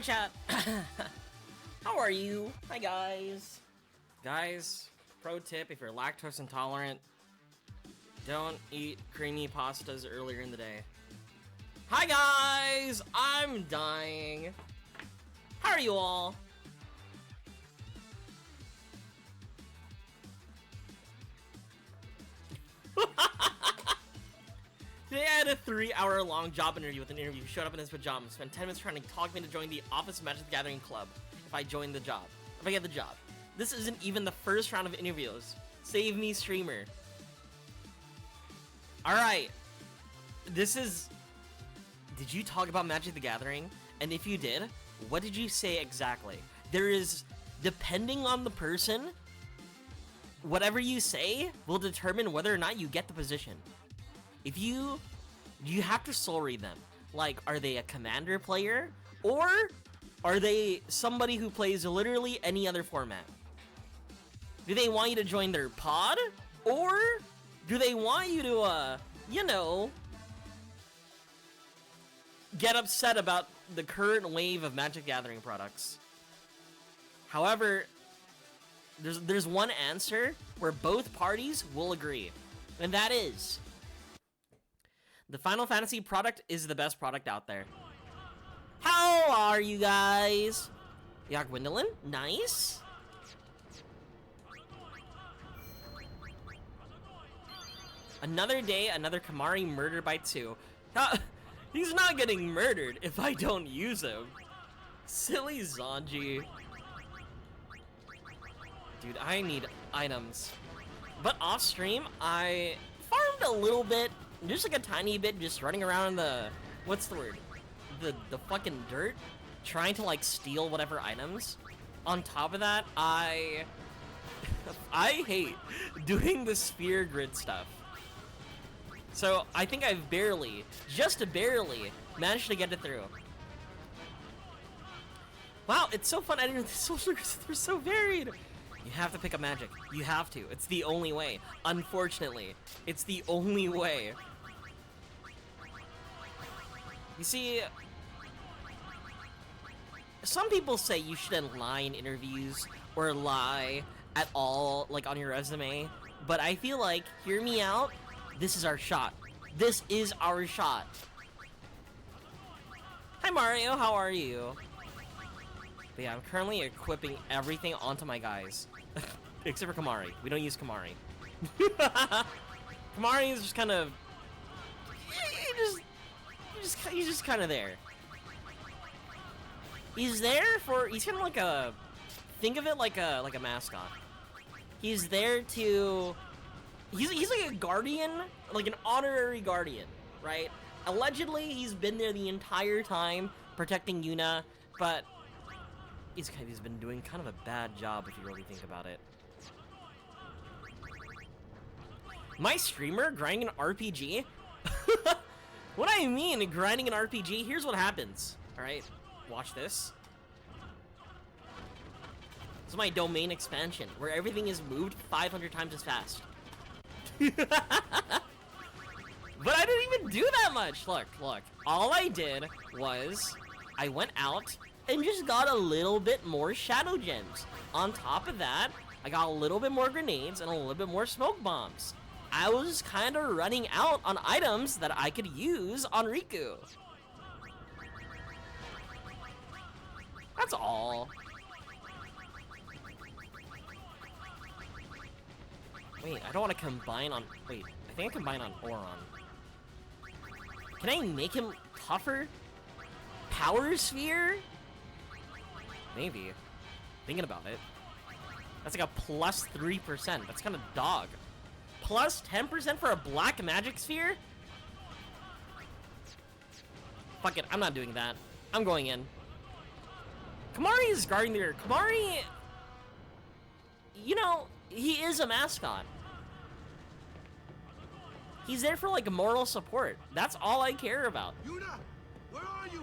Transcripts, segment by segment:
chat. How are you? Hi, guys. Guys, pro tip, if you're lactose intolerant, don't eat creamy pastas earlier in the day. Hi, guys. I'm dying. How are you all? Today I had a 3-hour-long job interview with an interview who showed up in his pajamas, spent 10 minutes trying to talk me to join the Office Magic the Gathering Club if I join the job. If I get the job. This isn't even the first round of interviews. Save me, streamer. Alright. This is... Did you talk about Magic the Gathering? And if you did, what did you say exactly? There is... Depending on the person, whatever you say will determine whether or not you get the position. If you have to soul read them. Like, are they a commander player? Or are they somebody who plays literally any other format? Do they want you to join their pod? Or do they want you to, you know, get upset about the current wave of Magic Gathering products? However, there's one answer where both parties will agree. And that is... the Final Fantasy product is the best product out there. How are you guys? Yeah, Gwendolyn? Nice. Another day, another Kamari murdered by 2. He's not getting murdered if I don't use him. Silly Zanji. Dude, I need items. But off stream, I farmed a little bit. Just like a tiny bit, just running around in the, what's the word? The fucking dirt, trying to like steal whatever items. On top of that, I hate doing the sphere grid stuff. So I think I've barely, just barely, managed to get it through. Wow, it's so fun. I didn't know the social groups were so varied. You have to pick up Magic. You have to. It's the only way. Unfortunately, it's the only way. You see, some people say you shouldn't lie in interviews or lie at all, like on your resume, but I feel like, hear me out, this is our shot. This is our shot. Hi Mario, how are you? But yeah, I'm currently equipping everything onto my guys. Except for Kamari. We don't use Kamari. Kamari is just kind of... He's just kind of there. He's there for... He's kind of like a... Think of it like a mascot. He's there to... He's like a guardian, like an honorary guardian, right? Allegedly, he's been there the entire time protecting Yuna, but he's been doing kind of a bad job if you really think about it. My streamer grinding an RPG? What I mean grinding an RPG, here's what happens. Alright, watch this. This is my domain expansion, where everything is moved 500 times as fast. But I didn't even do that much. Look. All I did was I went out and just got a little bit more shadow gems. On top of that, I got a little bit more grenades and a little bit more smoke bombs. I was kind of running out on items that I could use on Riku. That's all. Wait, I don't want to combine on... Wait, I think I combine on Oron. Can I make him tougher? Power Sphere? Maybe. Thinking about it. That's like a plus 3%. That's kind of dog. Plus 10% for a black magic sphere? Fuck it, I'm not doing that. I'm going in. Kamari is guarding there. Kamari... You know, he is a mascot. He's there for, like, moral support. That's all I care about. Yuna, where are you?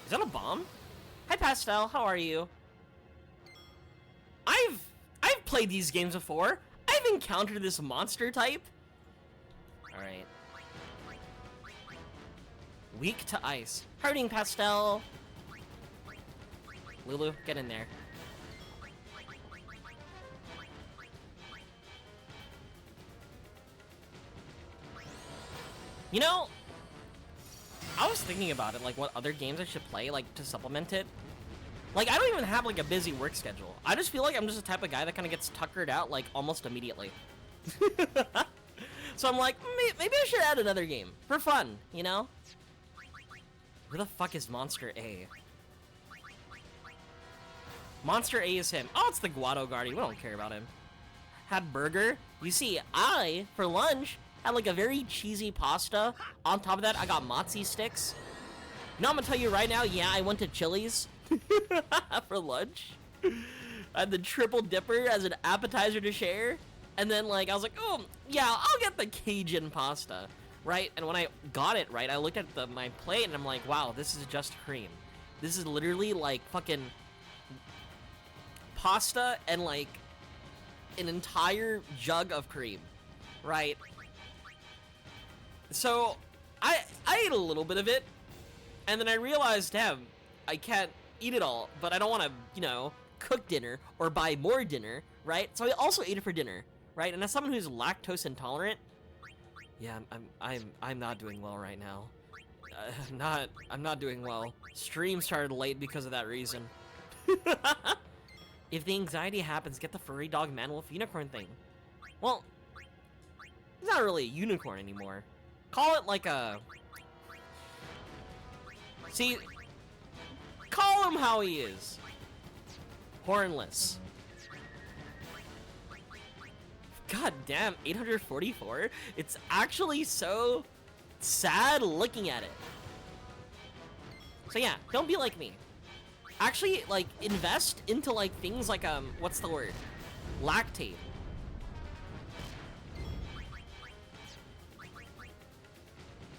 Is that a bomb? Hi, Pastel. How are you? I've played these games before. I've encountered this monster type. All right. Weak to ice. Hurting Pastel. Lulu, get in there. You know, I was thinking about it, like what other games I should play, like to supplement it. Like, I don't even have like a busy work schedule. I just feel like I'm just the type of guy that kind of gets tuckered out like almost immediately. So I'm like, maybe I should add another game for fun, you know? Who the fuck is Monster A? Monster A is him. Oh, it's the Guado Guardian. We don't care about him. Had burger. You see, I, for lunch, had like a very cheesy pasta. On top of that, I got mozzie sticks. Now I'm gonna tell you right now, yeah, I went to Chili's for lunch. I had the triple dipper as an appetizer to share. And then, like, I was like, oh, yeah, I'll get the Cajun pasta, right? And when I got it, right, I looked at my plate and I'm like, wow, this is just cream. This is literally, like, fucking pasta and, like, an entire jug of cream, right? So, I ate a little bit of it, and then I realized, damn, I can't eat it all, but I don't want to, you know, cook dinner or buy more dinner, right? So I also ate it for dinner. Right, and as someone who's lactose intolerant, yeah, I'm not doing well right now. I'm not doing well. Stream started late because of that reason. If the anxiety happens, get the furry dog man wolf unicorn thing. Well, it's not really a unicorn anymore. Call it like a. See, call him how he is. Hornless. God damn, 844? It's actually so sad looking at it. So yeah, don't be like me. Actually, like, invest into, like, things like, what's the word? Lactate.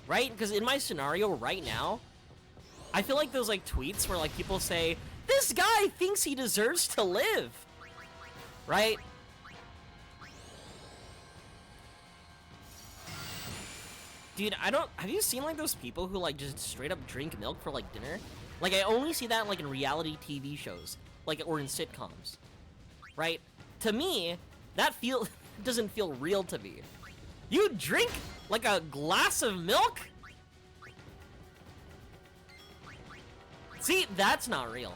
Right? Because in my scenario right now, I feel like those, like, tweets where, like, people say, this guy thinks he deserves to live. Right? Dude, have you seen, like, those people who, like, just straight up drink milk for, like, dinner? Like, I only see that, like, in reality TV shows, like, or in sitcoms, right? To me, that doesn't feel real to me. You drink, like, a glass of milk? See, that's not real.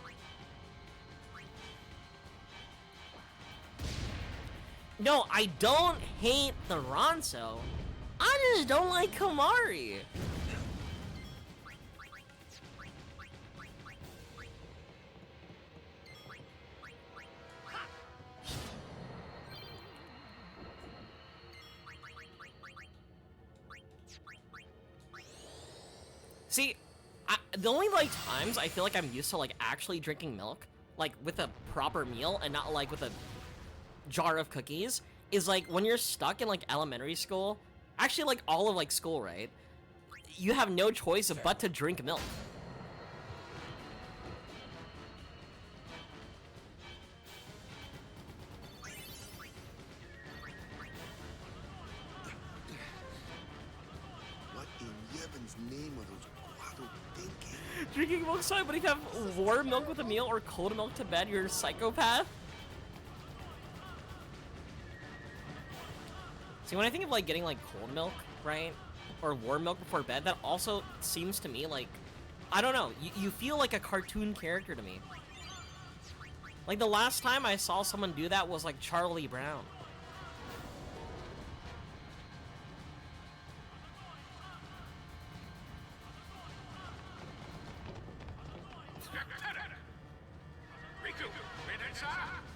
No, I don't hate the Ronso. I just don't like Kamari. See, the only, like, times I feel like I'm used to, like, actually drinking milk, like, with a proper meal and not, like, with a jar of cookies, is, like, when you're stuck in, like, elementary school. Actually, like, all of, like, school, right? You have no choice but to drink milk. What in Yevon's name are those Guado thinking? Drinking milk, sorry, but if you have warm milk with a meal or cold milk to bed, you're a psychopath? See, when I think of, like, getting, like, cold milk, right? Or warm milk before bed, that also seems to me like, I don't know, you feel like a cartoon character to me. Like, the last time I saw someone do that was, like, Charlie Brown.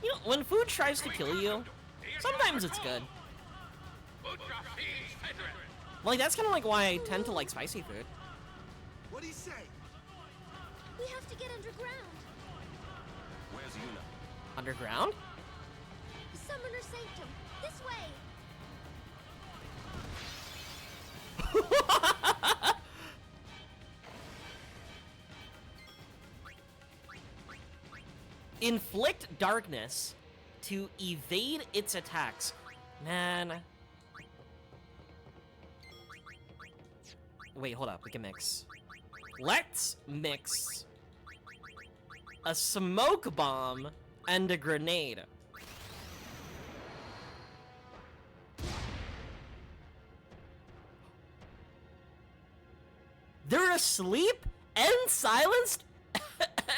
You know, when food tries to kill you, sometimes it's good. Like, that's kind of like why I tend to like spicy food. What'd he say? We have to get underground. Where's Yuna? Underground? Summoner Sanctum. This way. Inflict darkness to evade its attacks. Man. Wait, hold up. We can mix. Let's mix a smoke bomb and a grenade. They're asleep and silenced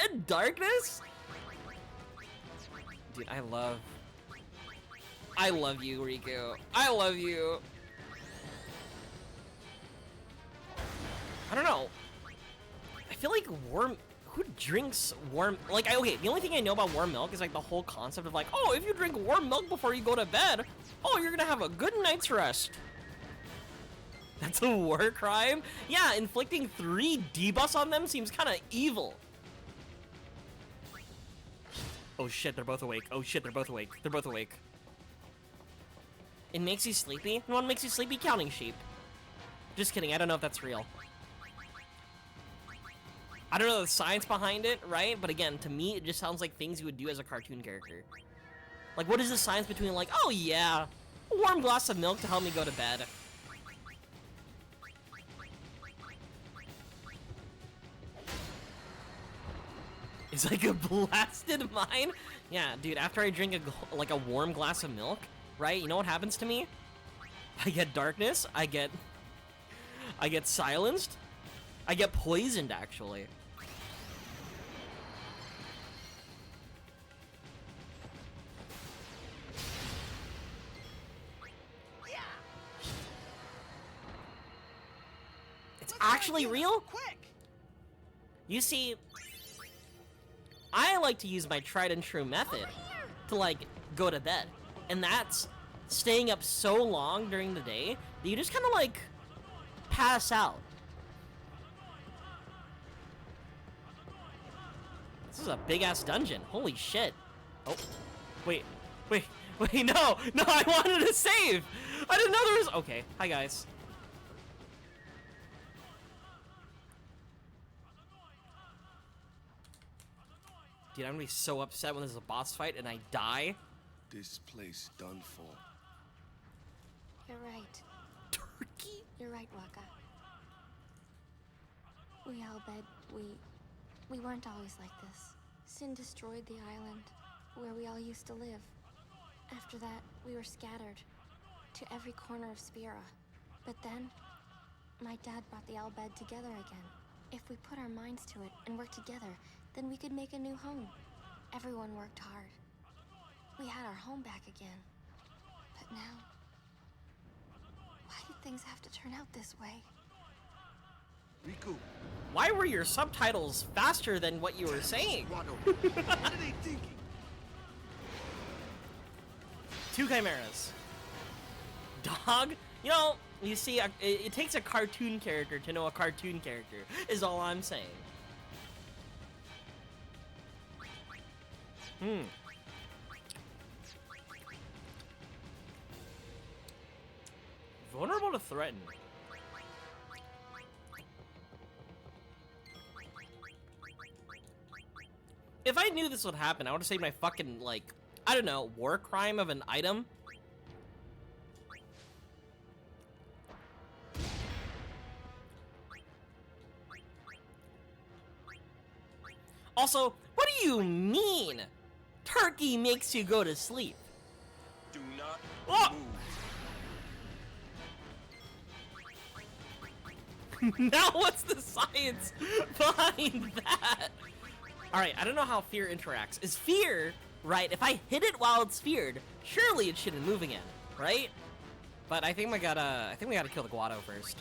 and darkness? Dude, I love you, Riku. I love you. I don't know. I feel like who drinks warm, like, okay, the only thing I know about warm milk is like the whole concept of like, oh, if you drink warm milk before you go to bed, oh, you're gonna have a good night's rest. That's a war crime? Yeah, inflicting 3 debuffs on them seems kind of evil. Oh shit, they're both awake. Oh shit, they're both awake. They're both awake. It makes you sleepy? No one makes you sleepy? Counting sheep. Just kidding, I don't know if that's real. I don't know the science behind it, right? But again, to me, it just sounds like things you would do as a cartoon character. Like, what is the science between like, oh yeah, a warm glass of milk to help me go to bed? It's like a blasted mine? Yeah, dude, after I drink a warm glass of milk, right? You know what happens to me? I get darkness, I get silenced, I get poisoned, actually. It's actually real? Quick! You see, I like to use my tried and true method to like go to bed, and that's staying up so long during the day that you just kind of like pass out. This is a big ass dungeon. Holy shit. Oh, wait, no, I wanted to save. I didn't know there was, okay, hi guys. Dude, I'm gonna be so upset when there's a boss fight and I die. This place done for. You're right. Turkey? You're right, Waka. We all bet we weren't always like this. Sin destroyed the island where we all used to live. After that, we were scattered to every corner of Spira. But then, my dad brought the Albed together again. If we put our minds to it and work together, then we could make a new home. Everyone worked hard. We had our home back again. But now, why did things have to turn out this way? Riku, Why were your subtitles faster than what you were saying? Wado, what are they thinking? 2 chimeras. Dog? You know, you see, it takes a cartoon character to know a cartoon character, is all I'm saying. Vulnerable to threaten. If I knew this would happen, I would have saved my fucking, like, I don't know, war crime of an item. Also, what do you mean? Turkey makes you go to sleep. Do not Oh! move. Now what's the science behind that? Alright, I don't know how fear interacts. Is fear, right, if I hit it while it's feared, surely it shouldn't move again, right? But I think we gotta kill the Guado first.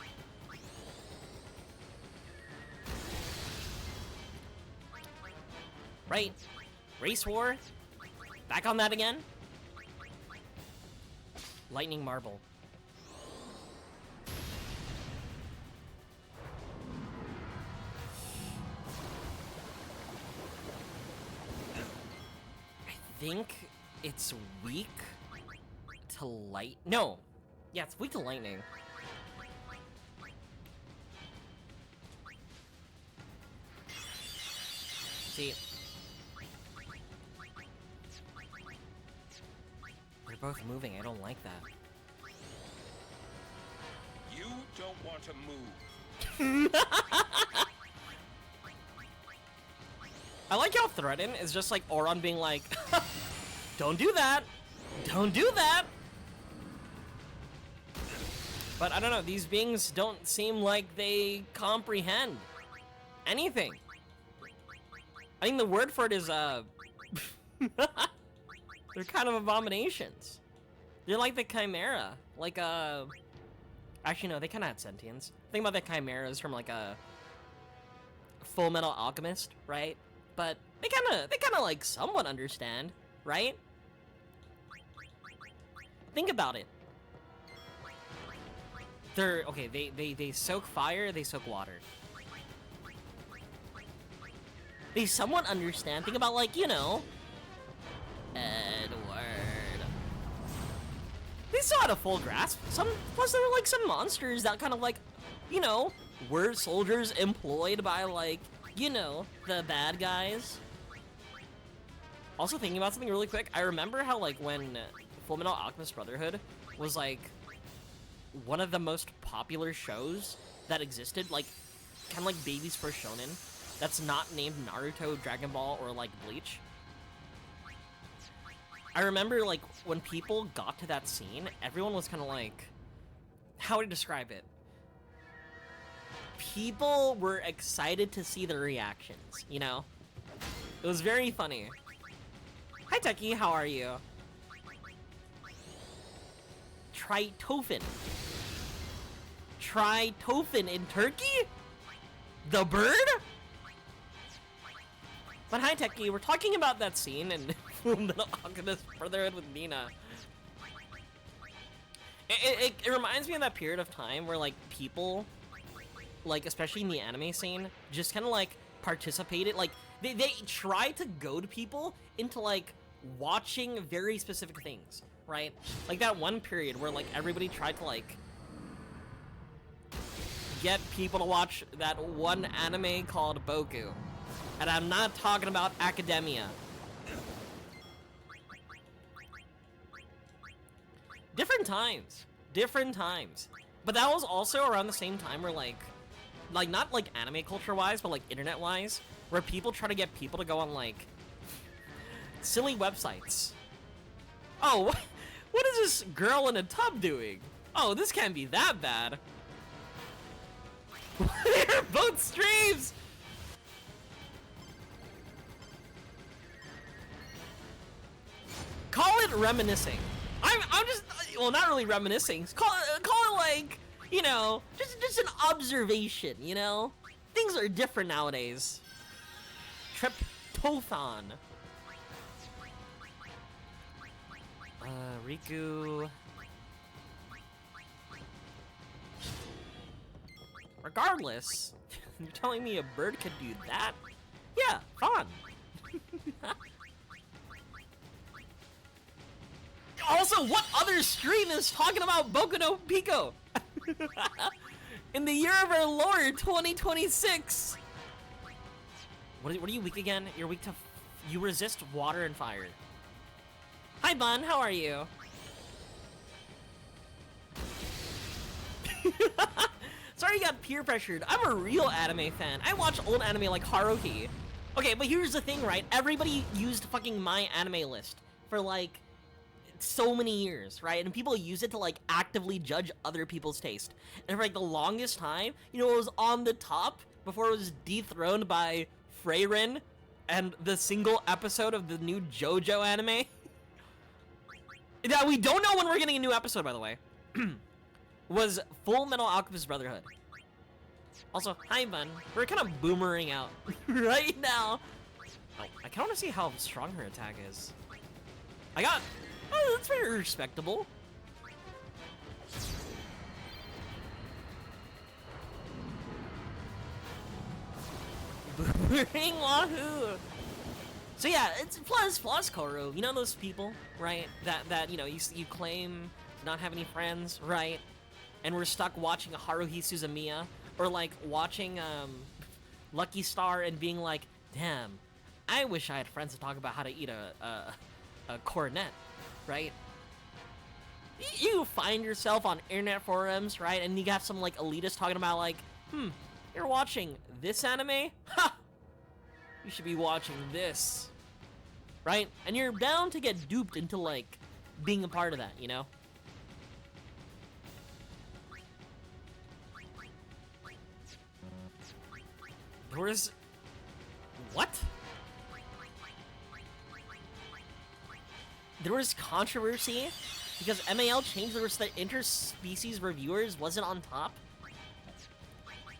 Right, race war, back on that again. Lightning marble. I think it's weak to light. No, yeah, it's weak to lightning. See, they're both moving. I don't like that. You don't want to move. I like how Threaten is just like Auron being like, don't do that! Don't do that! But I don't know, these beings don't seem like they comprehend anything. I think the word for it is, they're kind of abominations. They're like the Chimera. Like, actually no, they kind of had sentience. Think about the Chimeras from like a Full Metal Alchemist, right? But they kind of like somewhat understand, right? Think about it. They're, okay, they soak fire, they soak water. They somewhat understand. Think about, like, you know, Edward. They still had a full grasp. Plus there were, like, some monsters that kind of, like, you know, were soldiers employed by, like, you know, the bad guys. Also thinking about something really quick, I remember how, like, when Full Metal Alchemist Brotherhood was, like, one of the most popular shows that existed, like, kind of like babies for shonen, that's not named Naruto, Dragon Ball, or, like, Bleach. I remember, like, when people got to that scene, everyone was kind of like, how would I describe it? People were excited to see their reactions, you know? It was very funny. Hi, Techie, how are you? Tritophan. Tritophan in Turkey? The bird? But hi, Techie, we're talking about that scene in Full Metal Alchemist Brotherhood with Nina. It reminds me of that period of time where, like, people, like, especially in the anime scene, just kind of, like, participated. Like, they try to goad people into, like, watching very specific things, right? Like, that one period where, like, everybody tried to, like, get people to watch that one anime called Boku. And I'm not talking about Academia. Different times. Different times. But that was also around the same time where, like not, like, anime culture-wise, but, like, internet-wise, where people try to get people to go on, like, silly websites. Oh, what is this girl in a tub doing? Oh, this can't be that bad. They're both streams! Call it reminiscing. I'm just, well, not really reminiscing. Call it like, you know, just an observation, you know? Things are different nowadays. Tryptophan. Riku. Regardless, you're telling me a bird could do that? Yeah, fun. Also, what other stream is talking about Boku no Pico? In the year of our Lord, 2026. What are you weak again? You're weak to... you resist water and fire. Hi, Bun. How are you? Sorry you got peer pressured. I'm a real anime fan. I watch old anime like Haruhi. Okay, but here's the thing, right? Everybody used fucking my anime list for, like, so many years, right? And people use it to, like, actively judge other people's taste. And for, like, the longest time, you know, it was on the top before it was dethroned by Freyrin and the single episode of the new JoJo anime. That we don't know when we're getting a new episode, by the way. Was Full Metal Alchemist Brotherhood. Also, hi, Bun. We're kind of boomering out right now. Oh, I kind of want to see how strong her attack is. Oh, that's very respectable. Boomering Wahoo! So yeah, it's plus Koru. You know those people, right? That you know, you claim to not have any friends, right? And we're stuck watching Haruhi Suzumiya, or like watching Lucky Star and being like, damn, I wish I had friends to talk about how to eat a cornet, right? You find yourself on internet forums, right? And you got some like elitist talking about like, you're watching this anime? Ha! You should be watching this. Right? And you're bound to get duped into, like, being a part of that, you know? There was... What? There was controversy because MAL changed the interspecies reviewers wasn't on top.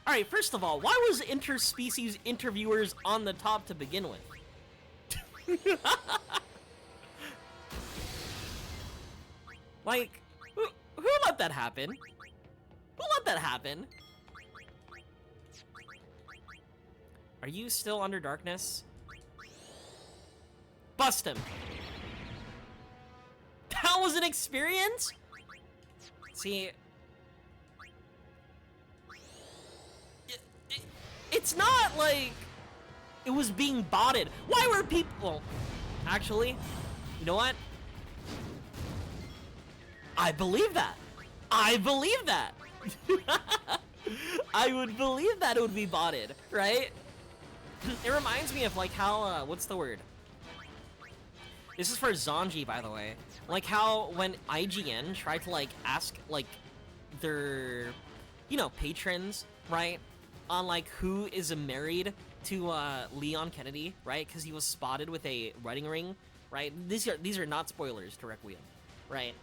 Alright, first of all, why was interspecies interviewers on the top to begin with? Like, who let that happen? Who let that happen? Are you still under darkness? Bust him. That was an experience? See... It's not like it was being botted. Why were people... Well, actually, you know what? I believe that. I believe that. I would believe that it would be botted, right? It reminds me of like how, what's the word? This is for Zanji, by the way. Like how when IGN tried to like ask like their, you know, patrons, right? On like who is married to Leon Kennedy, right? Because he was spotted with a wedding ring, right? These are not spoilers to Requiem, right?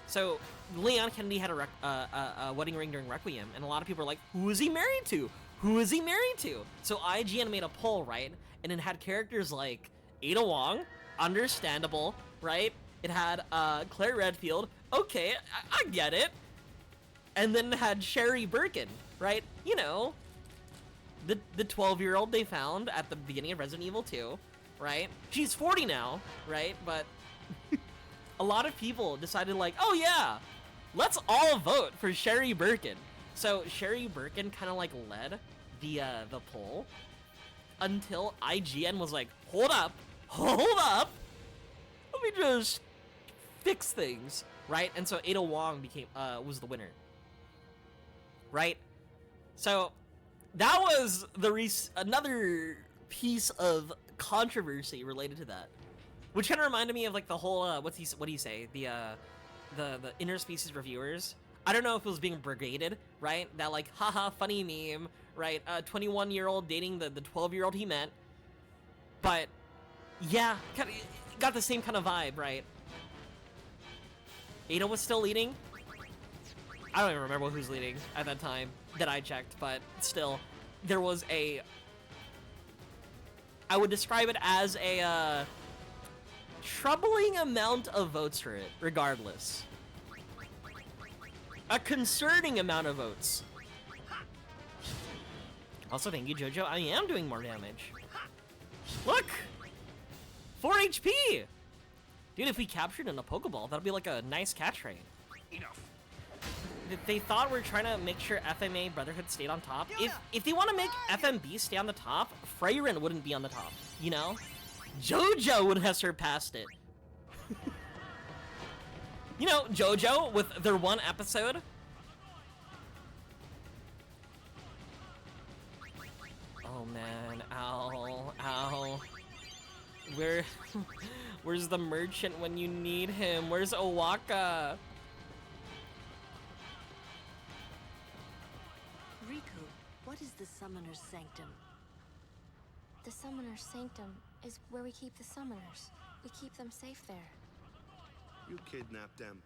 So Leon Kennedy had a wedding ring during Requiem, and a lot of people are like, who is he married to? Who is he married to? So IGN made a poll, right? And it had characters like Ada Wong, understandable, right? It had Claire Redfield, okay, I get it. And then it had Sherry Birkin, right? You know, the 12-year-old they found at the beginning of Resident Evil 2, right? She's 40 now, right? But a lot of people decided like, oh yeah, let's all vote for Sherry Birkin. So Sherry Birkin kind of like led the poll until IGN was like, hold up, let me just fix things, right? And so Ada Wong became was the winner, right? So that was another piece of controversy related to that, which kind of reminded me of like the whole what do you say, the interspecies reviewers. I don't know if it was being brigaded, right? That like haha funny meme, right? 21-year-old dating the 12-year-old he met, but yeah, kind of got the same kind of vibe, right? Ada was still leading. I don't even remember who's leading at that time that I checked, but still, there was a... I would describe it as a troubling amount of votes for it, regardless. A concerning amount of votes. Also, thank you, Jojo. I am doing more damage. Look! 4 HP! Dude, if we captured in a Pokeball, that'd be like a nice catch rate. Enough. They thought we were trying to make sure FMA Brotherhood stayed on top. If they want to make FMB stay on the top, Freyren wouldn't be on the top, you know? JoJo would have surpassed it. You know, JoJo, with their one episode. Oh man, ow. Where's the merchant when you need him? Where's Owaka? Riku, what is the Summoner's Sanctum? The Summoner's Sanctum is where we keep the summoners. We keep them safe there. You kidnapped them.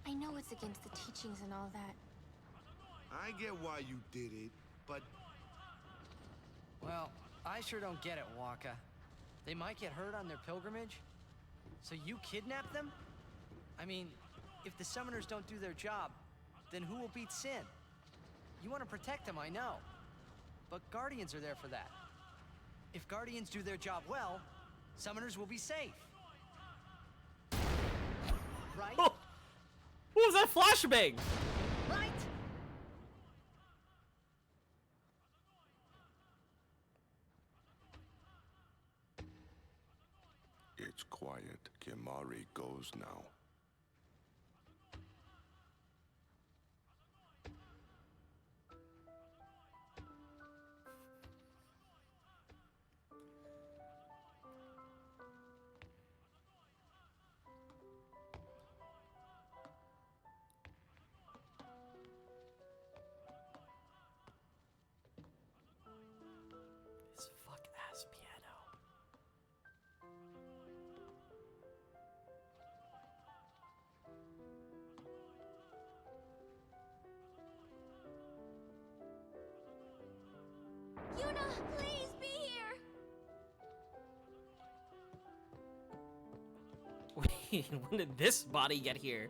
I know it's against the teachings and all that. I get why you did it, but Well, I sure don't get it, Waka. They might get hurt on their pilgrimage? So you kidnap them? I mean, if the summoners don't do their job, then who will beat Sin? You want to protect them, I know. But Guardians are there for that. If Guardians do their job well, summoners will be safe. Right? Oh, what was that flashbang? Right? it's quiet. Kimari goes now. Wait, when did this body get here?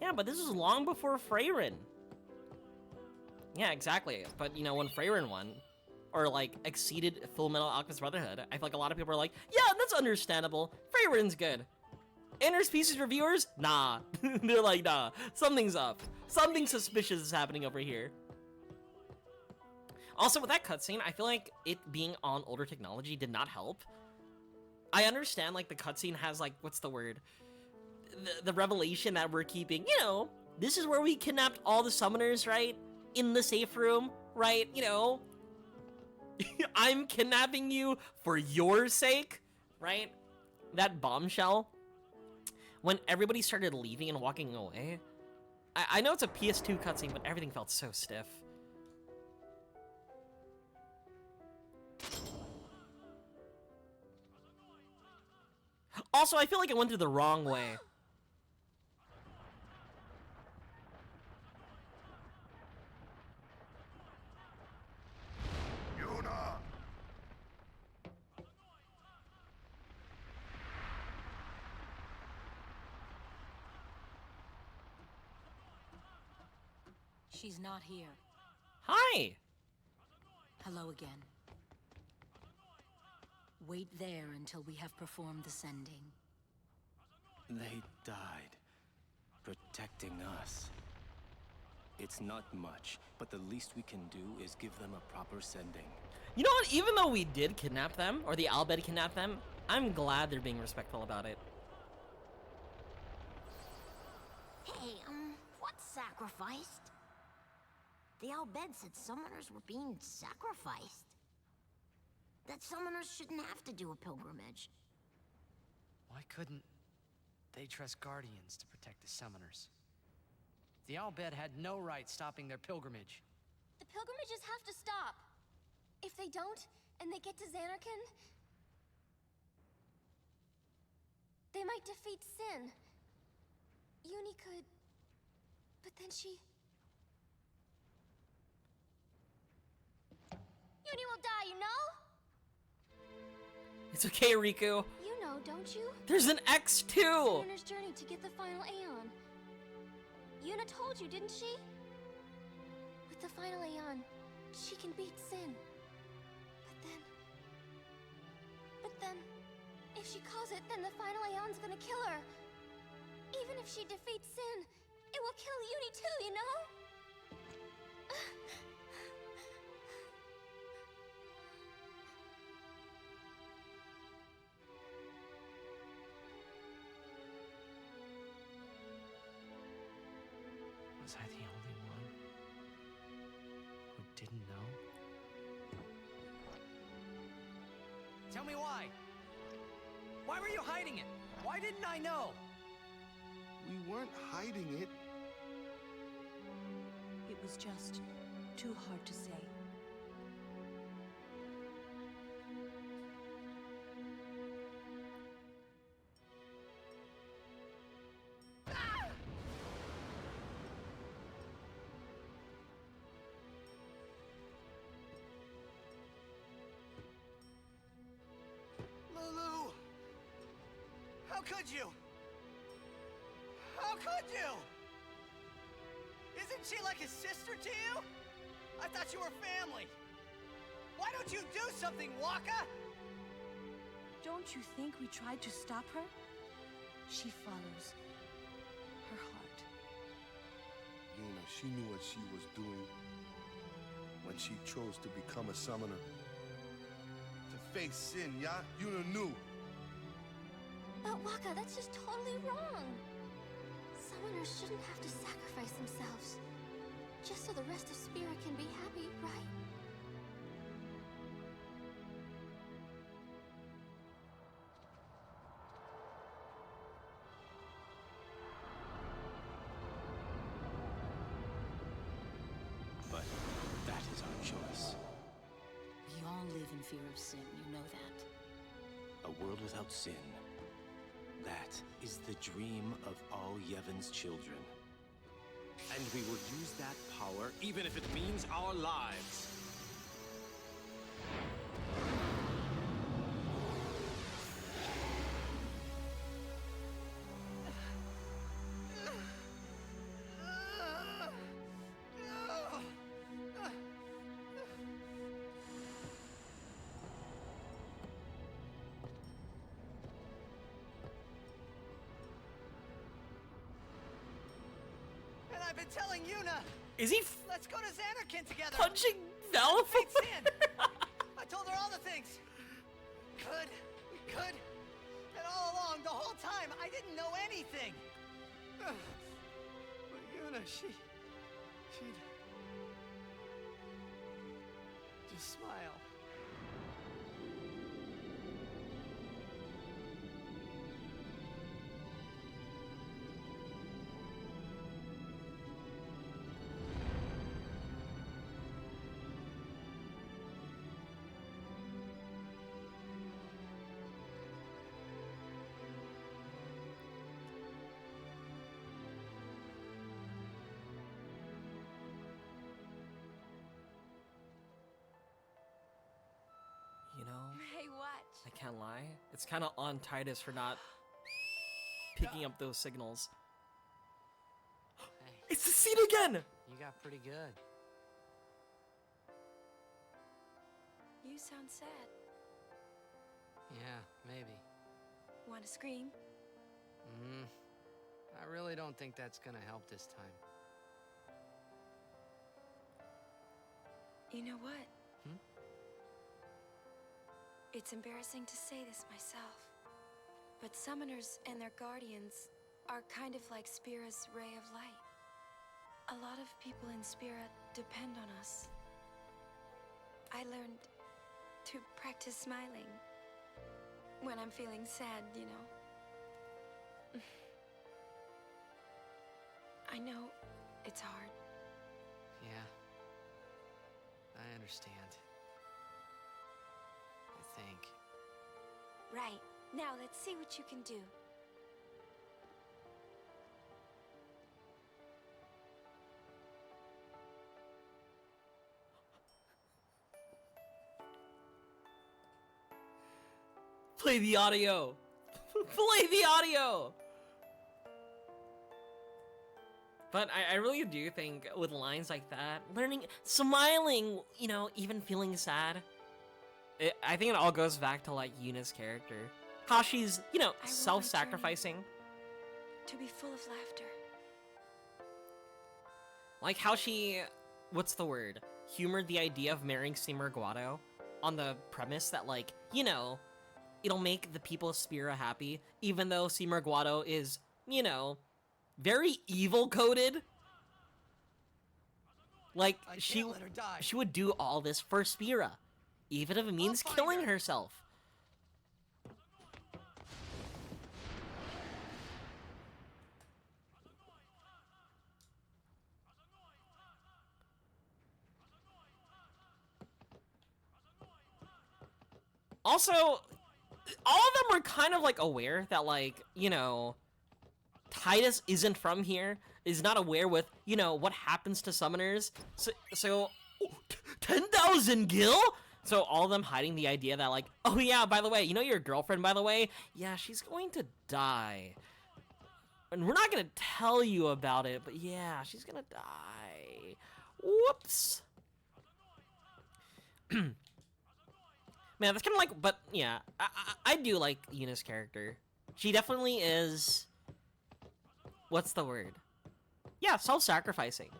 Yeah, but this was long before Freyrin. Yeah, exactly. But, you know, when Freyrin won, or, like, exceeded Full Metal Alchemist Brotherhood, I feel like a lot of people are like, yeah, that's understandable. Freyrin's good. Interspecies reviewers? Nah. They're like, nah, something's up. Something suspicious is happening over here. Also, with that cutscene, I feel like it being on older technology did not help. I understand, like, the cutscene has, like, what's the word? The revelation that we're keeping, you know, this is where we kidnapped all the summoners, right? In the safe room, right? You know, I'm kidnapping you for your sake, right? That bombshell. When everybody started leaving and walking away, I know it's a PS2 cutscene, but everything felt so stiff. Also, I feel like it went through the wrong way. Yuna! She's not here. Hi! Hello again. Wait there until we have performed the sending. They died, protecting us. It's not much, but the least we can do is give them a proper sending. You know what? Even though we did kidnap them, or the Albed kidnapped them, I'm glad they're being respectful about it. Hey, what's sacrificed? The Albed said summoners were being sacrificed. That summoners shouldn't have to do a pilgrimage. Why couldn't they trust guardians to protect the summoners? The Albed had no right stopping their pilgrimage. The pilgrimages have to stop. If they don't, and they get to Xanarkand, they might defeat Sin. Uni could... But then she... Uni will die, you know? It's okay, Riku. You know, don't you? There's an X2! Summoner's journey to get the final Aeon. Yuna told you, didn't she? With the final Aeon, she can beat Sin. But then, if she calls it, then the final Aeon's gonna kill her. Even if she defeats Sin, it will kill Uni too, you know? Was I the only one who didn't know? Tell me why. Why were you hiding it? Why didn't I know? We weren't hiding it. It was just too hard to say. Lulu! How could you? How could you? Isn't she like a sister to you? I thought you were family. Why don't you do something, Waka? Don't you think we tried to stop her? She follows her heart. Yuna, she knew what she was doing when she chose to become a summoner. To face Sin, yeah? Yuna knew. But Waka, that's just totally wrong. Summoners shouldn't have to sacrifice themselves. Just so the rest of Spirit can be happy, right? But that is our choice. We all live in fear of sin, you know that. A world without sin. That is the dream of all Yevon's children. And we will use that power even if it means our lives. I've been telling Yuna. Is he Let's go to Xanarkand together. punching Val? Beat Sin. I told her all the things. We could. And all along, the whole time, I didn't know anything. But Yuna, she'd just smile. You know, Hey, watch. I can't lie. It's kind of on Titus for not picking up those signals. Hey, It's the scene again! you got pretty good. You sound sad. Yeah, maybe. Want to scream? I really don't think that's gonna help this time. You know what? Hmm? It's embarrassing to say this myself, but summoners and their guardians are kind of like Spira's ray of light. A lot of people in Spira depend on us. I learned to practice smiling when I'm feeling sad, you know. I know it's hard. Yeah. I understand. I think. Right. Now let's see what you can do. Play the audio! Play the audio! But I really do think with lines like that, smiling, you know, even feeling sad, I think it all goes back to, like, Yuna's character. How she's, you know, want my self-sacrificing. To be full of laughter. Like how she, what's the word? Humored the idea of marrying Seymour Guado on the premise that, like, you know, it'll make the people of Spira happy, even though Seymour Guado is, you know, very evil-coded. Like, I she can't let her die. would do all this for Spira, even if it means find killing her. herself. Also, all of them were kind of, like, aware that, like, you know, Titus isn't from here, is not aware with, you know, what happens to summoners. So 10,000 gil? So all of them hiding the idea that, like, oh yeah, by the way, you know your girlfriend, by the way? Yeah, she's going to die. And we're not gonna tell you about it, but yeah, she's gonna die. Whoops. Man, that's kind of like, but yeah, I do like Yuna's character. She definitely is, what's the word? Yeah, self-sacrificing.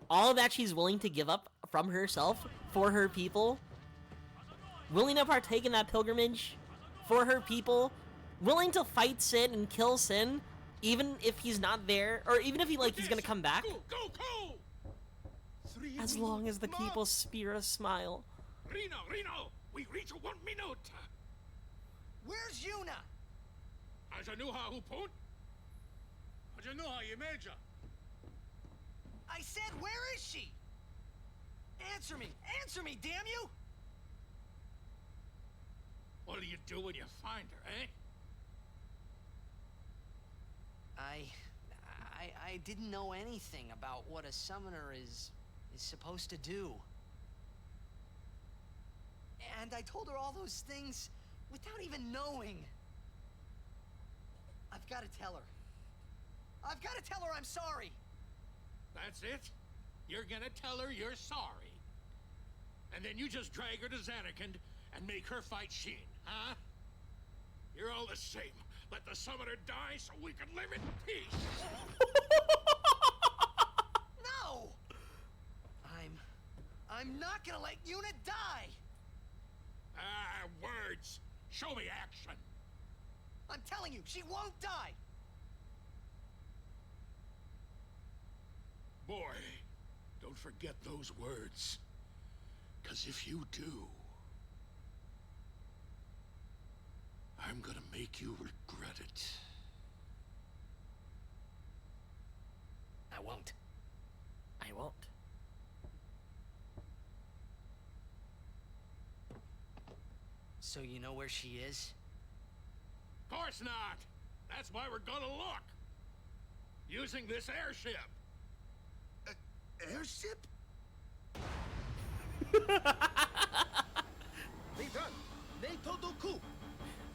All that she's willing to give up from herself for her people, willing to partake in that pilgrimage for her people, willing to fight Sin and kill Sin, even if he's not there, or even if he's gonna come back. Go! As long as the people Spira smile. Reno, we reach 1 minute. Where's Yuna? Ajanuha hupon? Ajanuha Yemeja. I said, where is she? Answer me, damn you! What do you do when you find her, eh? I didn't know anything about what a summoner is supposed to do. And I told her all those things without even knowing. I've got to tell her. I've got to tell her I'm sorry. That's it? You're gonna tell her you're sorry. And then you just drag her to Xanarkand and make her fight Sheen, huh? You're all the same. Let the summoner die so we can live in peace. I'm not gonna let Yuna die! Ah, words. Show me action. I'm telling you, she won't die! Boy, don't forget those words. 'Cause if you do, I'm gonna make you regret it. I won't. I won't. So you know where she is? Of course not. That's why we're gonna look. Using this airship. Airship?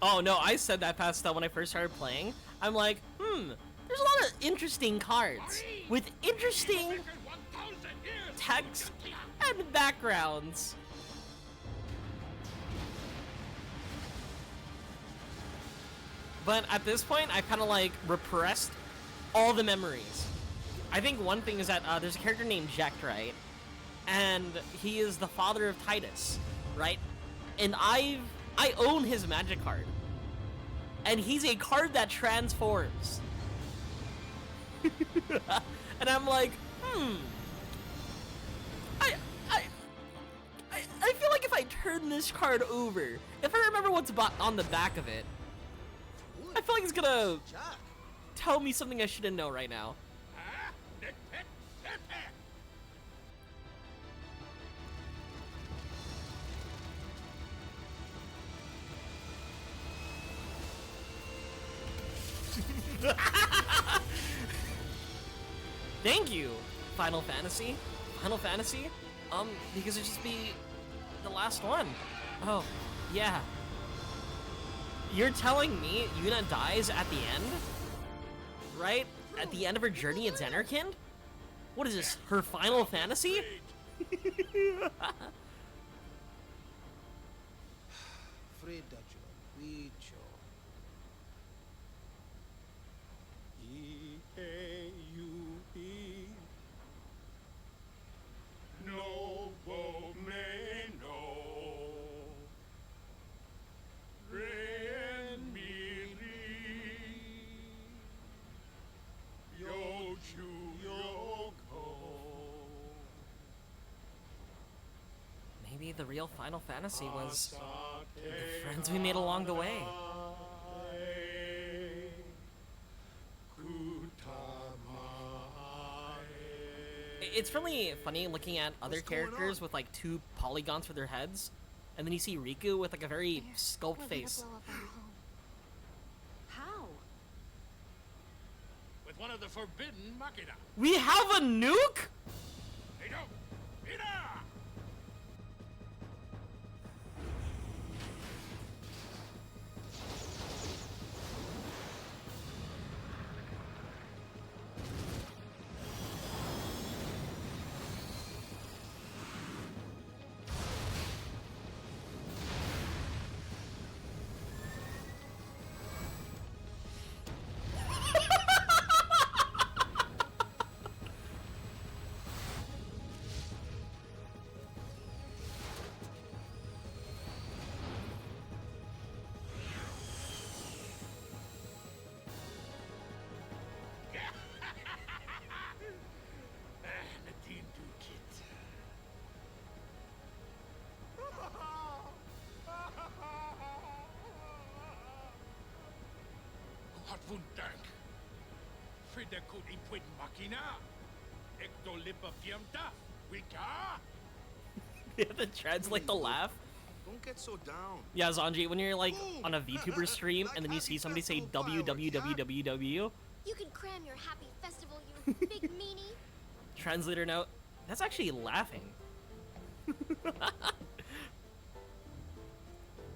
Oh no, I said that past when I first started playing. I'm like, there's a lot of interesting cards with interesting text and backgrounds. But at this point, I kind of like repressed all the memories. I think one thing is that there's a character named Jack, right? And he is the father of Titus, right? And I own his magic card. And he's a card that transforms. And I'm like, I feel like if I turn this card over, if I remember what's on the back of it, I feel like it's gonna tell me something I shouldn't know right now. Thank you, Final Fantasy. Final Fantasy? Because it'd just be the last one. Oh, yeah. You're telling me Yuna dies at the end? Right? At the end of her journey at Xanarkand? What is this, her Final Fantasy? Maybe the real Final Fantasy was the friends we made along the way. It's really funny looking at other characters with like 2 polygons for their heads, and then you see Riku with like a very sculpted face. How? With one of the forbidden machina. We have a nuke? Hey, no! Ida! Dank. Frida kut input machina. Ectolipa fiamta. Wika. You have to translate the laugh. Don't get so down. Yeah, Zanji, when you're like on a VTuber stream and then you see somebody say www. You can cram your happy festival, you big meanie. Translator note, that's actually laughing.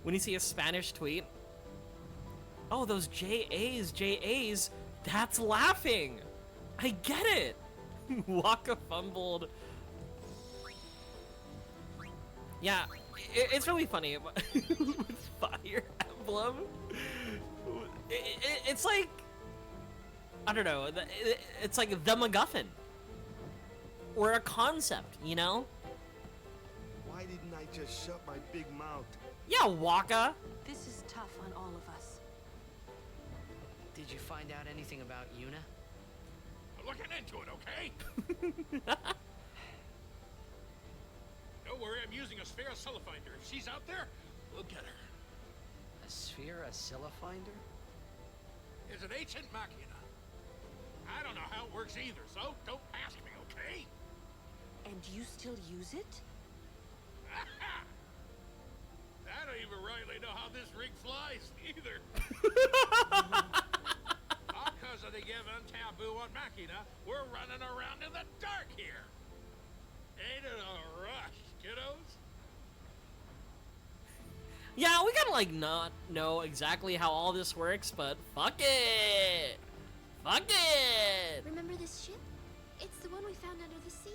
When you see a Spanish tweet, oh, those JAs, that's laughing. I get it. Waka fumbled. Yeah, it's really funny with Fire Emblem. It's like, I don't know, it's like the MacGuffin. Or a concept, you know? just shut my big mouth. Yeah, Waka. This is tough on all of us. Did you find out anything about Yuna? I'm looking into it, okay? Don't worry, I'm using a sphere finder. If she's out there, we'll get her. A sphere, a finder? It's an ancient machina. I don't know how it works either, so don't ask me, okay? And you still use it? I don't even rightly know how this rig flies either. Because of the given taboo on Machina, we're running around in the dark here. Ain't it a rush, kiddos? Yeah, we gotta like not know exactly how all this works, but fuck it. Fuck it. Remember this ship? It's the one we found under the sea.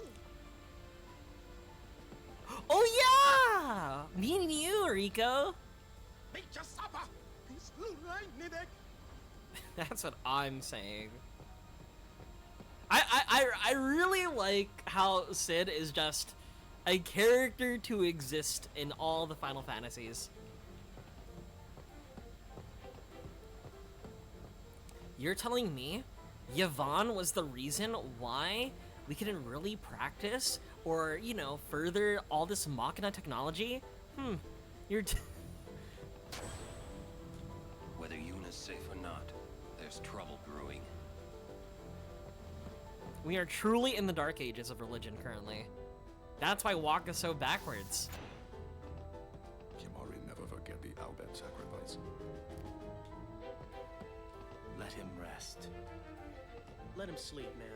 Oh yeah! Me and you, Rico. That's what I'm saying. I really like how Sid is just a character to exist in all the Final Fantasies. You're telling me Yvonne was the reason why we couldn't really practice or, you know, further all this Machina technology? You're Whether Yuna's safe or not, there's trouble brewing. We are truly in the dark ages of religion currently. That's why Waka's so backwards. Kimari never forget the Albert sacrifice. Let him rest. Let him sleep, man.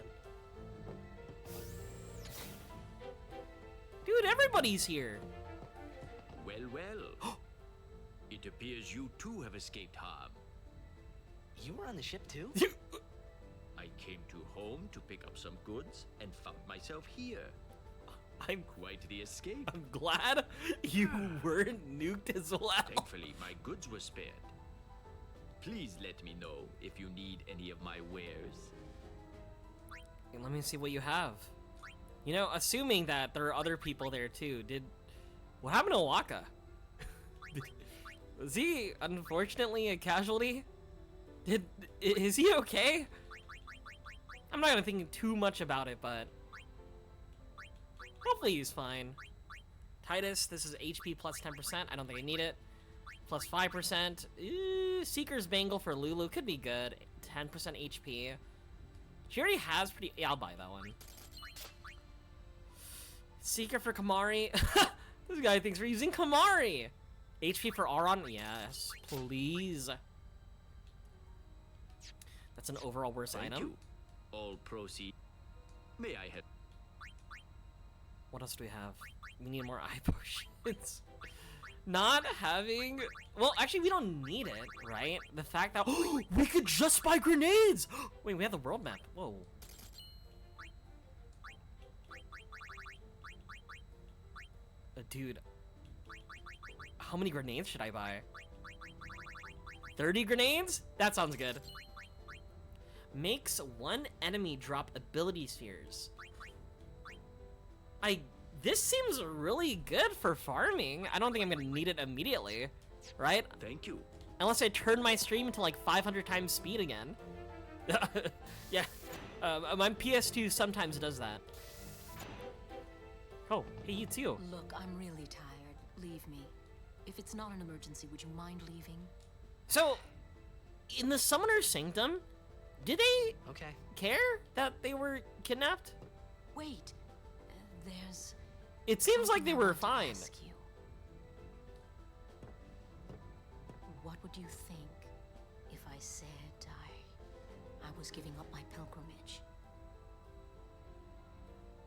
Dude, everybody's here. Well, well. It appears you too have escaped harm. You were on the ship too? I came to home to pick up some goods and found myself here. I'm Quite the escape. I'm glad you weren't nuked as well. Thankfully, my goods were spared. Please let me know if you need any of my wares. Let me see what you have. You know, assuming that there are other people there too, what happened to Waka? Was he unfortunately a casualty? Is he okay? I'm not gonna think too much about it, but hopefully he's fine. Titus, this is HP plus 10%. I don't think I need it. Plus 5%. Seeker's Bangle for Lulu could be good. 10% HP. She already has pretty... Yeah, I'll buy that one. Seeker for Kamari. This guy thinks we're using Kamari. HP for Auron. Yes, please. That's an overall worse Thank item. you. All proceed. May I have... What else do we have? We need more eye potions. Not having... Well, actually, we don't need it, right? The fact that... we could just buy grenades! Wait, we have the world map. Whoa. Dude. How many grenades should I buy? 30 grenades? That sounds good. Makes one enemy drop ability spheres. This seems really good for farming. I don't think I'm gonna need it immediately, right? Thank you. Unless I turn my stream to like 500 times speed again. Yeah, my PS2 sometimes does that. Oh, hey, you too. Look, I'm really tired. Leave me. If it's not an emergency, would you mind leaving? So, in the Summoner's Sanctum, did they Okay. care that they were kidnapped? Wait. There's... It seems like something they I were want to fine. ask you. What would you think if I said I was giving up my pilgrimage?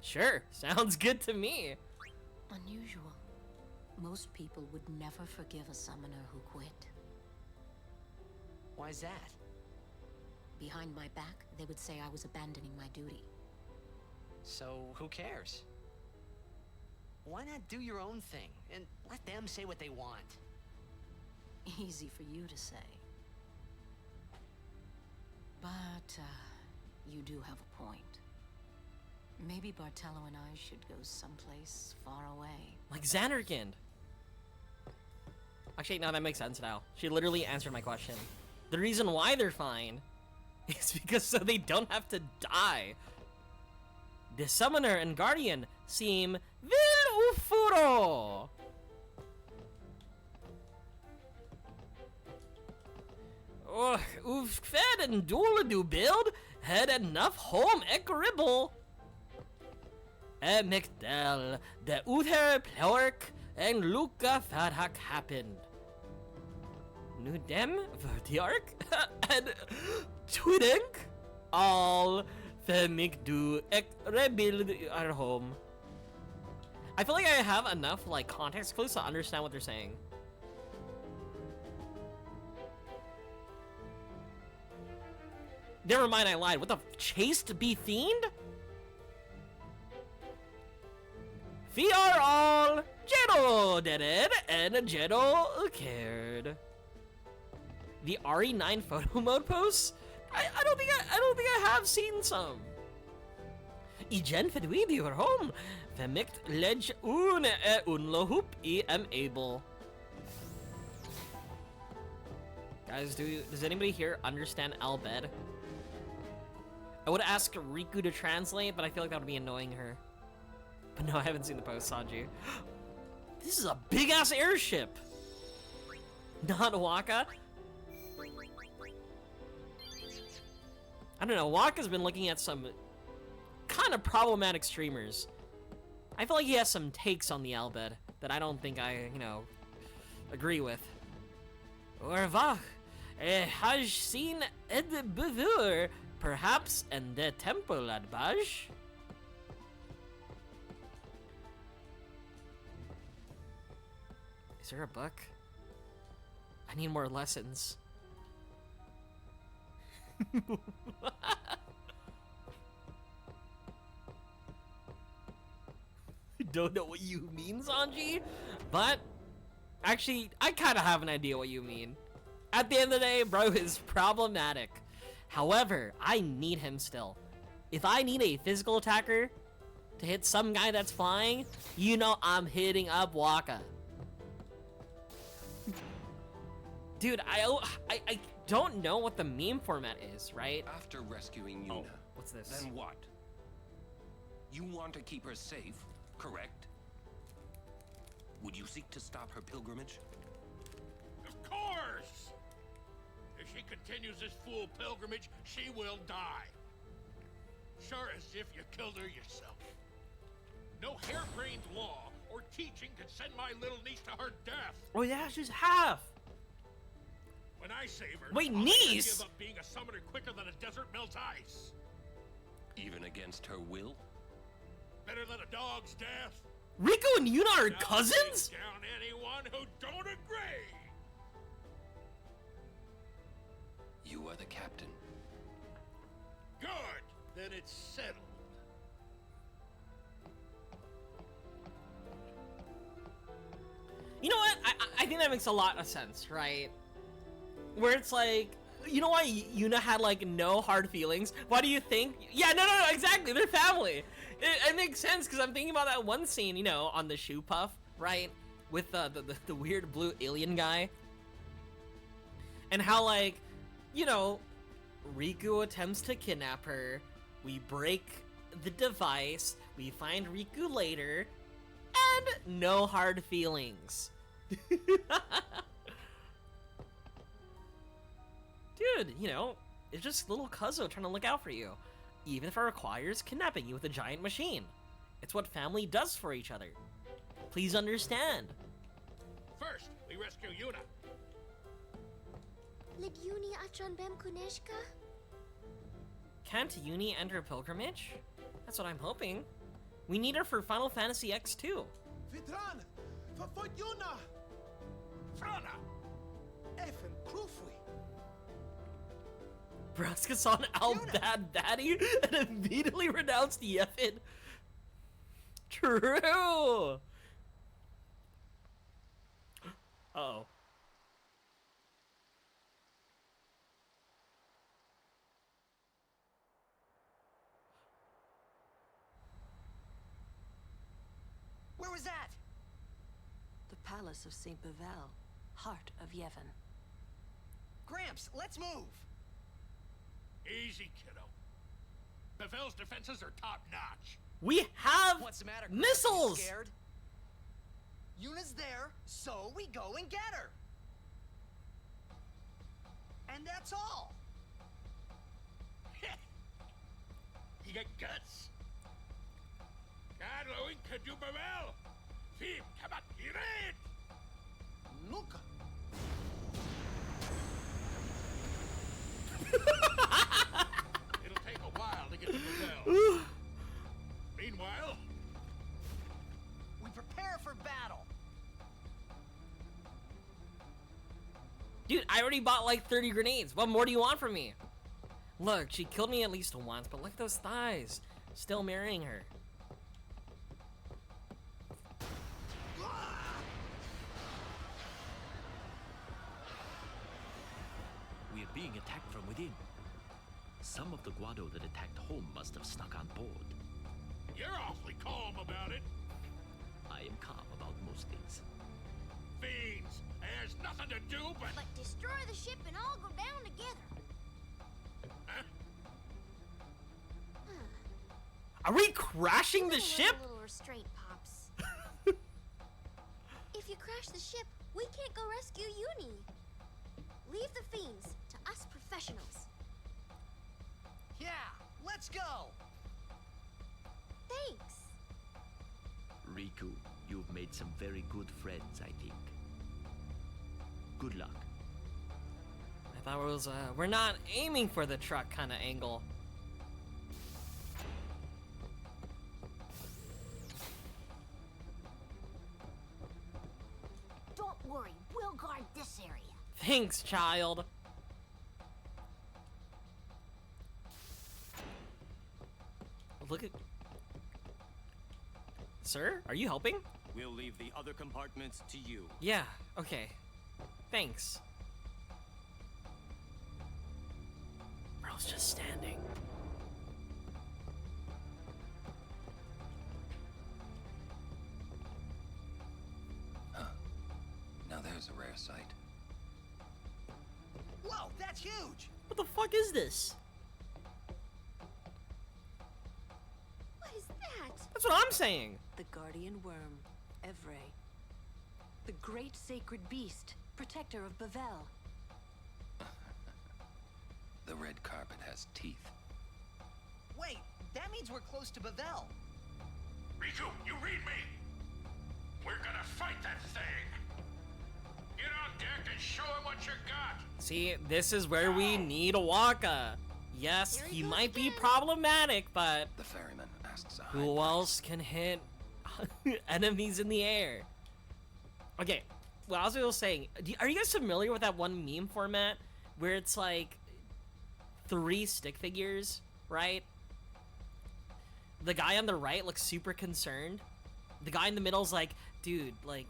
Sure, sounds good to me. Unusual. Most people would never forgive a summoner who quit. Why's that? Behind my back, they would say I was abandoning my duty. So, who cares? Why not do your own thing and let them say what they want? Easy for you to say. But, you do have a point. Maybe Bartello and I should go someplace far away. Like Xanarkand. Actually, no, that makes sense now. She literally answered my question. The reason why they're fine is because so they don't have to die. The Summoner and Guardian seem vil ufuro. Oh, uf fed and doole do build had enough home ek ribble. McDell, the Uther Plork, and Luca Fadhak happened. Nu dem Verdiark and Twidink all Femik ek rebuild our home. I feel like I have enough like context clues to understand what they're saying. Never mind, I lied. What the chaste be fiend? We are all Jedi did it, and Jedi cared. The RE9 photo mode posts? I don't think I have seen some. Igen fedwid your home. Femikt ledge unlohup am able. Guys, does anybody here understand Albed? I would ask Riku to translate, but I feel like that would be annoying her. But no, I haven't seen the post, Sanji. This is a big-ass airship! Not Waka? I don't know, Waka's been looking at some kind of problematic streamers. I feel like he has some takes on the Albed that I don't think I, agree with. Orvach, has seen Ed Bevur, perhaps, in the temple at Baj? Is there a book? I need more lessons. I don't know what you mean, Sanji, but actually, I kind of have an idea what you mean. At the end of the day, bro is problematic. However, I need him still. If I need a physical attacker to hit some guy that's flying, I'm hitting up Waka. Dude, I don't know what the meme format is, right? After rescuing Yuna, what's this? Then what? You want to keep her safe, correct? Would you seek to stop her pilgrimage? Of course! If she continues this fool pilgrimage, she will die. Sure as if you killed her yourself. No harebrained law or teaching can send my little niece to her death. Oh yeah, she's half. When I save her, wait, I'll niece? give up being a summoner quicker than a desert melts ice. Even against her will? Better than a dog's death. Riku and Yuna are cousins? Down anyone who don't agree. You are the captain. Good. Then it's settled. You know what? I think that makes a lot of sense, right? Where it's like, you know why Yuna had like no hard feelings? Why do you think? Yeah, no, exactly. They're family. It makes sense because I'm thinking about that one scene, on the shoe puff, right? With the weird blue alien guy. And how like, Riku attempts to kidnap her. We break the device. We find Riku later. And no hard feelings. Dude, it's just little Cuzzo trying to look out for you. Even if it requires kidnapping you with a giant machine. It's what family does for each other. Please understand. First, we rescue Yuna. Legiuni Achon Bem Kuneshka? Can't Uni enter pilgrimage? That's what I'm hoping. We need her for Final Fantasy X2. Vitran! For Yuna! Frana! Effen Krufwi! Braska-san Al Bad Baddie and immediately renounced Yeffin. True! Uh-oh. was that? The Palace of St. Bevel, heart of Yevon. Gramps, let's move. Easy, kiddo. Bevel's defenses are top-notch. We have What's the matter, Gramps? missiles! You scared? Yuna's there, so we go and get her. And that's all. You got guts. Carlo could do Bevel. Fim, come on, get it! Look. It'll take a while to get to Bevel. Meanwhile, We prepare for battle. Dude, I already bought like 30 grenades. What more do you want from me? Look, she killed me at least once, but look at those thighs. Still marrying her. We are being attacked from within. Some of the Guado that attacked home must have snuck on board. you're awfully calm about it. I am calm about most things. Fiends, there's nothing to do but... But destroy the ship and all go down together. Huh? Are we crashing the Learn ship? A little restraint, Pops. If you crash the ship, we can't go rescue Uni. Leave the fiends to us professionals. Yeah, let's go. Thanks. Riku, you've made some very good friends, I think. Good luck. I thought it was, we're not aiming for the truck kind of angle. Don't worry, we'll guard this area. Thanks, child. Look at... Sir, are you helping? We'll leave the other compartments to you. Yeah, okay. Thanks. Bro's just standing. Now there's a rare sight. Whoa, that's huge. What the fuck is this? What is that? That's what I'm saying. The guardian worm, Evray. The great sacred beast, protector of Bevel. The red carpet has teeth. Wait, that means we're close to Bevel. Riku, you read me? We're gonna fight that thing. Get on deck and show him what you got. See, this is where we need a Waka. Yes, There he he goes might be again. problematic, but The ferryman asks a who else can hit enemies in the air? Okay, well, as I was saying, are you guys familiar with that one meme format where it's like 3 stick figures, right? The guy on the right looks super concerned. The guy in the middle's like, dude, like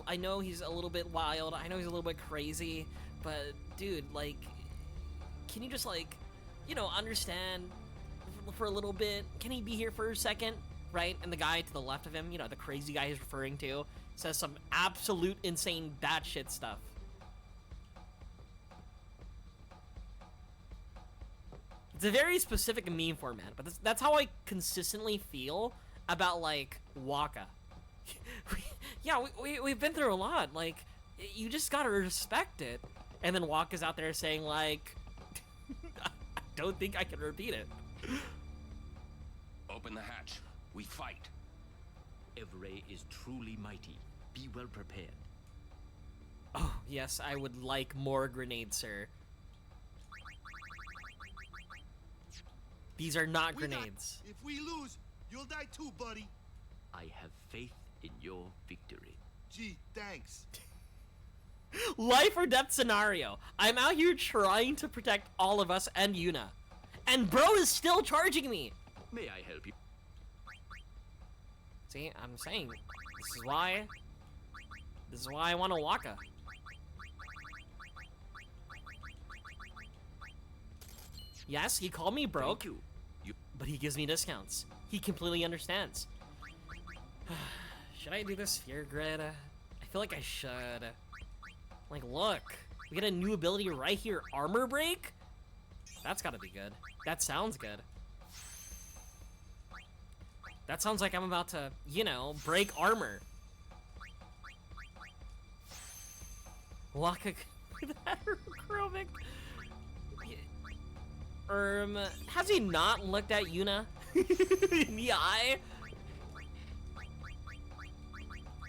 I know he's a little bit wild. I know he's a little bit crazy, but dude, like, can you just like, you know, understand for a little bit? Can he be here for a second, right? And the guy to the left of him, you know, the crazy guy he's referring to, says some absolute insane batshit stuff. It's a very specific meme format, but that's how I consistently feel about, like, Waka. Yeah, we've been through a lot. Like, you just gotta respect it. And then Waka's out there saying, like, I don't think I can repeat it. Open the hatch. We fight. Evray is truly mighty. Be well prepared. Oh, yes, I would like more grenades, sir. These are not grenades. If we lose, you'll die too, buddy. I have faith in your victory. Gee, thanks. Life or death scenario. I'm out here trying to protect all of us and Yuna. And bro is still charging me. May I help you? See, I'm saying, this is why I want a Waka. Yes, he called me broke, Thank you. but he gives me discounts. He completely understands. Should I do the sphere grid? I feel like I should. Like, look. We get a new ability right here. Armor break? That's gotta be good. That sounds good. That sounds like I'm about to, you know, break armor. Waka... that chromic... has he not looked at Yuna in the eye?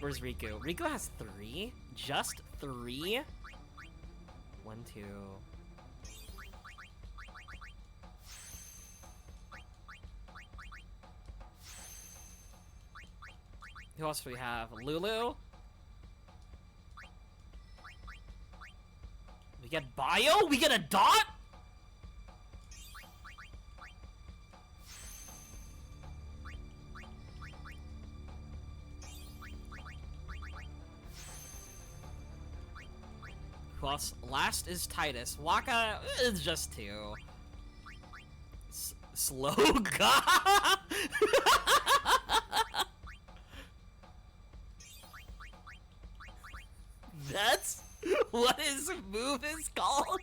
Where's Riku? Riku has 3? Just 3? 1, 2... Who else do we have? Lulu? We get Bio? We get a dot? Who else? Last is Titus. Waka is just 2. Slow God? That's what his move is called?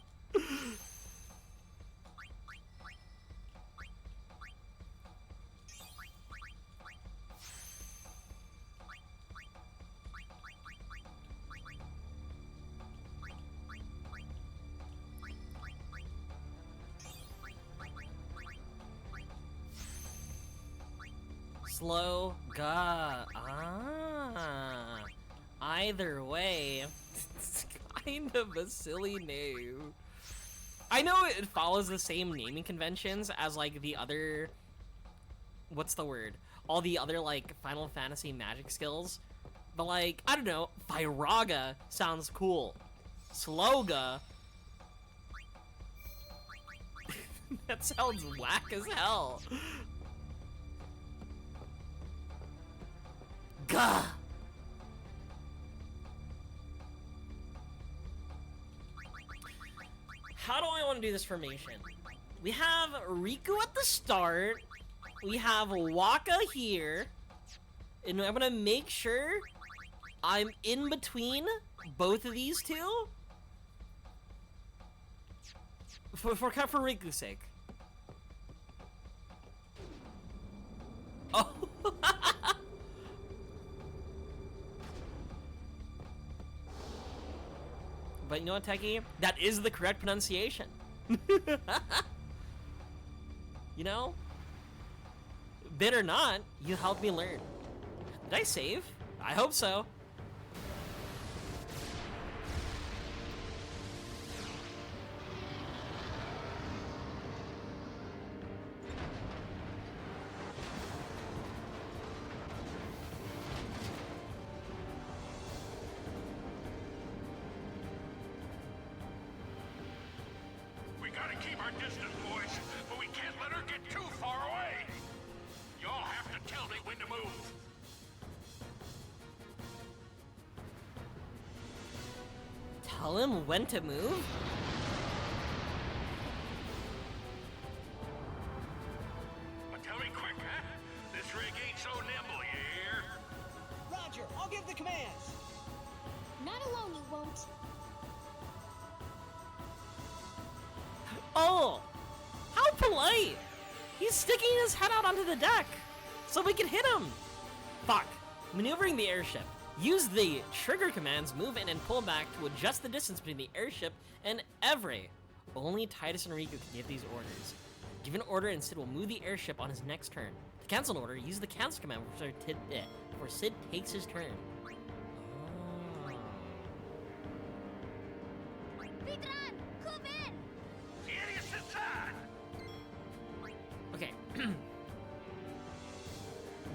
Slow ga. Ah. Either way, it's kind of a silly name. I know it follows the same naming conventions as like the other, what's the word? All the other like Final Fantasy magic skills. But like, I don't know, Thyraga sounds cool. Sloga. That sounds whack as hell. Gah! How do I want to do this formation? We have Riku at the start. We have Waka here. And I'm gonna make sure I'm in between both of these two. For Riku's sake. Oh. But you know what, Techie? That is the correct pronunciation. You know? Bit or not, you helped me learn. Did I save? I hope so. Tell him when to move? But tell me quick, huh? This rig ain't so nimble, you hear? Roger, I'll give the commands. Not alone, you won't. Oh! How polite! He's sticking his head out onto the deck so we can hit him! Fuck. Maneuvering the airship. Use the trigger commands, move in and pull back to adjust the distance between the airship and Evray. Only Titus and Riku can give these orders. Give an order and Sid will move the airship on his next turn. To cancel an order, use the cancel command before Sid takes his turn. Vitran, come in! The idiot's inside! Okay.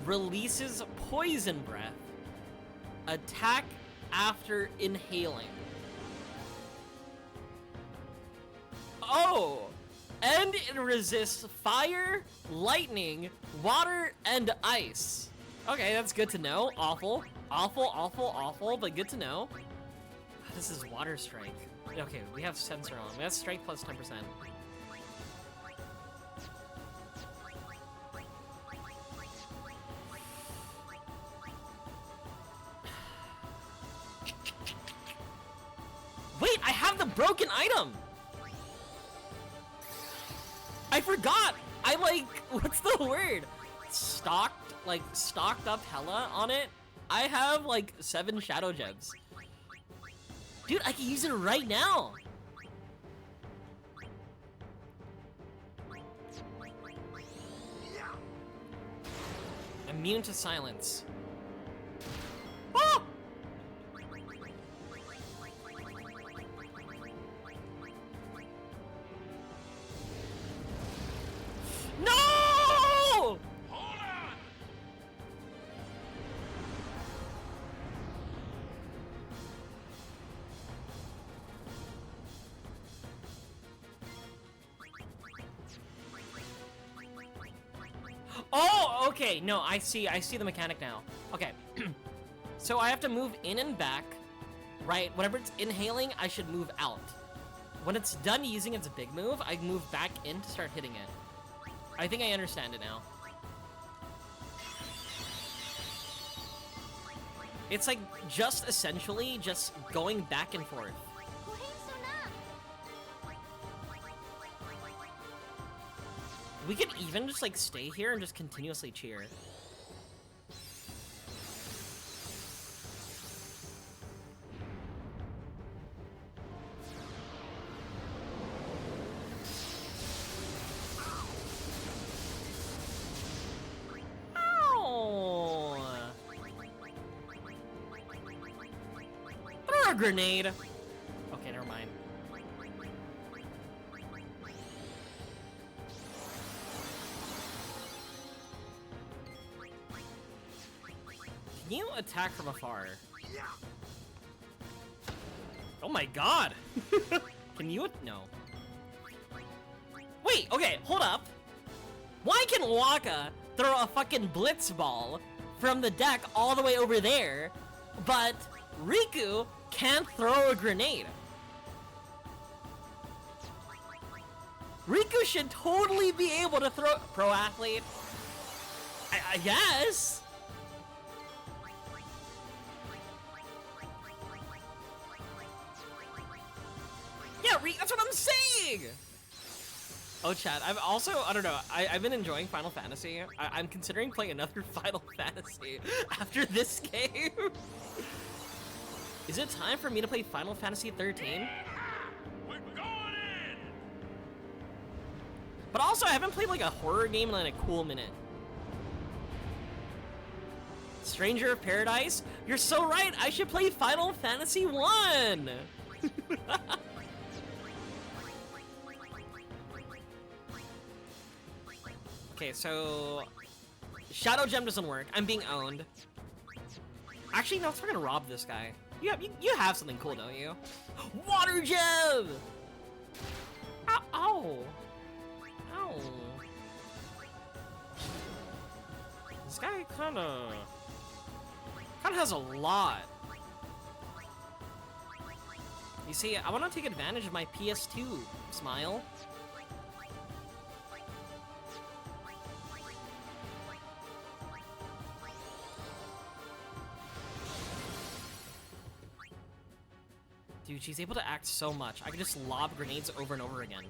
Releases poison breath. Attack after inhaling. Oh! And it resists fire, lightning, water, and ice. Okay, that's good to know. Awful. Awful, awful, awful, but good to know. This is water strike. Okay, we have sensor on. We have strength plus 10%. I have the broken item! I forgot! I like, what's the word? Stocked up hella on it. I have like 7 shadow gems. Dude, I can use it right now! Immune to silence. Ah! No! Hold on! Oh, okay. No, I see the mechanic now. Okay. So I have to move in and back, right? Whenever it's inhaling, I should move out. When it's done using its big move, I move back in to start hitting it. I think I understand it now. It's like just essentially just going back and forth. We could even just like stay here and just continuously cheer. Ow! Throw a grenade. Okay, never mind. Can you attack from afar? Oh my god! Can you? No. Wait, okay, hold up. Why can Waka throw a fucking blitz ball from the deck all the way over there, but Riku can't throw a grenade? Riku should totally be able to throw. Pro athlete? I guess. Yeah, that's what I'm saying! Oh, chat, I've also, I don't know, I've been enjoying Final Fantasy. I'm considering playing another Final Fantasy after this game. Is it time for me to play Final Fantasy 13? We're going in! But also, I haven't played like a horror game in like a cool minute. Stranger of Paradise? You're so right, I should play Final Fantasy 1! Okay, so Shadow Gem doesn't work. I'm being owned. Actually, no, let's fucking rob this guy. You have something cool, don't you? Water Gem! Ow! Ow! Ow! This guy kinda has a lot. You see, I want to take advantage of my PS2 smile. Dude, she's able to act so much. I can just lob grenades over and over again.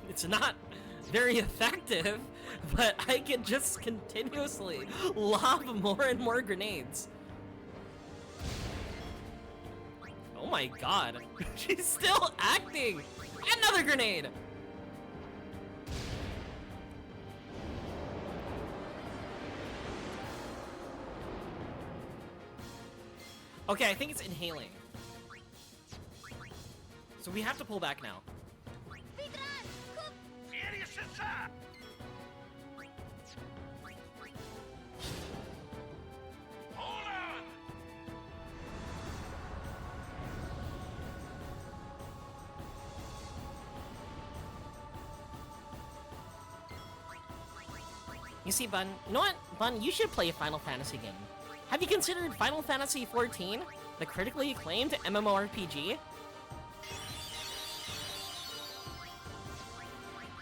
It's not very effective, but I can just continuously lob more and more grenades. Oh my god. She's still acting! Another grenade! Okay, I think it's inhaling. So we have to pull back now. Hold on! You see, Bun, you know what? Bun, you should play a Final Fantasy game. Have you considered Final Fantasy XIV, the critically acclaimed MMORPG?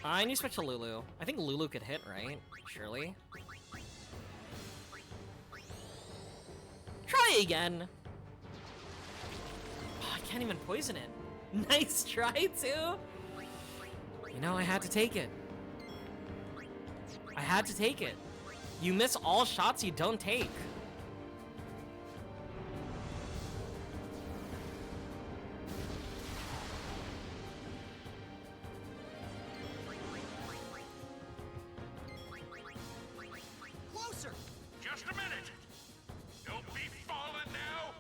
I need to switch to Lulu. I think Lulu could hit, right? Surely. Try die again. Oh, I can't even poison it. Nice try, too. You know, I had to take it. I had to take it. You miss all shots you don't take. Closer! Just a minute! Don't be falling now!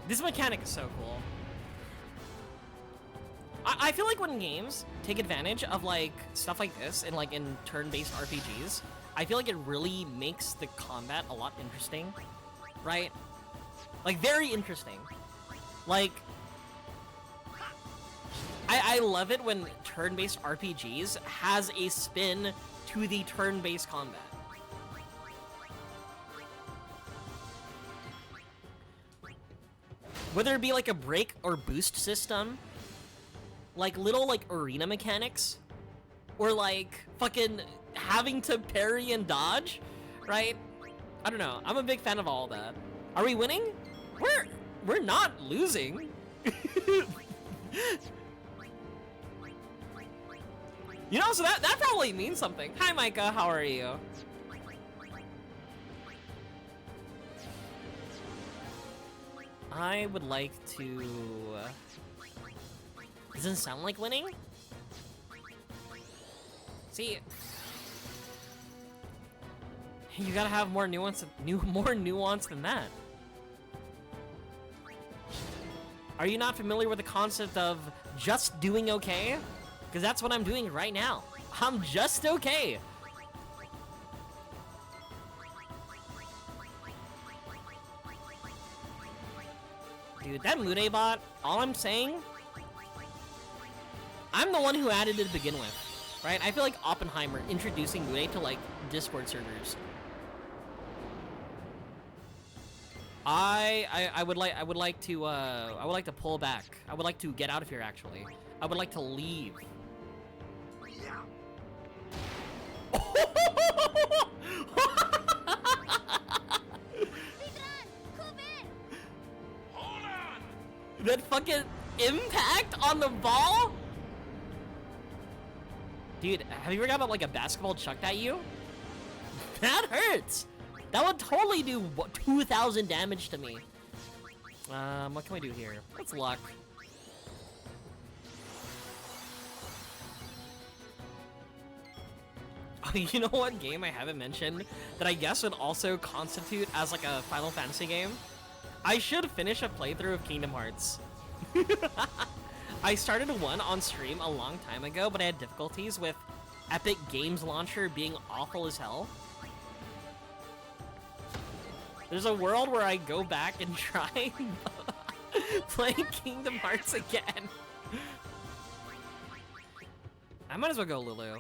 This mechanic is so cool. I feel like when games take advantage of like stuff like this and like in turn-based RPGs, I feel like it really makes the combat a lot interesting, right? Like very interesting. Like I love it when turn-based RPGs has a spin to the turn-based combat. Whether it be like a break or boost system, like little like arena mechanics, or like fucking having to parry and dodge, right? I don't know. I'm a big fan of all that. Are we winning? We're not losing. You know, so that probably means something. Hi, Micah. How are you? I would like to... Doesn't sound like winning? See... You gotta have more nuance, more nuance than that. Are you not familiar with the concept of just doing okay? Because that's what I'm doing right now. I'm just okay. Dude, that Mude bot, all I'm saying, I'm the one who added it to begin with, right? I feel like Oppenheimer introducing Mude to like Discord servers. I would like to pull back. I would like to get out of here. Actually, I would like to leave. That fucking impact on the ball? Dude, have you ever got like a basketball chucked at you? That hurts! That would totally do 2,000 damage to me. What can we do here? Let's luck. Oh, you know what game I haven't mentioned that I guess would also constitute as like a Final Fantasy game? I should finish a playthrough of Kingdom Hearts. I started one on stream a long time ago, but I had difficulties with Epic Games Launcher being awful as hell. There's a world where I go back and try playing Kingdom Hearts again. I might as well go Lulu.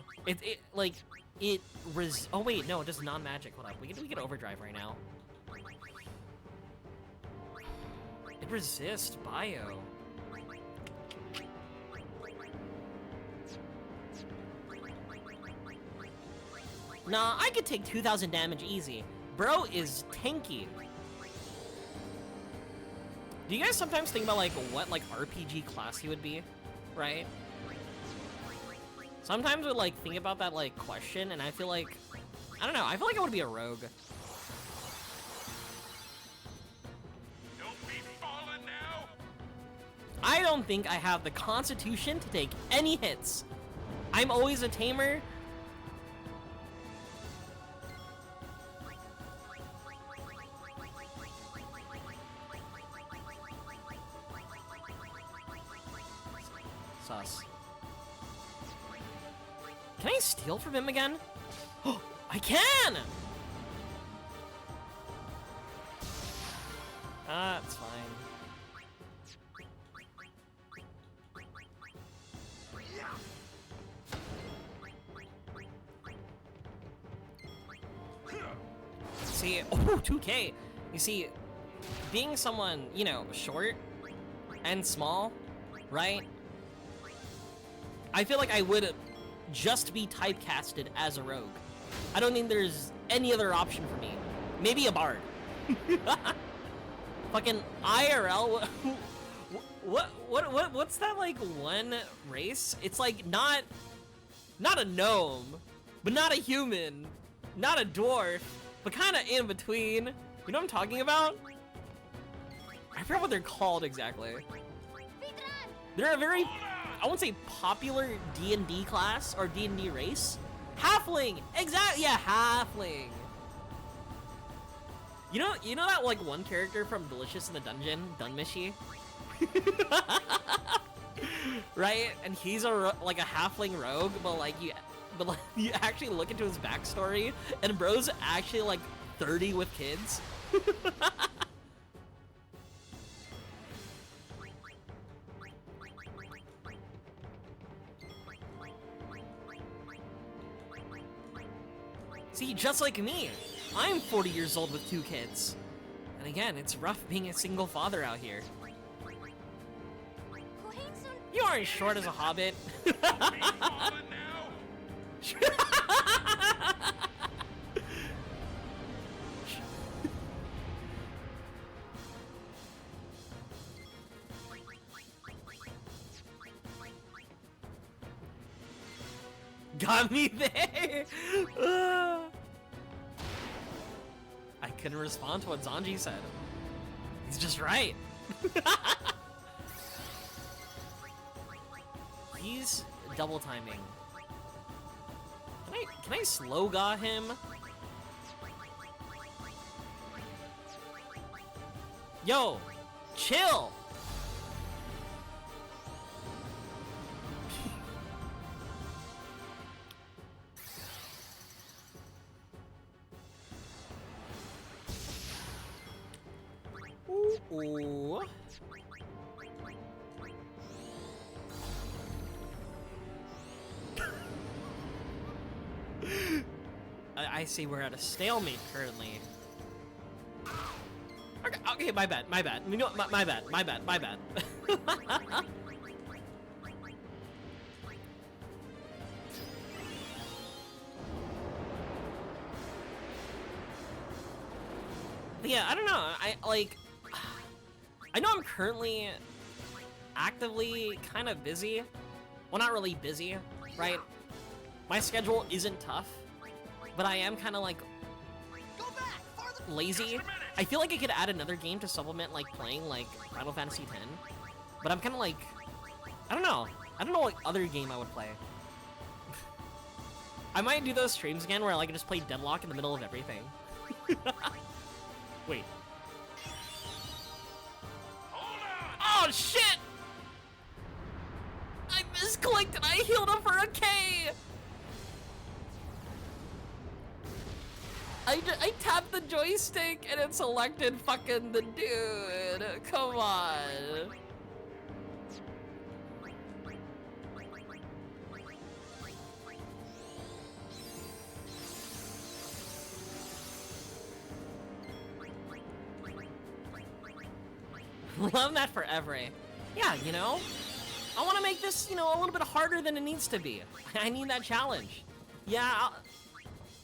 Oh wait, no, it does non-magic. Hold up, we can overdrive right now. It resists bio. Nah, I could take 2,000 damage easy. Bro is tanky. Do you guys sometimes think about like what like RPG class he would be, right? Sometimes we like think about that like question, and I feel like, I don't know, I feel like I would be a rogue. Don't be falling now. I don't think I have the constitution to take any hits. I'm always a tamer. Sus. Can I steal from him again? Oh, I can! It's fine. See, oh, 2K. You see, being someone, you know, short and small, right? I feel like I would just be typecasted as a rogue. I don't think there's any other option for me. Maybe a bard. Fucking IRL. What's that like one race? It's like not a gnome, but not a human, not a dwarf, but kind of in between. You know what I'm talking about? I forgot what they're called exactly. They're a very, I won't say popular D&D class or D&D race. Halfling, exactly, yeah, halfling. You know that like one character from Delicious in the Dungeon, Dunmishi? Right? And he's like a halfling rogue, but you actually look into his backstory, and bro's actually like 30 with kids. See, just like me, I'm 40 years old with 2 kids. And again, it's rough being a single father out here. You aren't short as a hobbit. Got me there. I couldn't respond to what Zanji said. He's just right. He's double timing. Can I slow got him? Yo, chill. Ooh. I see we're at a stalemate currently. Okay, my bad. You know, my bad. Yeah, I don't know. I know I'm currently actively kind of busy. Well, not really busy, right? My schedule isn't tough, but I am kind of like lazy. I feel like I could add another game to supplement like playing like Final Fantasy X, but I'm kind of like, I don't know what other game I would play. I might do those streams again where I like just play Deadlock in the middle of everything. Wait. Oh shit! I misclicked and I healed him for a K! I tapped the joystick and it selected fucking the dude. Come on. Love that for Every. Yeah, you know? I want to make this, you know, a little bit harder than it needs to be. I need that challenge. Yeah,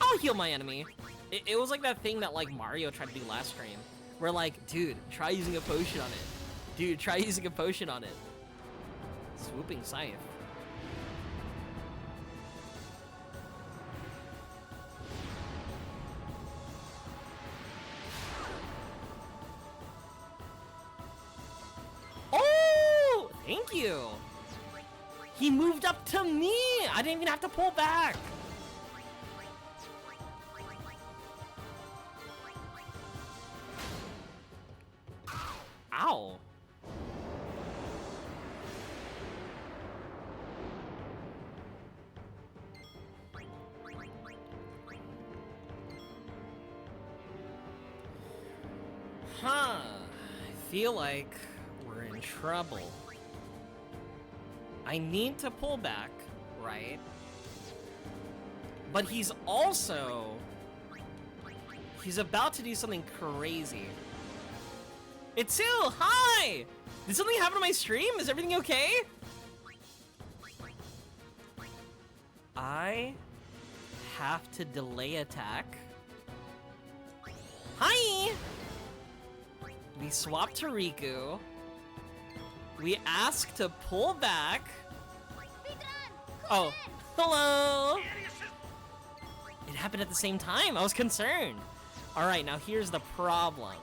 I'll heal my enemy. It was like that thing that like Mario tried to do last stream. Where like, dude, try using a potion on it. Dude, try using a potion on it. Swooping Scythe. Oh, thank you. He moved up to me. I didn't even have to pull back. Ow. Huh. I feel like we're in trouble. I need to pull back, right? But he's about to do something crazy. Itsu, hi! Did something happen to my stream? Is everything okay? I have to delay attack. Hi! We swap to Riku. We ask to pull back. Oh, hello! It happened at the same time. I was concerned. All right, now here's the problem.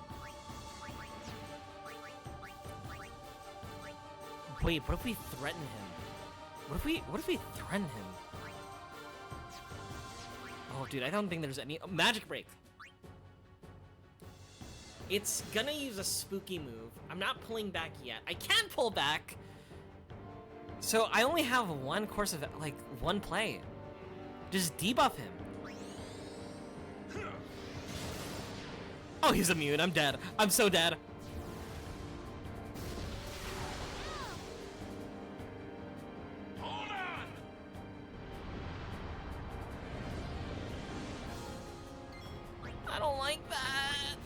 Wait, what if we threaten him? What if we threaten him? Oh, dude, I don't think there's any magic break. It's gonna use a spooky move. I'm not pulling back yet. I can't pull back. So I only have one course of, like, one play. Just debuff him. Oh, he's immune. I'm dead. I'm so dead. Hold on! I don't like that.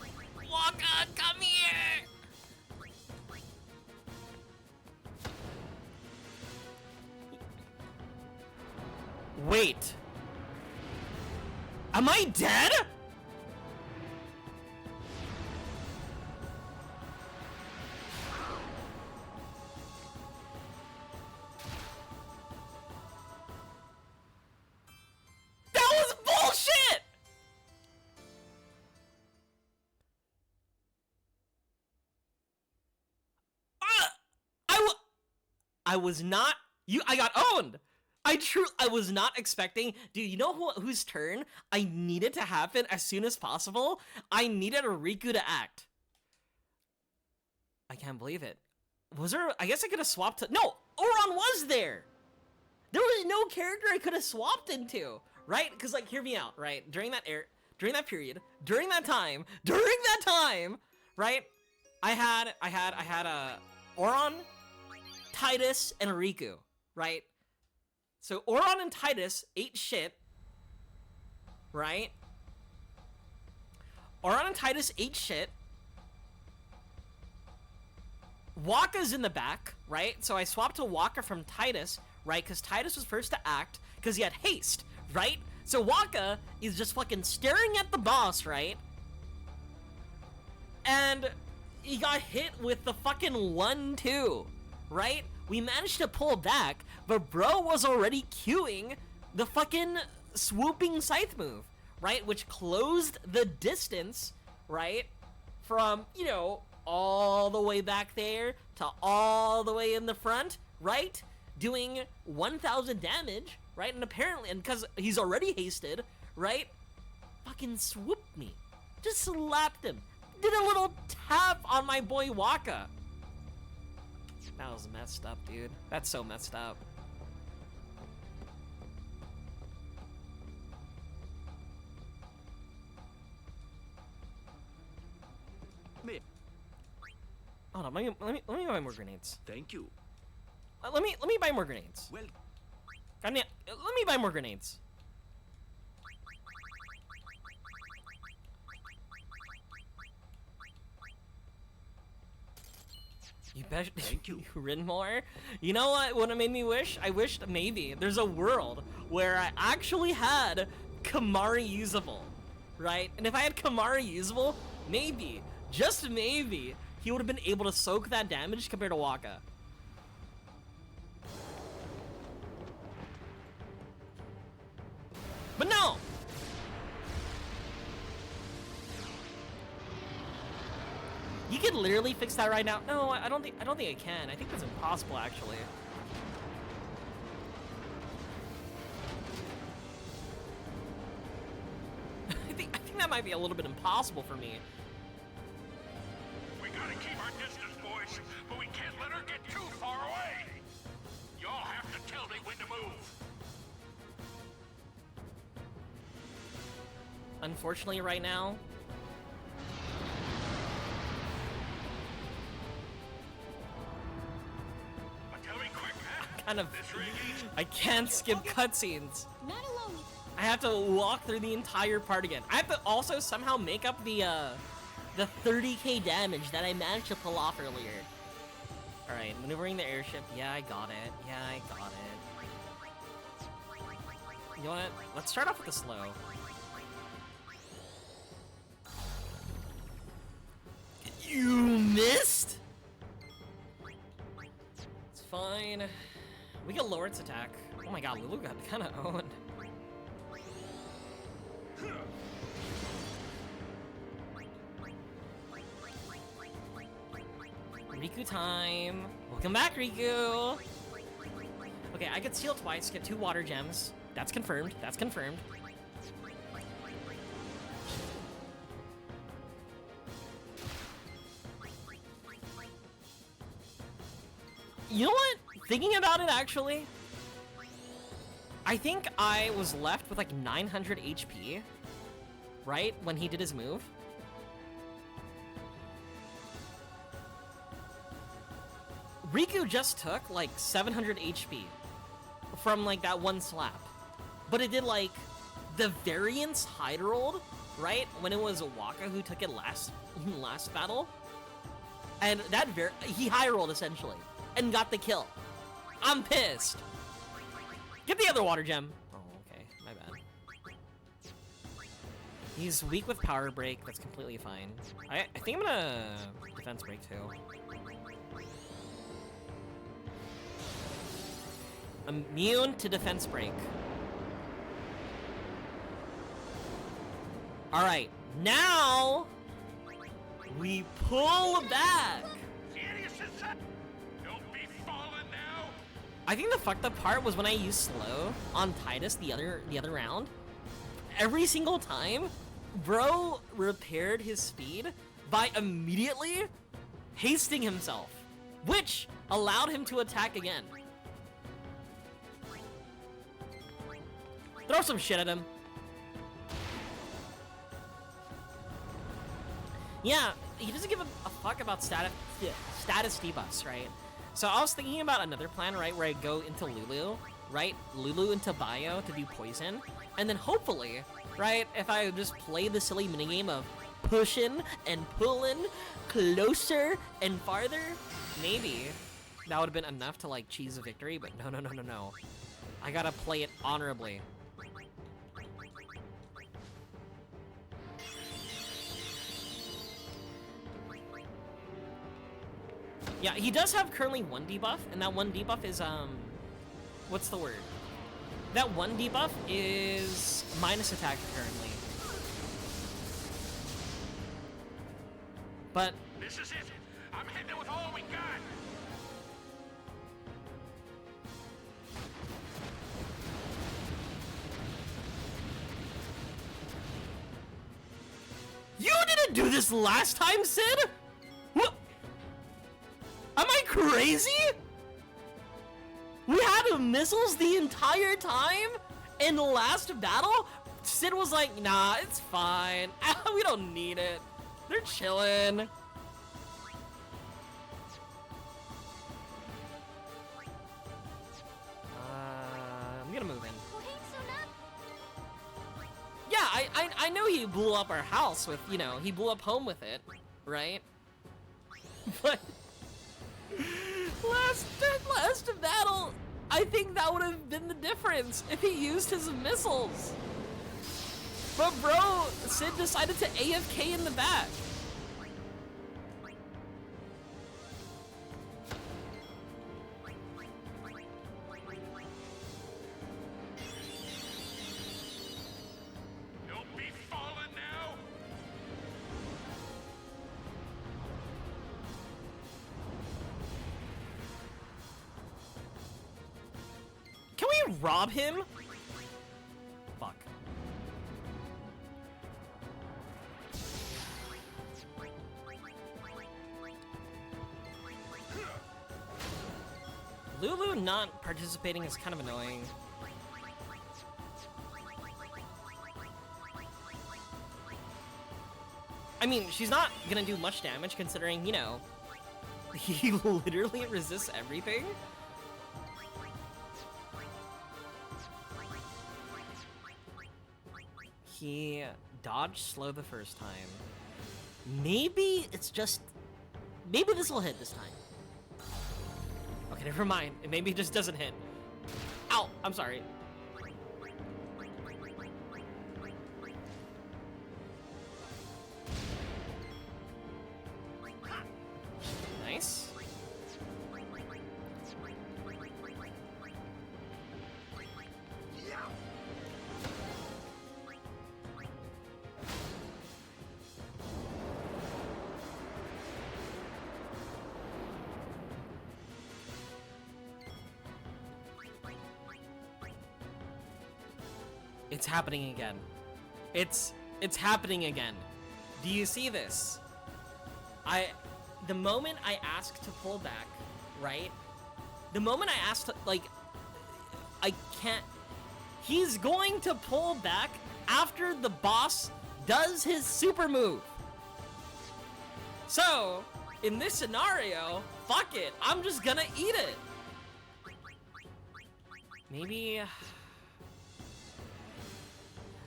Waka, come here. Wait. Am I dead? That was bullshit! I was not. I got owned. I was not expecting. Dude, you know whose turn I needed to happen as soon as possible? I needed a Riku to act. I can't believe it. Was there? I guess I could have swapped to. No, Oron was there. There was no character I could have swapped into, right? Because, like, hear me out, right? During that period, during that time, right? I had a Oron, Titus, and Riku, right? So Oron and Titus ate shit, right? Oron and Titus ate shit. Waka's in the back, right? So I swapped to Waka from Titus, right? Because Titus was first to act, because he had haste, right? So Waka is just fucking staring at the boss, right? And he got hit with the fucking 1-2, right? We managed to pull back, but bro was already queuing the fucking swooping scythe move, right? Which closed the distance, right? From, you know, all the way back there to all the way in the front, right? Doing 1,000 damage, right? And apparently, and because he's already hasted, right? Fucking swooped me. Just slapped him. Did a little tap on my boy Waka. That was messed up, dude. That's so messed up. Me. Hold on, let me buy more grenades. Thank you. Let me buy more grenades. Well, Let me buy more grenades. You bet. Thank you. Rin more. You know what? It made me wish? I wished maybe there's a world where I actually had Kamari usable, right? And if I had Kamari usable, maybe, just maybe, he would have been able to soak that damage compared to Waka. But no! You could literally fix that right now. No, I don't think I can. I think that's impossible, actually. I think that might be a little bit impossible for me. We gotta keep our distance, boys, but we can't let her get too far away. Y'all have to tell me when to move. Unfortunately, right now, Tell me quick, huh? kind of, This ring ain't I can't skip cutscenes. Not alone. I have to walk through the entire part again. I have to also somehow make up the 30k damage that I managed to pull off earlier. All right, maneuvering the airship. Yeah, I got it. Yeah, I got it. You know what? Let's start off with the slow. missed? It's fine. We can lower its attack. Oh my god, Lulu got kind of owned. Riku time. Welcome back, Riku. Okay, I could steal twice, get 2 water gems. That's confirmed. That's confirmed. You know what? Thinking about it, actually, I think I was left with like 900 HP, right? When he did his move. Riku just took like 700 HP from like that one slap. But it did like the variance high rolled, right? When it was Waka who took it last battle. And that he high rolled essentially and got the kill. I'm pissed. Get the other water gem. Oh, okay. My bad. He's weak with power break. That's completely fine. I think I'm gonna defense break too. Immune to defense break. All right, now we pull back. I think the fucked up part was when I used slow on Titus the other round. Every single time, bro repaired his speed by immediately hasting himself, which allowed him to attack again. Throw some shit at him. Yeah, he doesn't give a fuck about status debuffs, right? So I was thinking about another plan, right, where I go into Lulu, right? Lulu into Bio to do poison, and then hopefully, right, if I just play the silly minigame of pushing and pulling closer and farther, maybe that would have been enough to like cheese a victory, but no. I gotta play it honorably. Yeah, he does have currently 1 debuff, and that 1 debuff is, what's the word? That 1 debuff is minus attack currently. But this is it. I'm hitting it with all we got. you didn't do this last time, Sid? What? Am I crazy? We had missiles the entire time in the last battle? Sid was like, nah, it's fine. We don't need it. They're chilling. I'm gonna move in. Yeah, I know he blew up our house with, you know, he blew up home with it, right? But last battle, I think that would have been the difference if he used his missiles. But bro, Sid decided to AFK in the back. Don't be falling now. Can we rob him? Fuck. Lulu not participating is kind of annoying. I mean, she's not gonna do much damage considering, you know, he literally resists everything. He dodged slow the first time. Maybe it's just... Maybe this will hit this time. Okay, never mind. Maybe it just doesn't hit. Ow! I'm sorry. It's happening again. It's happening again. Do you see this? The moment I ask to pull back, right? The moment I ask to, like, I can't. He's going to pull back after the boss does his super move. So, in this scenario, fuck it. I'm just gonna eat it. Maybe.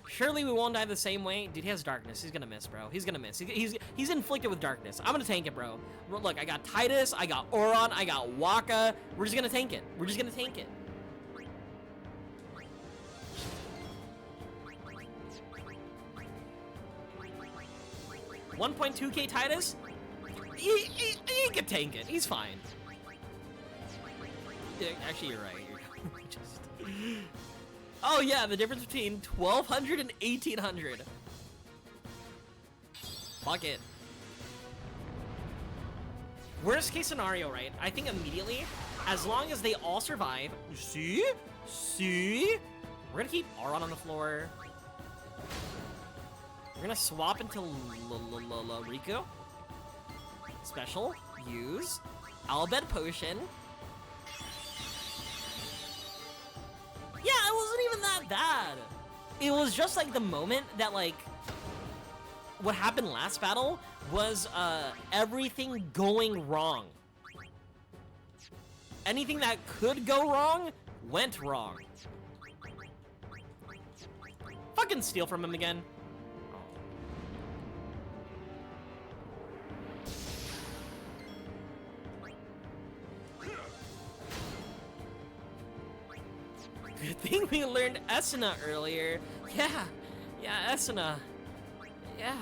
Surely we won't die the same way. Dude, he has darkness. He's gonna miss, bro. He's gonna miss. He's inflicted with darkness. I'm gonna tank it, bro. Look, I got Titus, I got Oron, I got Waka. We're just gonna tank it. We're just gonna tank it. $1.2k Titus? He can tank it. He's fine. Yeah, actually, you're right. Oh yeah, the difference between 1200 and 1800. Fuck it. Worst case scenario, right? I think immediately, as long as they all survive. See? We're gonna keep Auron on the floor. We're gonna swap into Rico. Special. Use. Albed Potion. Yeah, it wasn't even that bad. It was just like the moment that, like, what happened last battle was everything going wrong. Anything that could go wrong went wrong. Fucking steal from him again. Good thing we learned Esuna earlier. Yeah, Esuna. Yeah,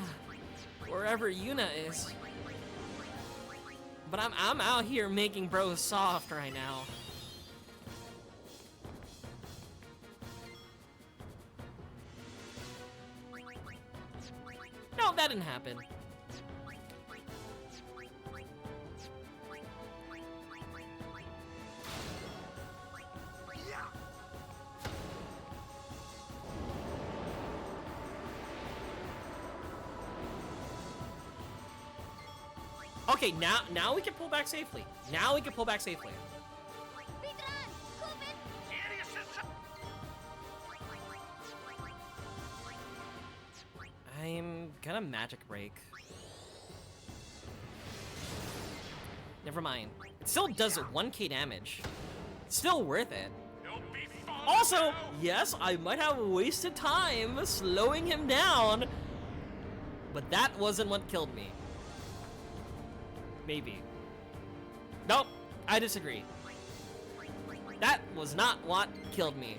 wherever Yuna is. But I'm out here making bros soft right now. No, that didn't happen. Okay, now we can pull back safely. Now we can pull back safely. I'm gonna magic break. Never mind. It still does 1k damage. It's still worth it. Also, yes, I might have wasted time slowing him down, but that wasn't what killed me. Maybe. Nope, I disagree. That was not what killed me.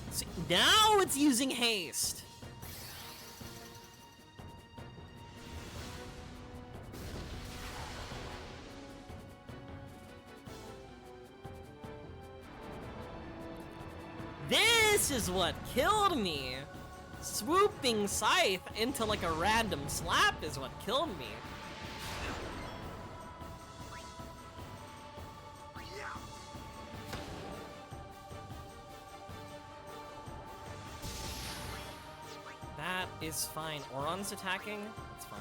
See, now it's using haste. This is what killed me. Swooping Scythe into like a random slap is what killed me. That is fine. Oron's attacking. That's fine.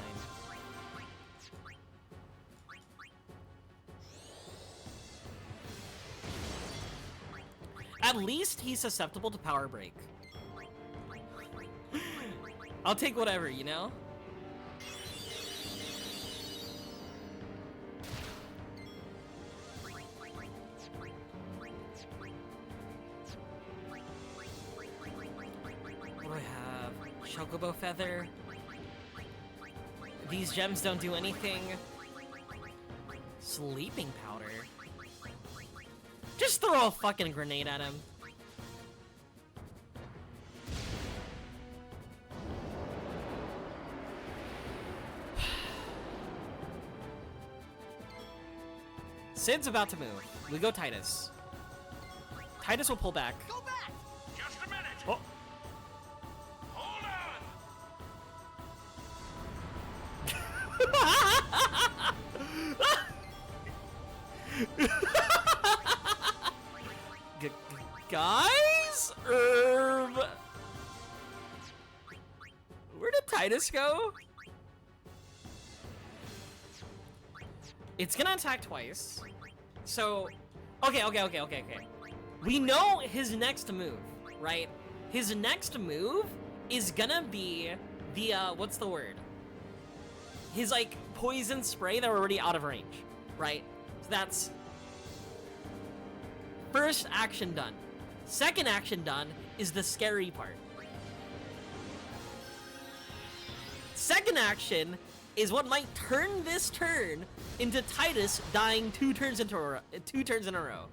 At least he's susceptible to power break. I'll take whatever, you know? What do I have? Chocobo Feather. These gems don't do anything. Sleeping Powder. Just throw a fucking grenade at him. Sid's about to move. We go Titus. Titus will pull back. Go back! Just a minute! Oh. Hold on! Guys? Where did Titus go? It's gonna attack twice. So, okay. We know his next move, right? His next move is gonna be the, what's the word? His, like, poison spray that we're already out of range, right? So that's first action done. Second action done is the scary part. Second action is what might turn this turn into Titus dying 2 turns in a row.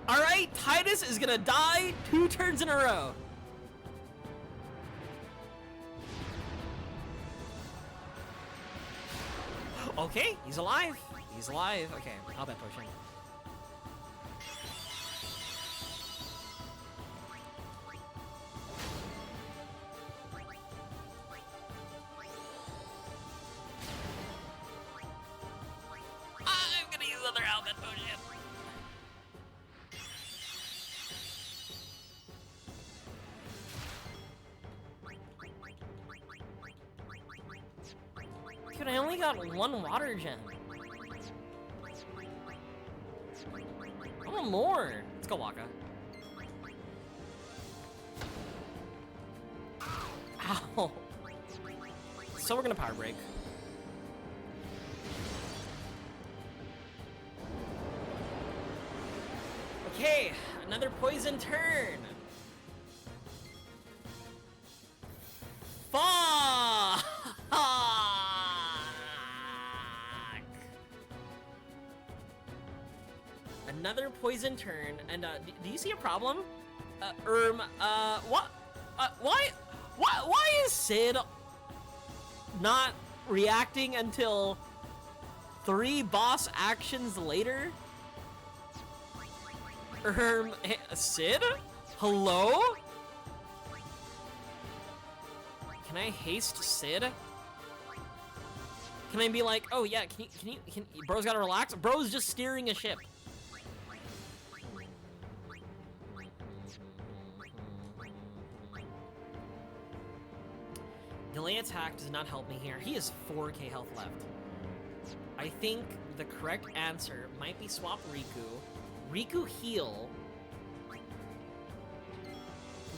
All right, Titus is gonna die 2 turns in a row. Okay, he's alive. He's alive. Okay, I'll bet potion. I'm gonna use another Almet potion. Dude, I only got 1 water gem. I want more. Let's go, Waka. Ow. So we're gonna power break. Okay, another poison turn. Fuck! Another poison turn, and do you see a problem? What? Why is Sid not reacting until 3 boss actions later? Hey, Sid? Hello? Can I haste Sid? Can I be like, oh yeah, can you, bro's gotta relax? Bro's just steering a ship. Delay attack does not help me here. He has 4k health left. I think the correct answer might be swap Riku. Riku heal.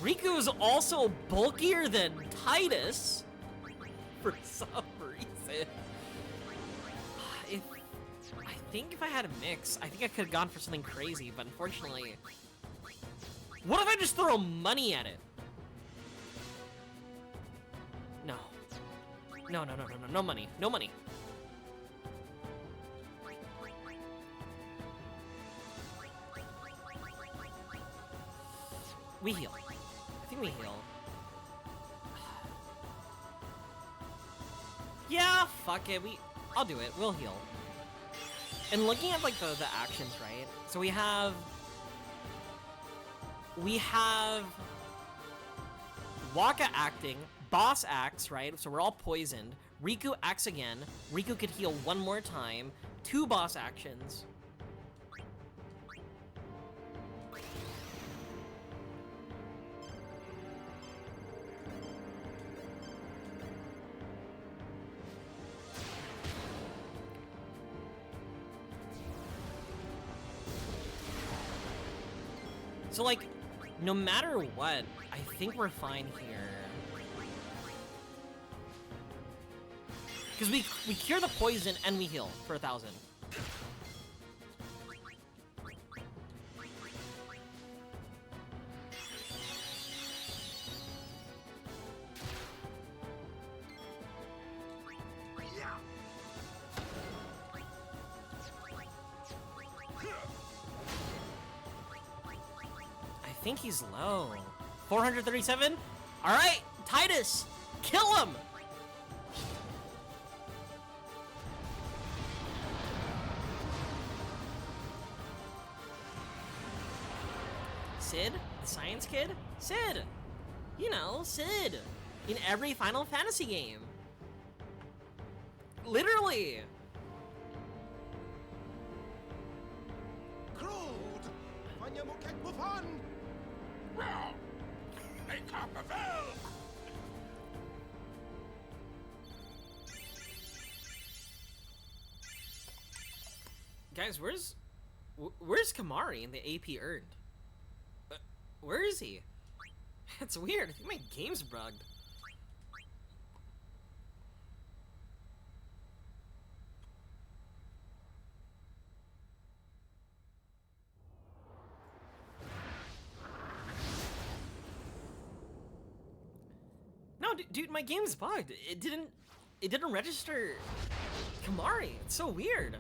Riku is also bulkier than Titus for some reason. I think if I had a mix, I think I could have gone for something crazy, but unfortunately... What if I just throw money at it? No. No money. No money. We heal. I think we heal. Yeah, fuck it. I'll do it. We'll heal. And looking at like the actions, right? So we have Waka acting, boss acts, right? So we're all poisoned. Riku acts again. Riku could heal 1 more time. 2 boss actions. So, like, no matter what, I think we're fine here. Because we cure the poison and we heal for 1,000. I think he's low. 437? Alright, Titus! Kill him! Sid? The science kid? Sid! You know, Sid! In every Final Fantasy game. Literally! Well, a Copperville! Guys, where's Kamari in the AP earned? Where is he? It's weird. I think my game's bugged. No, dude, my game's bugged. It didn't register Kamari. It's so weird.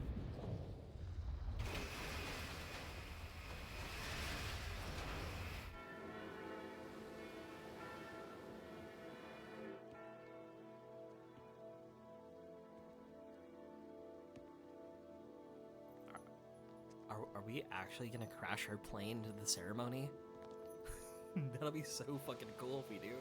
Are we actually gonna crash our plane to the ceremony? That'll be so fucking cool if we do.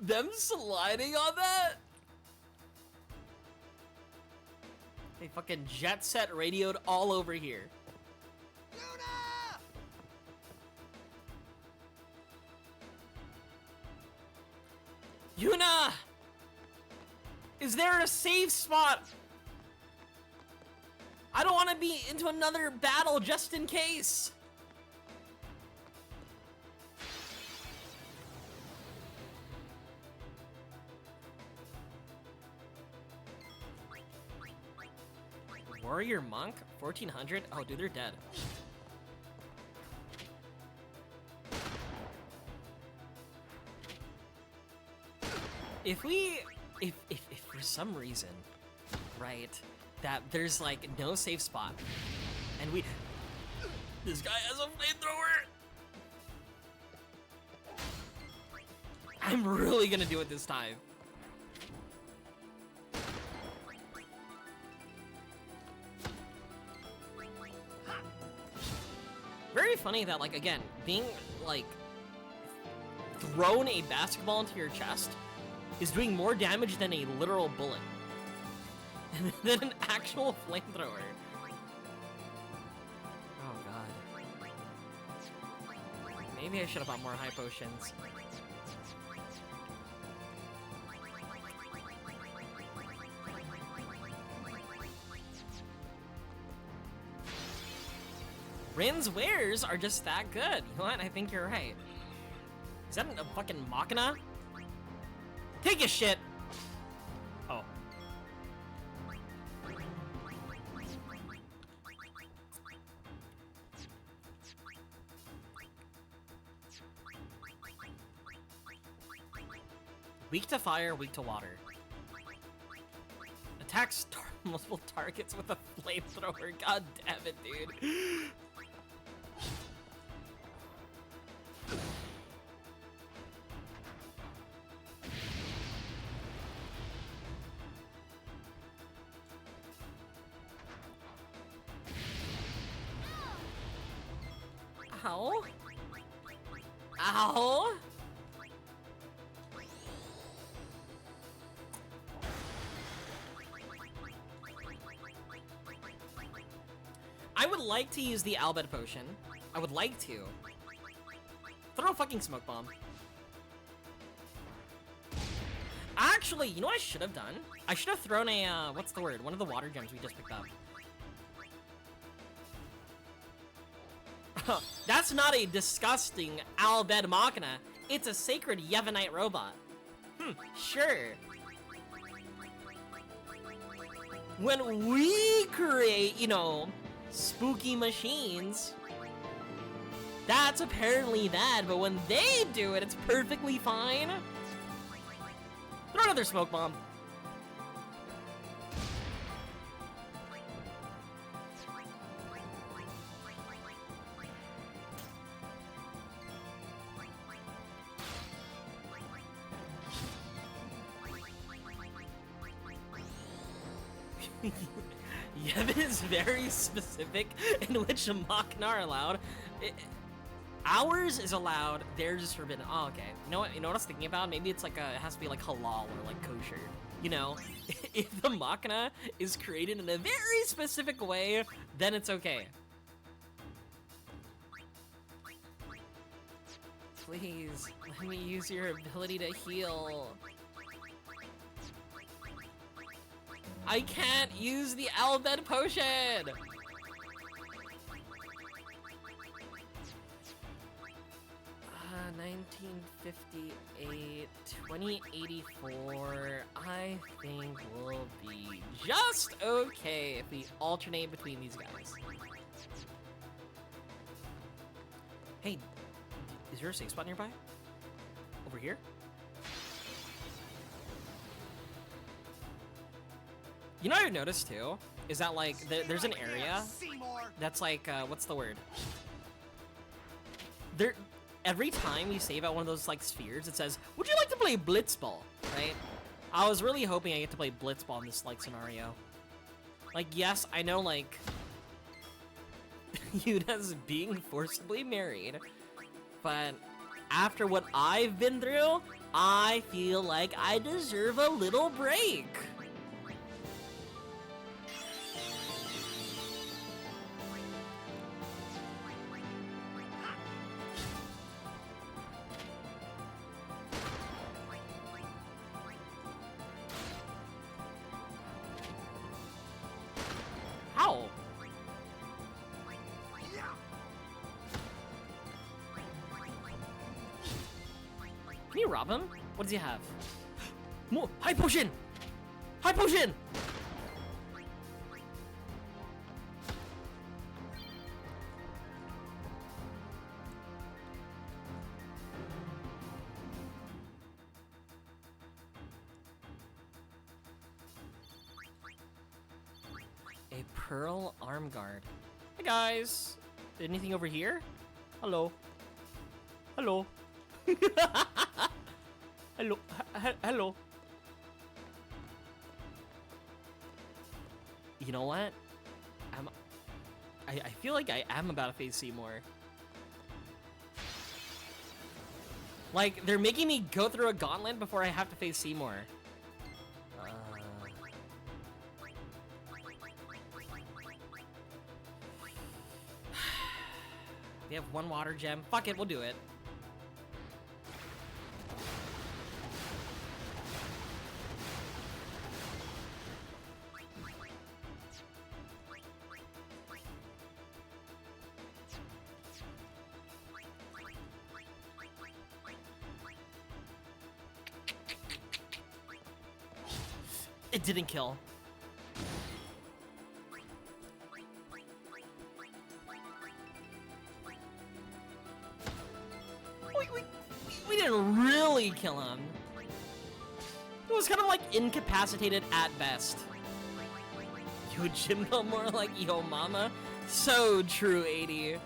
Them sliding on that? They fucking jet set radioed all over here. Yuna! Is there a safe spot? I don't want to be into another battle just in case. Warrior Monk? 1400? Oh, dude, they're dead. If for some reason, right, that there's like no safe spot, and this guy has a flamethrower, I'm really gonna do it this time. Very funny that, like, again, being like thrown a basketball into your chest is doing more damage than a literal bullet. And than an actual flamethrower. Oh god. Maybe I should have bought more high potions. Rin's wares are just that good. You know what? I think you're right. Is that a fucking Machina? Take a shit! Oh. Weak to fire, weak to water. Attacks multiple targets with a flamethrower. God damn it, dude. Ow. Ow. I would like to use the Albed potion. I would like to. Throw a fucking smoke bomb. Actually, you know what I should have done? I should have thrown a, what's the word? One of the water gems we just picked up. That's not a disgusting Albed Machina. It's a sacred Yevonite robot. Sure. When we create, you know, spooky machines, that's apparently bad, but when they do it, it's perfectly fine. Throw another smoke bomb. Yevon is very specific in which Machina are allowed. Ours is allowed, theirs is forbidden. Oh, okay. You know what I was thinking about? Maybe it's like it has to be like halal or like kosher. You know, if the Machina is created in a very specific way, then it's okay. Please, let me use your ability to heal. I can't use the Albed potion! 1958, 2084, I think will be just okay if we alternate between these guys. Hey, is there a safe spot nearby? Over here? You know what I've noticed too? Is that like, there's an area that's like, what's the word? Every time you save out one of those like spheres, it says, would you like to play Blitzball, right? I was really hoping I get to play Blitzball in this like scenario. Like, yes, I know like, Yuna's being forcibly married, but after what I've been through, I feel like I deserve a little break. Can you rob him? What does he have? More high potion! High potion! A pearl arm guard. Hey guys! Anything over here? Hello. Hello. Hello. Hello. You know what? I feel like I am about to face Seymour. Like, they're making me go through a gauntlet before I have to face Seymour. We have one water gem. Fuck it, we'll do it. It didn't kill. We didn't really kill him. It was kind of like incapacitated at best. Yo, Jimbo more like yo mama. So true, 80.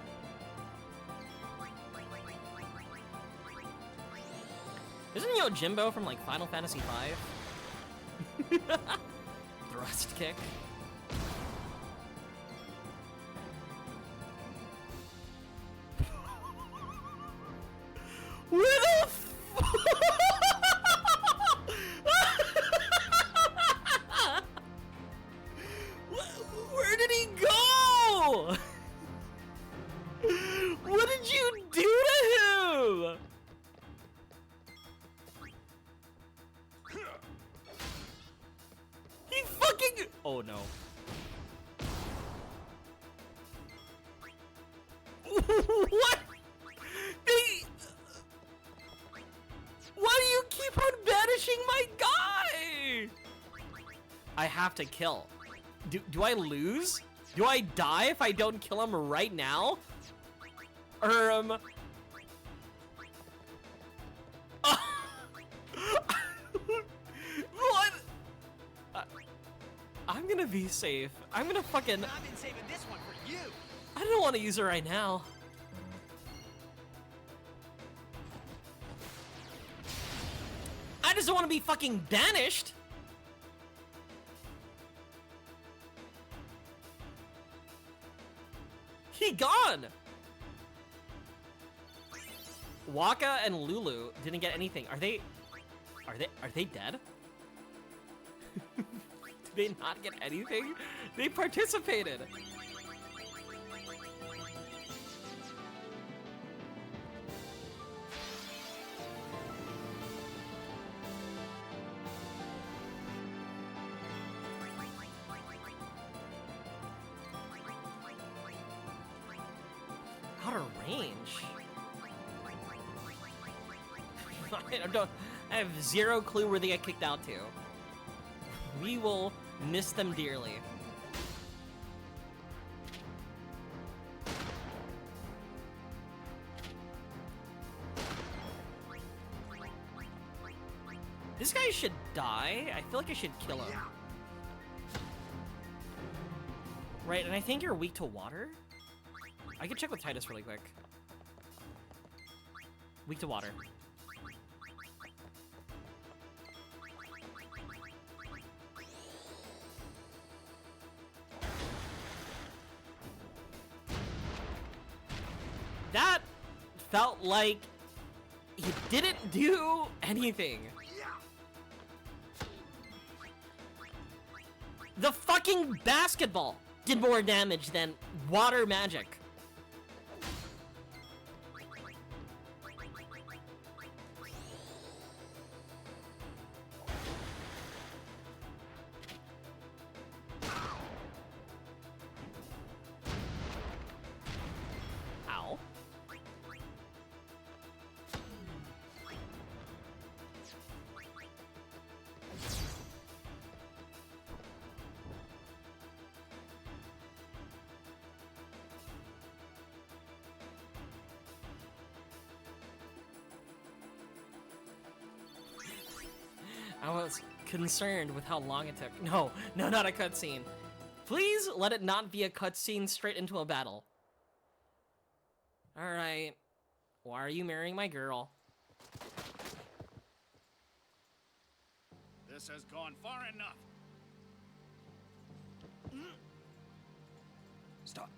Isn't Yo Jimbo from like Final Fantasy V? Thrust kick. Where the Where did he go? What did you do to him? He fucking... Oh no. What? Why do you keep on banishing my guy? I have to kill. Do I lose? Do I die if I don't kill him right now? Or what? I'm gonna be safe. I'm gonna fucking... I've been saving this one for you. I don't want to use it right now. I just don't want to be fucking banished. He gone. Waka and Lulu didn't get anything. Are they dead? Did they not get anything? They participated. Out of range. I have zero clue where they get kicked out to. We will miss them dearly. This guy should die. I feel like I should kill him. Right, and I think you're weak to water? I can check with Titus really quick. Weak to water. That felt like he didn't do anything. The fucking basketball did more damage than water magic. Ow. I was concerned with how long it took. No, not a cutscene. Please let it not be a cutscene straight into a battle. Alright. Why are you marrying my girl? This has gone far enough. Stop.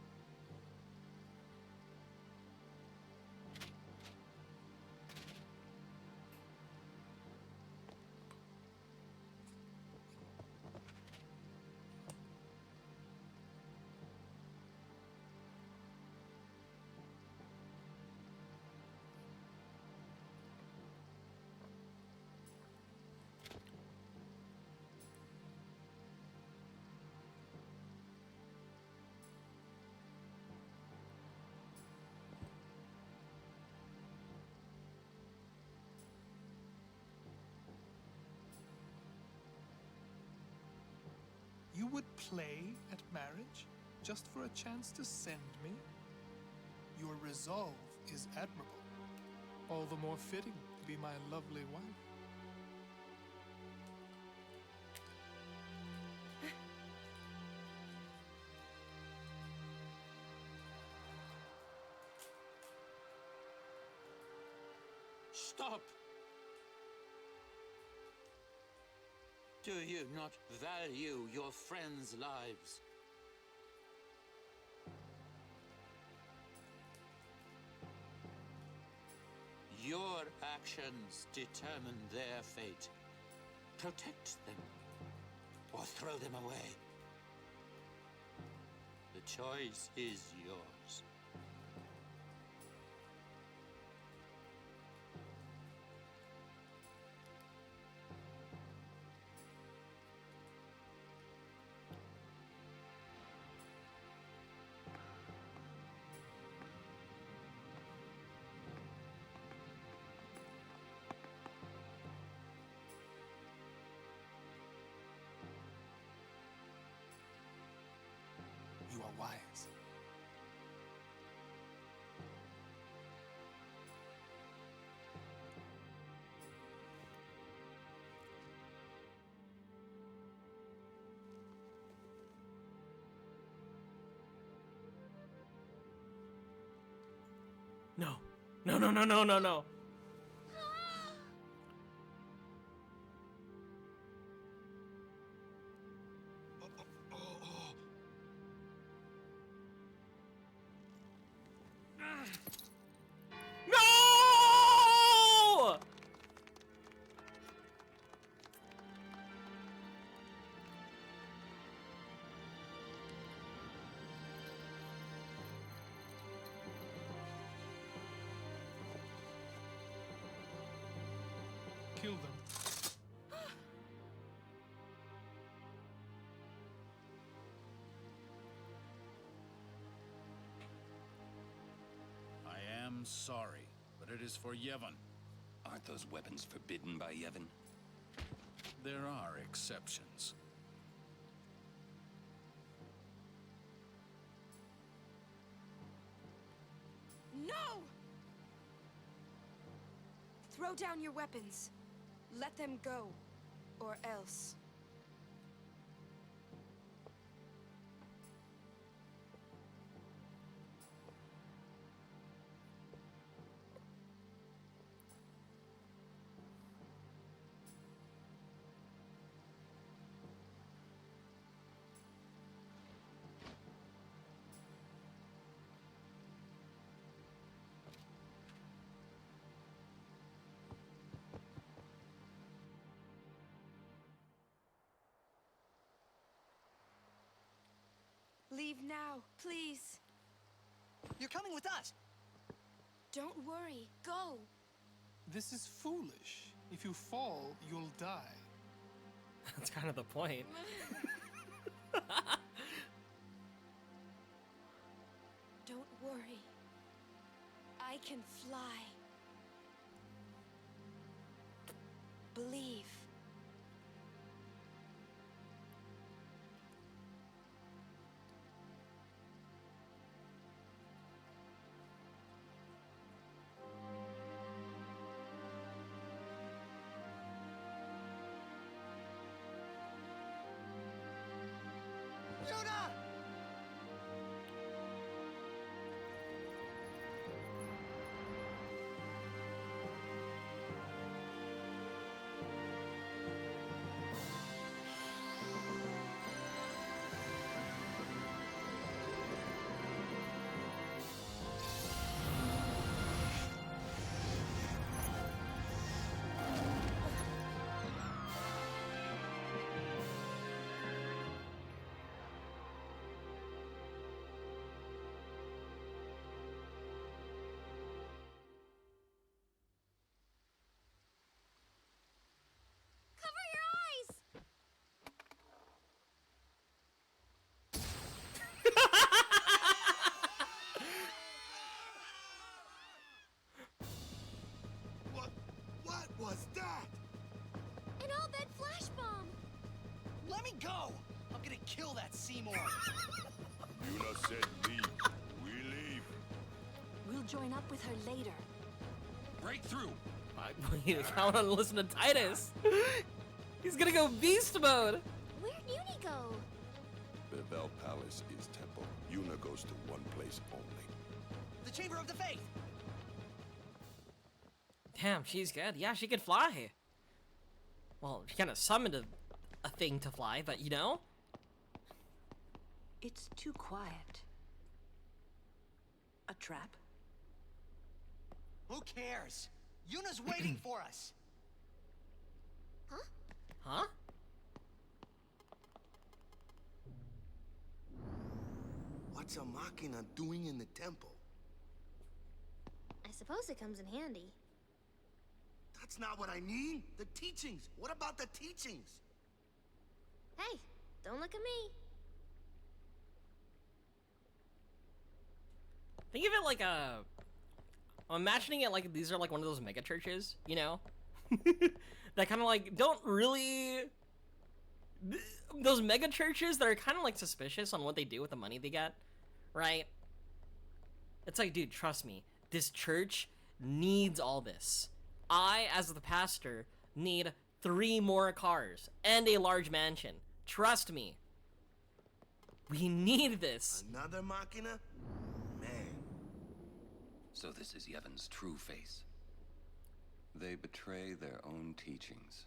You would play at marriage just for a chance to send me? Your resolve is admirable. All the more fitting to be my lovely wife. Stop! Do you not value your friends' lives? Your actions determine their fate. Protect them, or throw them away. The choice is yours. You are wise. No. No, no, no, no, no, no. No! Kill them. I am sorry, but it is for Yevon. Aren't those weapons forbidden by Yevon? There are exceptions. No! Throw down your weapons. Let them go, or else. Leave now, please. You're coming with us. Don't worry. Go. This is foolish. If you fall, you'll die. That's kind of the point. Don't worry. I can fly. Believe. Yuna! Cover your eyes! What was that? An all-bed flash bomb! Let me go! I'm gonna kill that Seymour. Yuna said leave. We leave. We'll join up with her later. Break through. You count on listen to Titus. He's gonna go beast mode. Where'd Uni go? Bevel Palace is temple. Yuna goes to one place only. The Chamber of the Faith. Damn, she's good. Yeah, she could fly. Well, she kind of summoned a thing to fly, but you know? It's too quiet. A trap? Who cares? Yuna's waiting for us. Huh? What's a Machina doing in the temple? I suppose it comes in handy. That's not what I mean. The teachings. What about the teachings? Hey, don't look at me. Think of it like a... I'm imagining it like these are like one of those mega churches, you know? That kind of like don't really... Those mega churches that are kind of like suspicious on what they do with the money they get, right? It's like, dude, trust me. This church needs all this. I, as the pastor, need 3 more cars and a large mansion. Trust me. We need this. Another Machina? Man. So this is Yevon's true face. They betray their own teachings.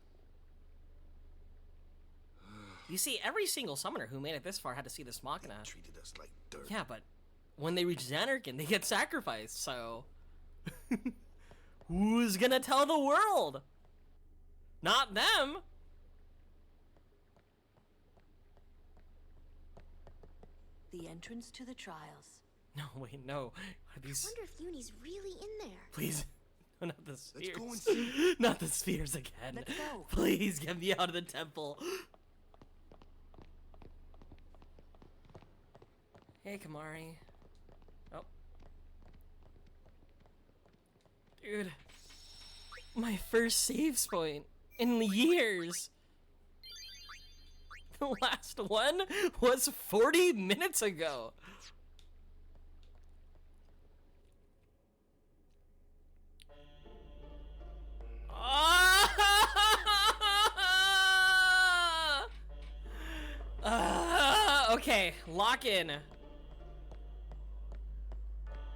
You see, every single summoner who made it this far had to see this Machina. They treated us like dirt. Yeah, but when they reach Xanarkand, they get sacrificed, so... Who's gonna tell the world? Not them! The entrance to the trials. No, wait, no. Are these... I wonder if Uni's really in there. Please. No, not the spheres. go and see. Not the spheres again. Let's go. Please get me out of the temple. Hey, Kamari. Oh. Dude. My first save point in years. The last one was 40 minutes ago. Okay, lock in.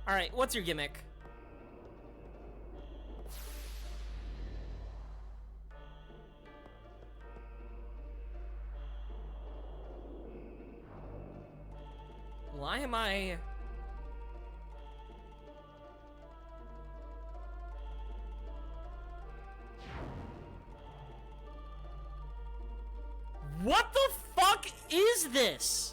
Alright, what's your gimmick? Why am I... What the fuck is this?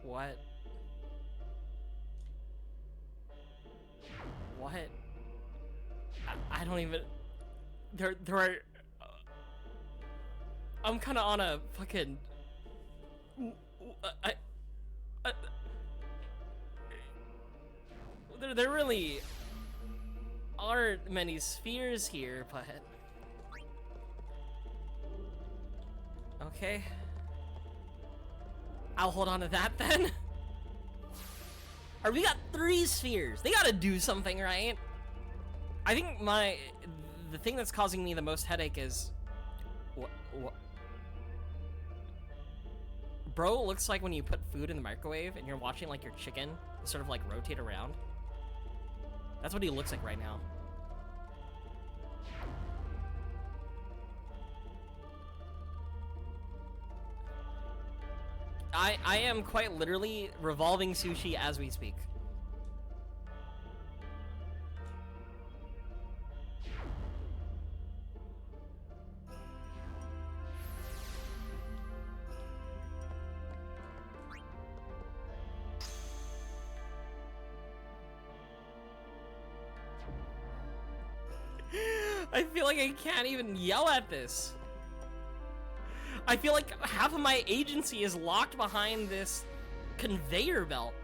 What? What? I don't even... There are... I'm kind of on a fucking... There really aren't many spheres here, but... Okay. I'll hold on to that then. Alright, we got 3 spheres. They gotta do something, right? I think the thing that's causing me the most headache is... What? Bro looks like when you put food in the microwave and you're watching like your chicken sort of like rotate around. That's what he looks like right now. I am quite literally revolving sushi as we speak. I feel like I can't even yell at this. I feel like half of my agency is locked behind this conveyor belt.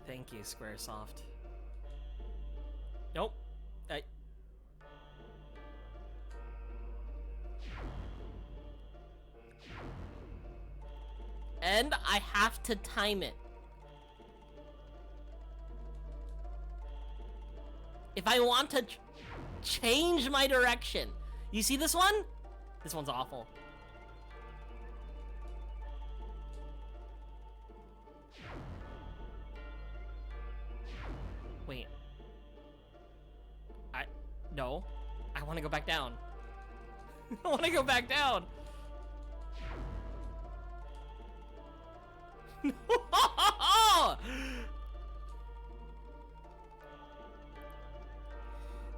Thank you, Squaresoft. Nope. And I have to time it. If I want to change my direction. You see this one? This one's awful. Wait. No. I want to go back down. I want to go back down.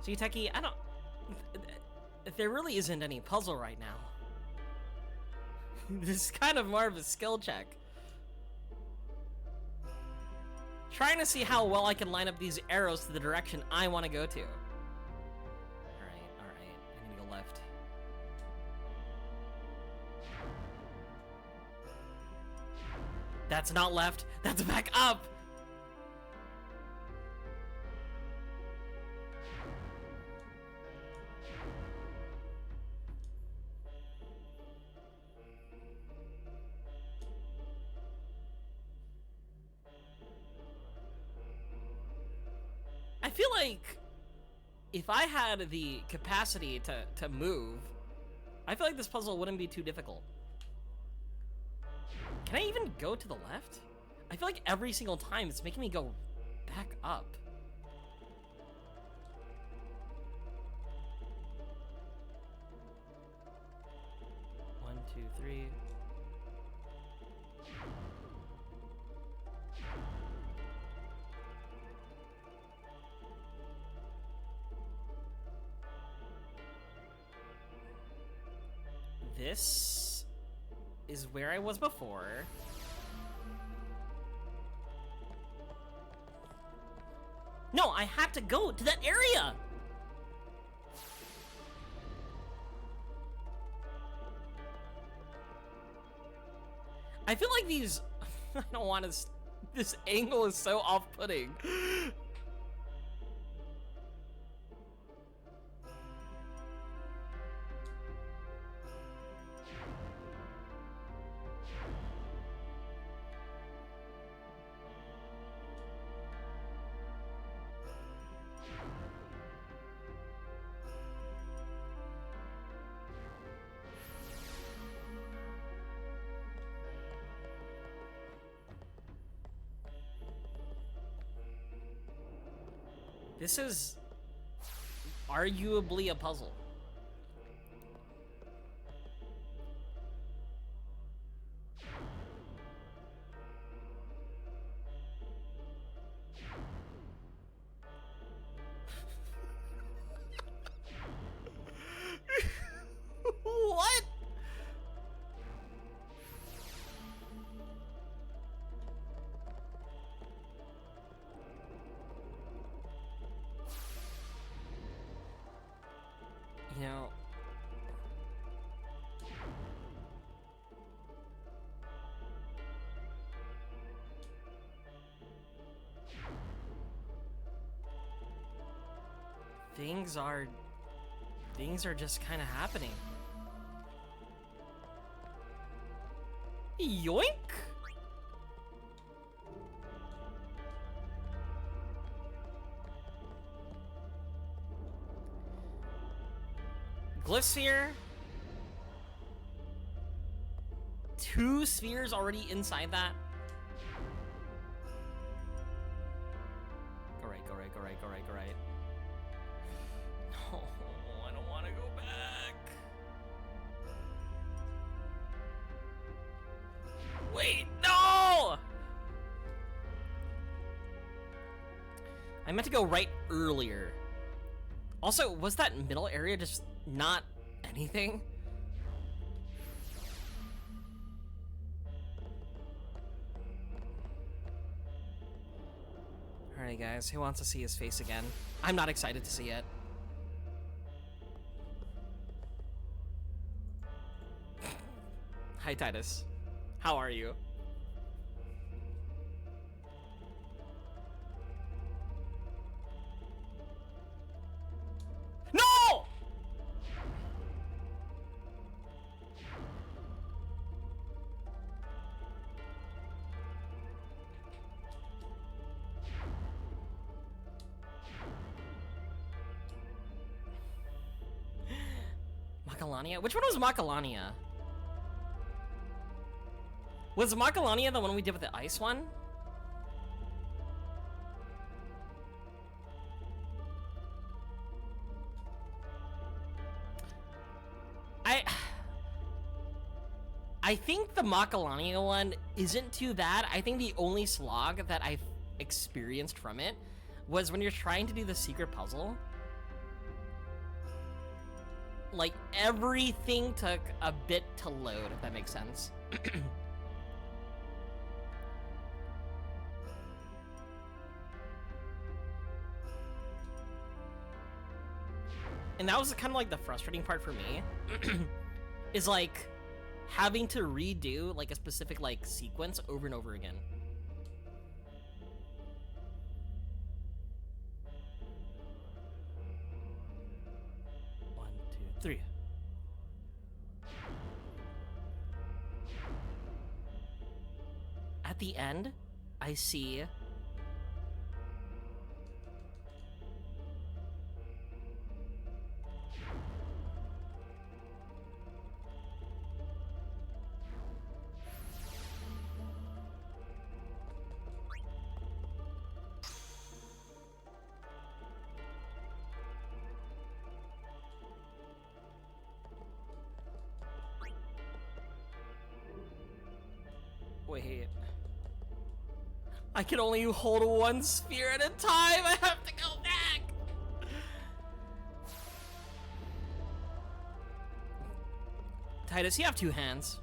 See, Techie, I don't... There really isn't any puzzle right now. This is kind of more of a skill check. Trying to see how well I can line up these arrows to the direction I want to go to. Alright. I need to go left. That's not left. That's back up. I feel like if I had the capacity to move, I feel like this puzzle wouldn't be too difficult. Can I even go to the left? I feel like every single time it's making me go back up. One, two, three. This is where I was before. No, I have to go to that area. I feel like these... I don't want to... This angle is so off-putting. This is arguably a puzzle. What? You know, things are just kind of happening. Yoink! Glyph sphere. 2 spheres already inside that. Go right, go right, go right, go right, go right. No, I don't want to go back. Wait, no! I meant to go right earlier. Also, was that middle area just not anything? Alright guys, who wants to see his face again? I'm not excited to see it. Hi Titus. How are you? No! Macalania? Which one was Macalania? Was Macalania the one we did with the ice one? I think the Macalania one isn't too bad. I think the only slog that I've experienced from it was when you're trying to do the secret puzzle. Like, everything took a bit to load, if that makes sense. And that was kind of like the frustrating part for me, is like having to redo like a specific like sequence over and over again. One, two, three. At the end, I see wait. I can only hold one sphere at a time. I have to go back. Titus, you have 2 hands.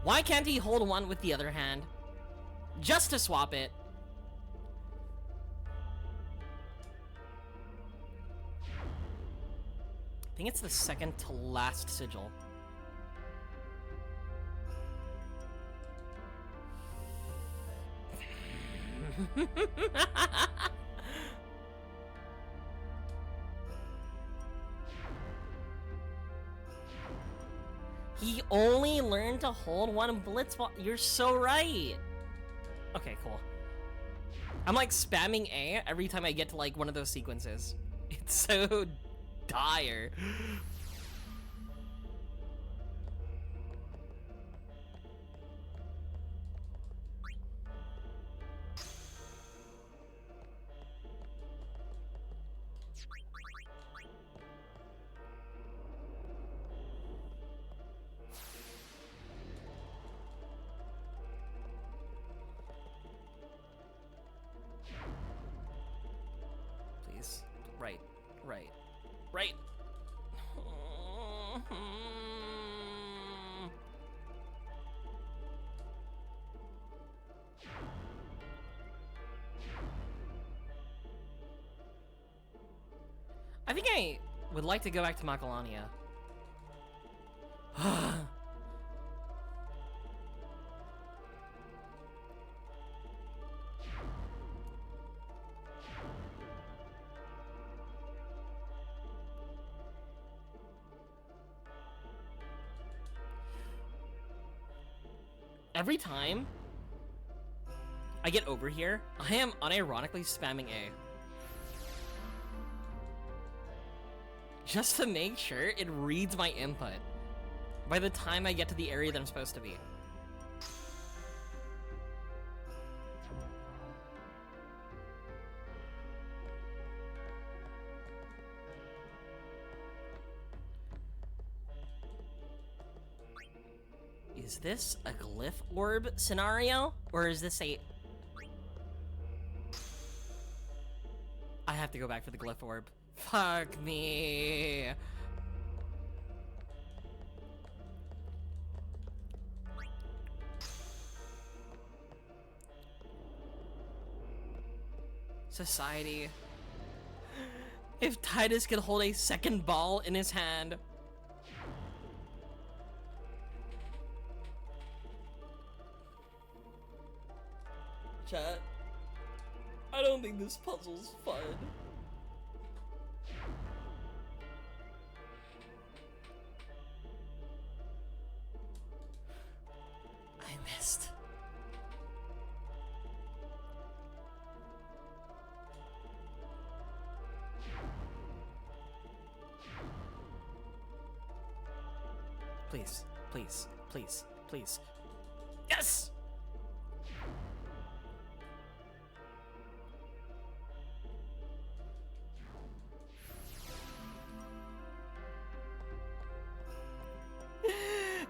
Why can't he hold one with the other hand? Just to swap it. I think it's the second to last sigil. He only learned to hold one blitz ball. You're so right. Okay, cool. I'm like spamming A every time I get to like one of those sequences. It's so dire. Please. Right. Right. Right. I think I would like to go back to Macalania. Every time I get over here, I am unironically spamming A. just to make sure it reads my input by the time I get to the area that I'm supposed to be. Is this a glyph orb scenario? Or is this a... I have to go back for the glyph orb. Fuck me. Society. If Titus could hold a second ball in his hand. Chat. I don't think this puzzle's fun. I missed. Please, please, please, please. Yes!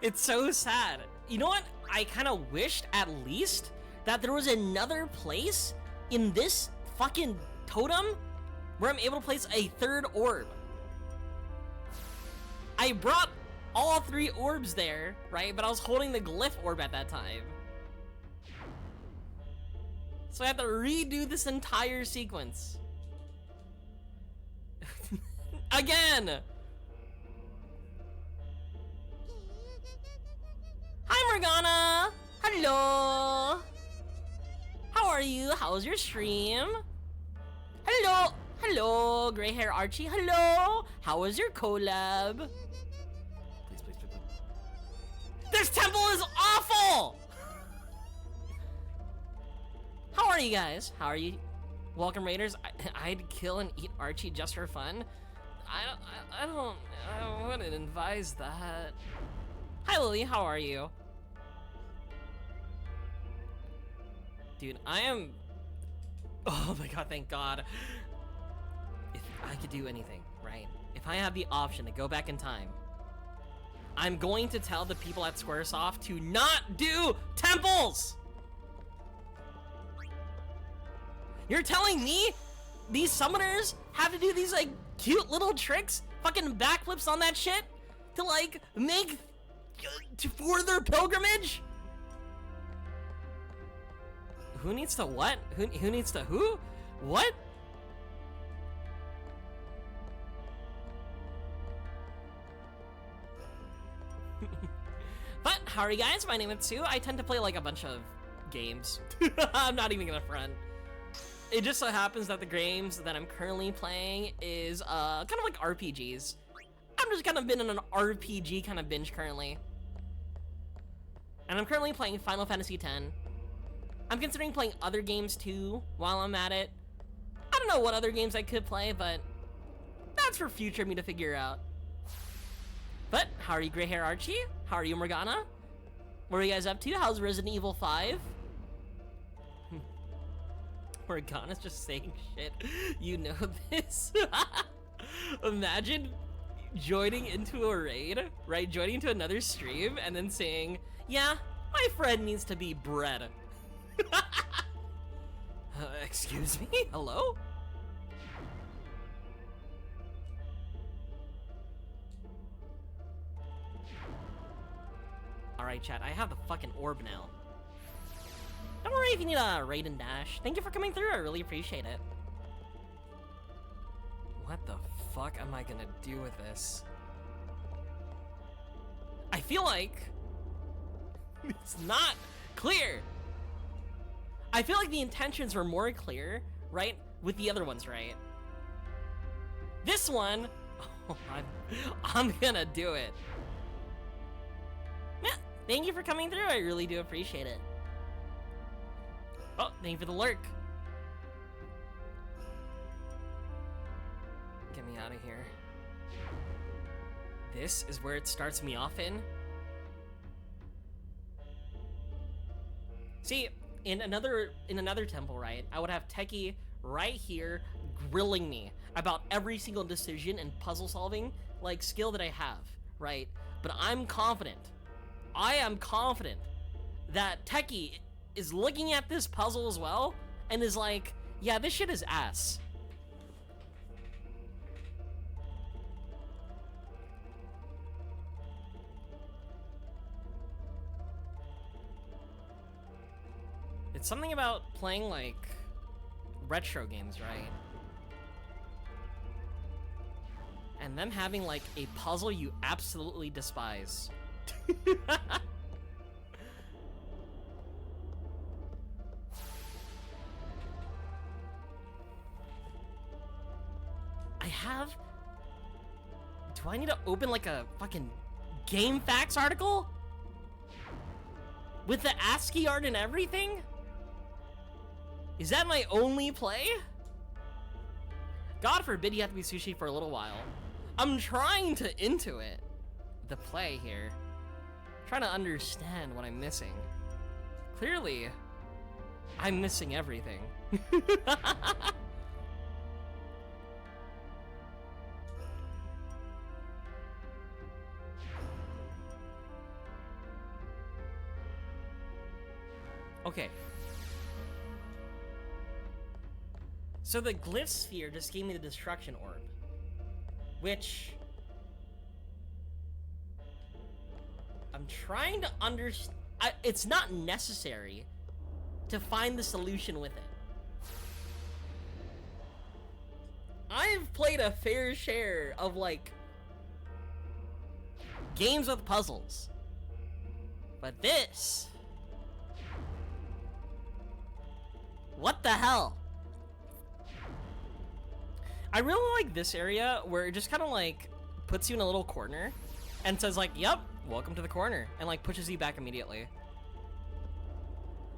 It's so sad. You know what? I kind of wished at least that there was another place in this fucking totem where I'm able to place a third orb. I brought all 3 orbs there, right? But I was holding the glyph orb at that time. So I have to redo this entire sequence. Again! Hi, Morgana! Hello! How are you? How's your stream? Hello! Hello, gray hair Archie. Hello! How was your collab? Please, please, please, please. This temple is awful! How are you guys? How are you? Welcome, Raiders. I'd kill and eat Archie just for fun. I wouldn't advise that. Hi, Lily. How are you? Dude, I am... Oh my god, thank god. If I could do anything, right? If I have the option to go back in time, I'm going to tell the people at Squaresoft to not do temples! You're telling me these summoners have to do these, like, cute little tricks? Fucking backflips on that shit? To, like, make... for their pilgrimage? Who needs to what? Who needs to who? What? But, how are you guys? My name is Sue. I tend to play like a bunch of games. I'm not even gonna front. It just so happens that the games that I'm currently playing is kind of like RPGs. I'm just kind of been in an RPG kind of binge currently. And I'm currently playing Final Fantasy X. I'm considering playing other games too while I'm at it. I don't know what other games I could play, but that's for future me to figure out. But, how are you, Gray Hair Archie? How are you, Morgana? What are you guys up to? How's Resident Evil 5? Morgana's just saying shit. You know this? Imagine joining into a raid, right? Joining into another stream and then saying, yeah, my friend needs to be bred. Excuse me? Hello? Alright, chat, I have the fucking orb now. Don't worry if you need a raid and dash. Thank you for coming through, I really appreciate it. What the fuck am I gonna do with this? I feel like it's not clear. I feel like the intentions were more clear, right? With the other ones, right? This one, oh, I'm gonna do it. Yeah, thank you for coming through. I really do appreciate it. Oh, thank you for the lurk. Get me out of here. This is where it starts me off in. See, in another temple, right, I would have Teki right here grilling me about every single decision and puzzle solving like skill that I have, right? But I'm confident. I am confident that Teki is looking at this puzzle as well and is like, yeah, this shit is ass. It's something about playing like retro games, right? And them having like a puzzle you absolutely despise. Do I need to open like a fucking Game Facts article? With the ASCII art and everything? Is that my only play? God forbid you have to be sushi for a little while. I'm trying to into it. The play here. Trying to understand what I'm missing. Clearly, I'm missing everything. Okay. So the glyph sphere just gave me the destruction orb. Which I'm trying to understand. It's not necessary to find the solution with it. I've played a fair share of like games with puzzles. But this, what the hell? I really like this area where it just kind of like puts you in a little corner and says like, yep, welcome to the corner, and like pushes you back immediately.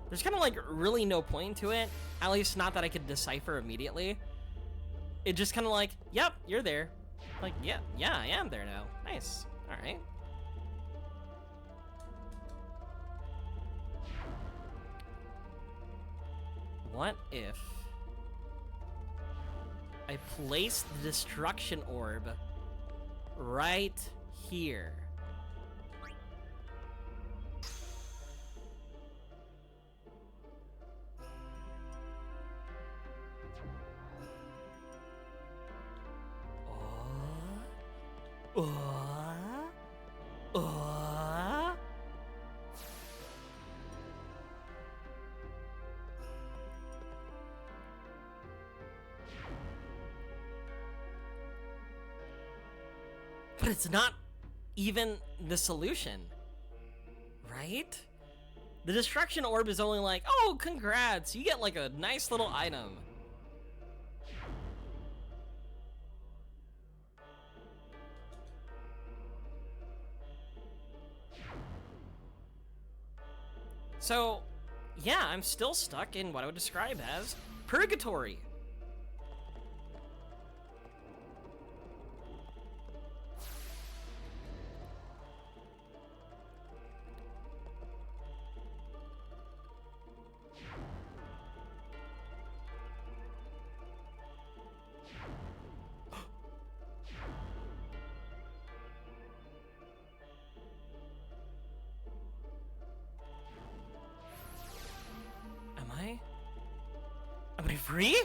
There's kind of like really no point to it, at least not that I could decipher immediately. It just kind of like, yep, you're there. Like, yeah, I am there now. Nice. All right. What if I place the destruction orb right here? But it's not even the solution, right? The destruction orb is only like, oh, congrats, you get like a nice little item. So, yeah, I'm still stuck in what I would describe as purgatory. Am I free?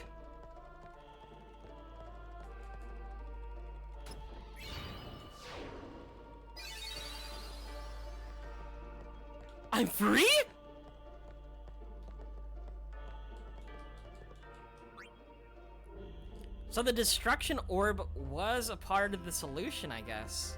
I'm free? So the destruction orb was a part of the solution, I guess.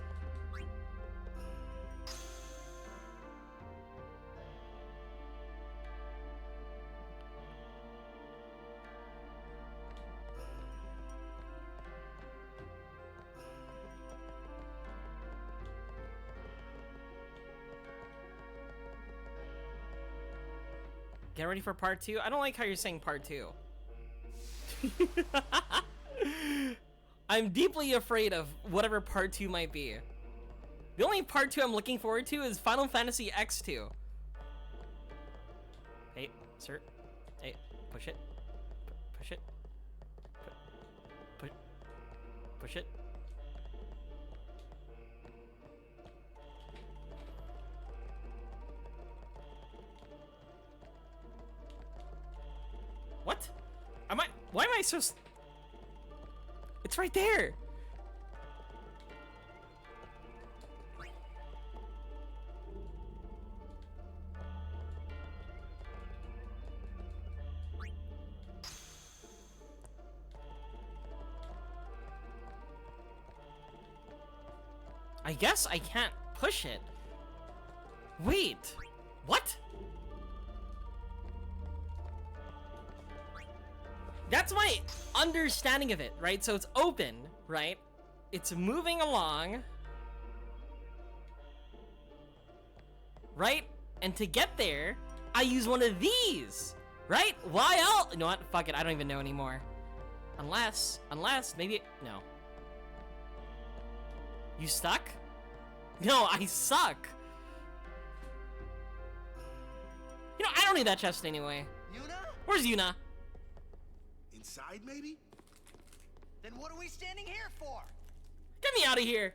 Get ready for part 2? I don't like how you're saying part 2. I'm deeply afraid of whatever part 2 might be. The only part 2 I'm looking forward to is Final Fantasy X2. Hey, sir. Hey, push it. Push it. Push it. What? Why am I so... It's right there! I guess I can't push it. Wait, what? That's my understanding of it, right? So it's open, right? It's moving along, right? And to get there, I use one of these, right? Why else? You know what? Fuck it, I don't even know anymore. Unless, maybe, no. You stuck? No, I suck. You know, I don't need that chest anyway. Yuna? Where's Yuna? Inside, maybe? Then what are we standing here for? Get me out of here.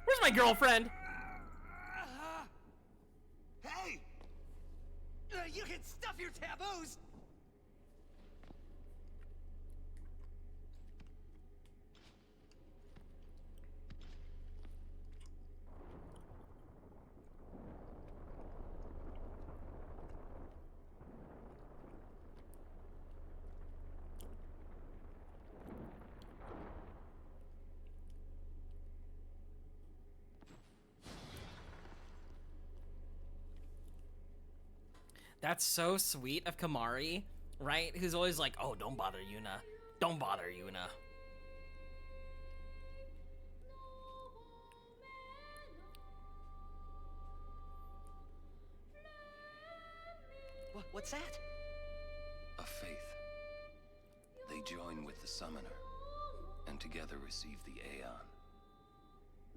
Where's my girlfriend? Hey! You can stuff your taboos! That's so sweet of Kamari, right? Who's always like, oh, don't bother Yuna. Don't bother Yuna. What's that? A faith. They join with the summoner, and together receive the Aeon.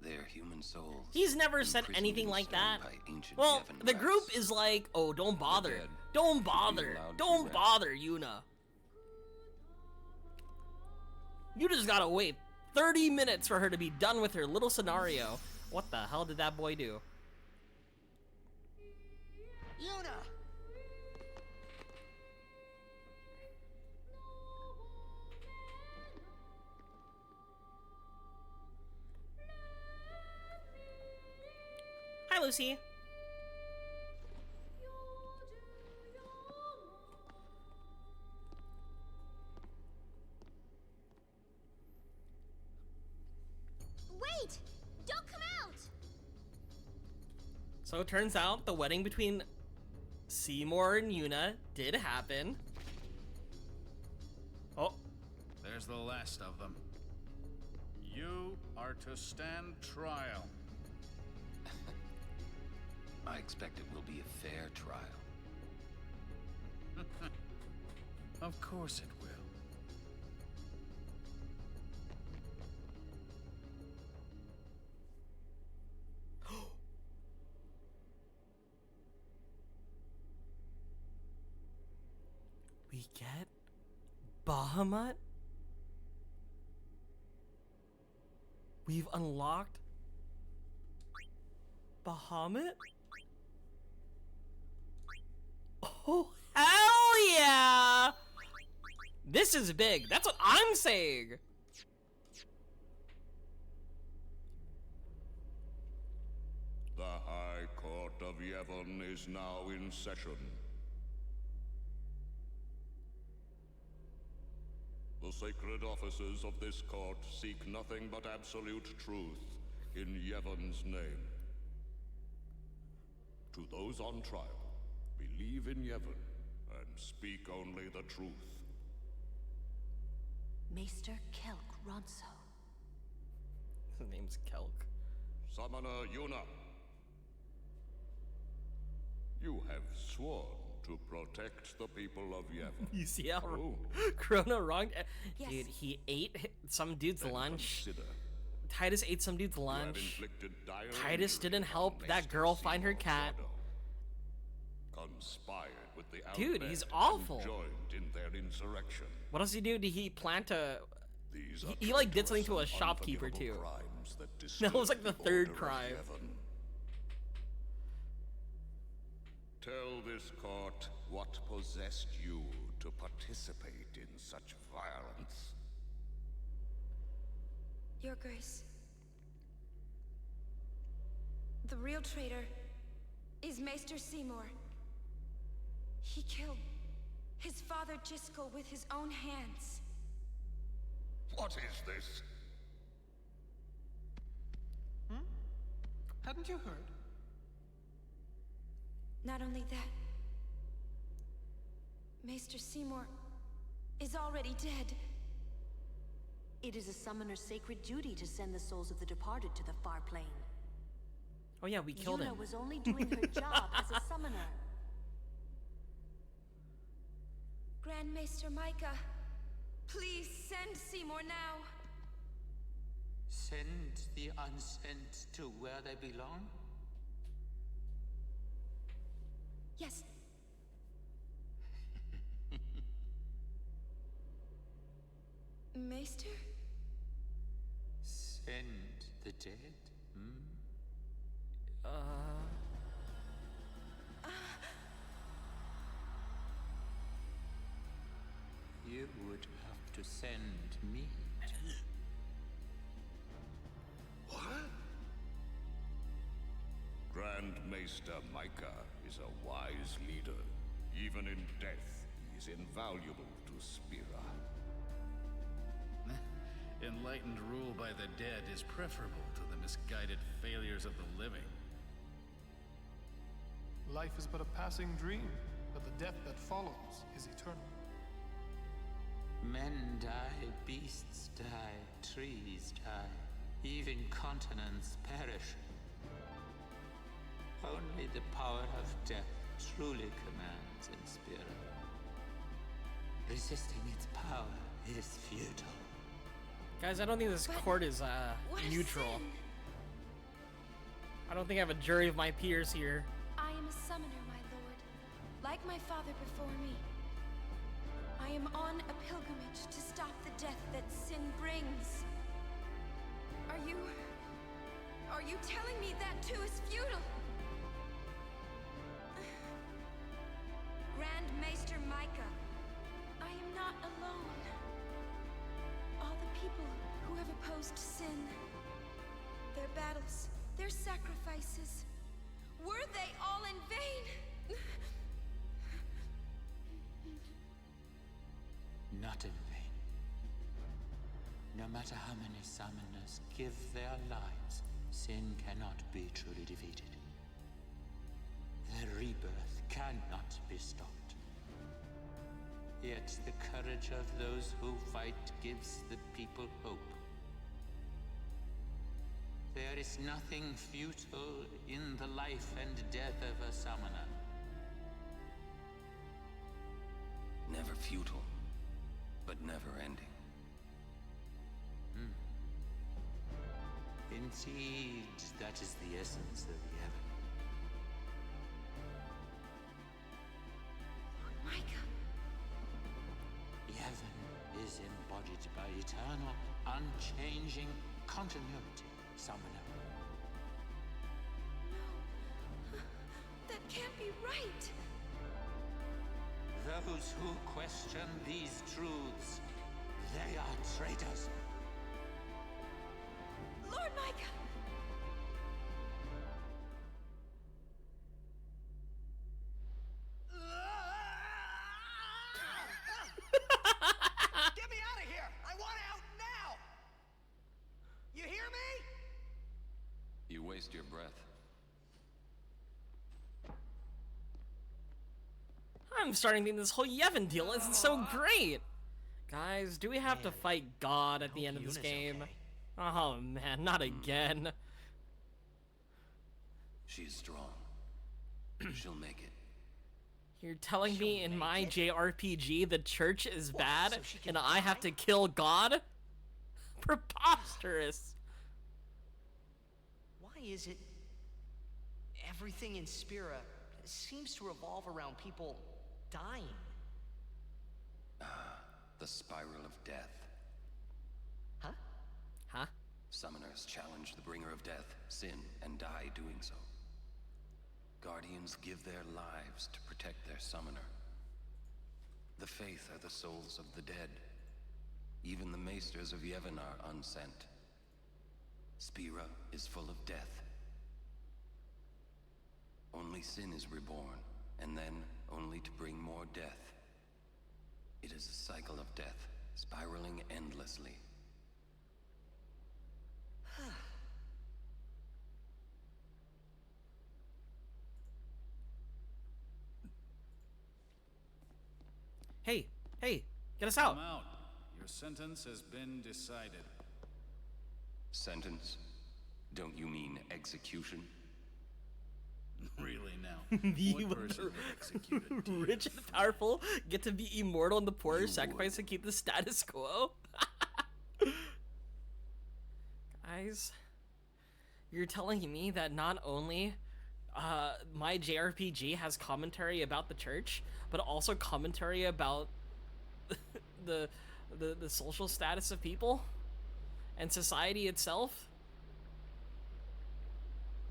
Their human souls. He's never said anything like that. Well, Yevon the rats. group is like, oh, don't bother. dead Don't bother. allowed to Don't rest. bother, Yuna. You just gotta wait 30 minutes for her to be done with her little scenario. What the hell did that boy do? Yuna! Hi, Lucy. Wait! Don't come out! So it turns out the wedding between Seymour and Yuna did happen. Oh. There's the last of them. You are to stand trial. I expect it will be a fair trial. Of course it will. We get Bahamut? We've unlocked Bahamut? Oh, hell yeah! This is big. That's what I'm saying. The High Court of Yevon is now in session. The sacred officers of this court seek nothing but absolute truth in Yevon's name. To those on trial, believe in Yevon and speak only the truth. Maester Kelk Ronso. His name's Kelk. Summoner Yuna, you have sworn to protect the people of Yevon. You see how Oh. Chrono wronged? Yes. Dude, he ate some dude's Then lunch. consider Titus ate some dude's You have lunch. inflicted dire Titus injury didn't help on that Maester girl find her Seymour cat. Shadow. Conspired with the Dude, Albed he's and awful. joined in their insurrection. What else did he do? Did he plant a... These are He like did something traitorous to a and shopkeeper too. unforgivable crimes that That was like disturb the third order of crime. heaven. Tell this court what possessed you to participate in such violence. Your Grace. The real traitor is Maester Seymour. He killed his father Jiskel with his own hands. What is this? Hadn't you heard? Not only that, Maester Seymour is already dead. It is a summoner's sacred duty to send the souls of the departed to the far plane. Oh yeah, we killed him. Yuna was only doing her job as a summoner. Grand Maester Micah, please send Seymour now. Send the unsent to where they belong? Yes. Maester? Send the dead? You would have to send me. What? Grand Maester Micah is a wise leader. Even in death, he is invaluable to Spira. Enlightened rule by the dead is preferable to the misguided failures of the living. Life is but a passing dream, but the death that follows is eternal. Men die, beasts die, trees die, even continents perish. Only the power of death truly commands in Spira. Resisting its power is futile. Guys, I don't think this court is neutral. I don't think I have a jury of my peers here. I am a summoner, my lord, like my father before me. I am on a pilgrimage to stop the death that sin brings. Are you telling me that too is futile? Grand Maester Micah, I am not alone. All the people who have opposed sin, their battles, their sacrifices, were they all in vain? Not in vain. No matter how many summoners give their lives, sin cannot be truly defeated. Their rebirth cannot be stopped. Yet the courage of those who fight gives the people hope. There is nothing futile in the life and death of a summoner. Never futile, but never ending. Indeed, that is the essence of Yevon. Lord Micah. Yevon is embodied by eternal, unchanging continuity, summoner. No, that can't be right. Those who question these truths, they are traitors. Lord Micah! Get me out of here! I want out now! You hear me? You waste your breath. I'm starting to think this whole Yevon deal isn't so great. Guys, do we have to fight God at the end of this game? Oh man, not again. She's strong. She'll make it. You're telling me in my JRPG the church is bad and I have to kill God? Preposterous. why is it everything in Spira seems to revolve around people dying? The spiral of death. Huh? Huh? Summoners challenge the bringer of death, Sin, and die doing so. Guardians give their lives to protect their summoner. The Faith are the souls of the dead. Even the maesters of Yevon are unsent. Spira is full of death. Only Sin is reborn, and then only to bring more death. It is a cycle of death, spiraling endlessly. Hey, get us out. Come out. Your sentence has been decided. Sentence? Don't you mean execution? Really now? The What person would execute a deed? rich and powerful get to be immortal, and the poor sacrifice to keep the status quo. Guys, you're telling me that not only my JRPG has commentary about the church, but also commentary about the social status of people and society itself?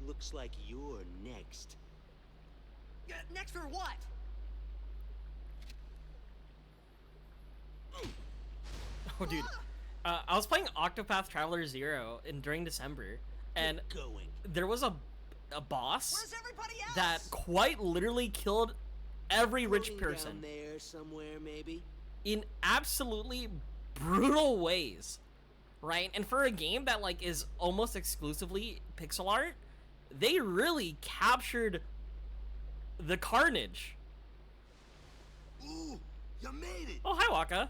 Looks like you're next. Next for what? Oh, dude. I was playing Octopath Traveler 0 during December, and there was a boss that quite literally killed every rich person Down there somewhere, maybe. in absolutely brutal ways, right? And for a game that like is almost exclusively pixel art, they really captured the carnage. Ooh, you made it. Oh, hi, Waka.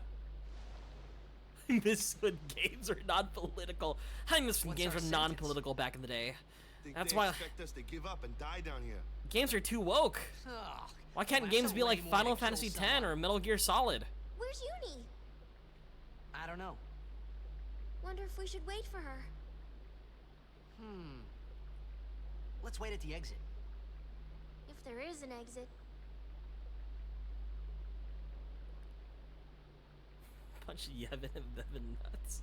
Miss when games are non-political. I miss when games were non-political back in the day. Think That's they why expect us to give up and die down here. games are too woke. Why can't games be like Final Fantasy X or Metal Gear Solid? Where's Uni? I don't know. Wonder if we should wait for her. Let's wait at the exit. If there is an exit. Bunch of Yevon and Bevin nuts.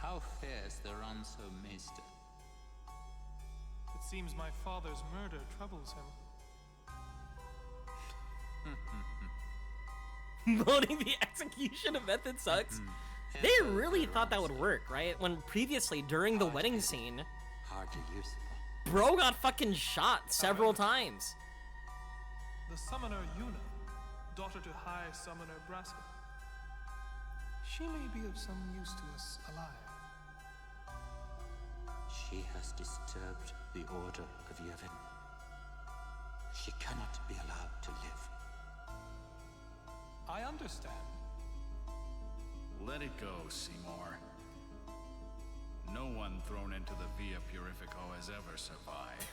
How fares the ransom, Maester? It seems my father's murder troubles him. Voting the execution of method sucks. They really thought that would work, right? When previously, during the wedding scene, Hardly useful. bro got fucking shot several times. The summoner Yuna, daughter to High Summoner Braska. She may be of some use to us alive. She has disturbed the order of Yevon. She cannot be allowed to live. I understand. Let it go, Seymour. No one thrown into the Via Purifico has ever survived.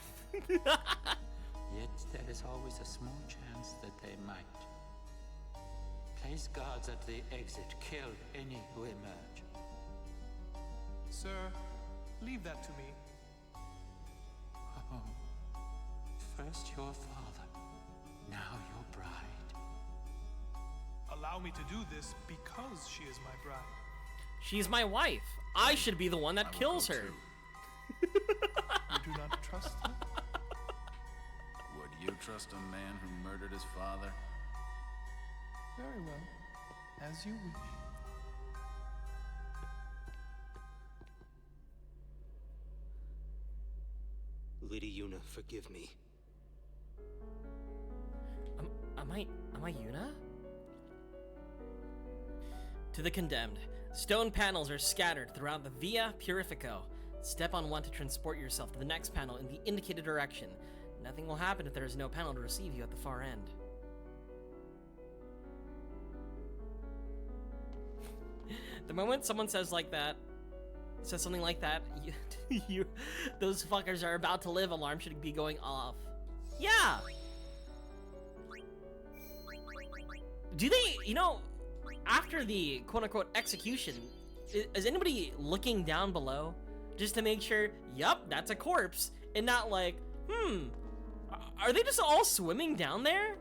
Yet there is always a small chance that they might. Place guards at the exit. Kill any who emerge. Sir, leave that to me. Oh. First your father, now your bride. Allow me to do this because she is my bride. She's my wife. I should be the one that kills her. You do not trust her? Would you trust a man who murdered his father? Very well. As you wish. Lady Yuna, forgive me. Am I Yuna? To the condemned. Stone panels are scattered throughout the Via Purifico. Step on one to transport yourself to the next panel in the indicated direction. Nothing will happen if there is no panel to receive you at the far end. The moment someone says something like that, those fuckers are about to live alarm should be going off. Yeah! Do they, after the quote-unquote execution, is anybody looking down below just to make sure, yup, that's a corpse, and not like, are they just all swimming down there?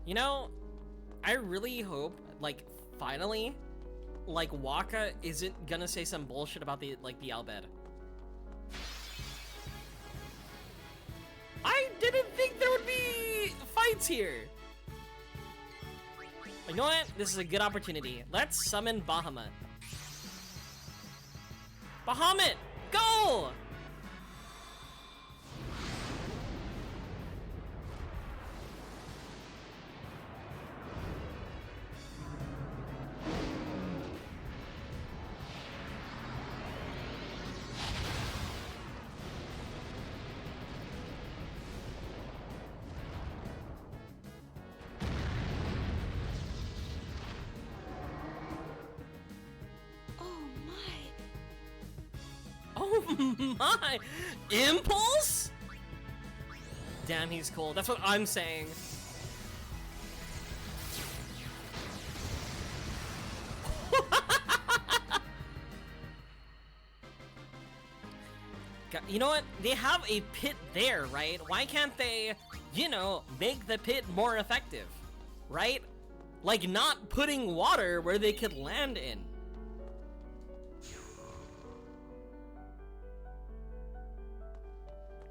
You know, I really hope, like, finally, like, Waka isn't gonna say some bullshit about the, like, the Albed. I didn't think there would be fights here. You know what? This is a good opportunity. Let's summon Bahamut. Bahamut, go! Oh my! Impulse? Damn, he's cool. That's what I'm saying. You know what? They have a pit there, right? Why can't they, you know, make the pit more effective? Right? Like not putting water where they could land in.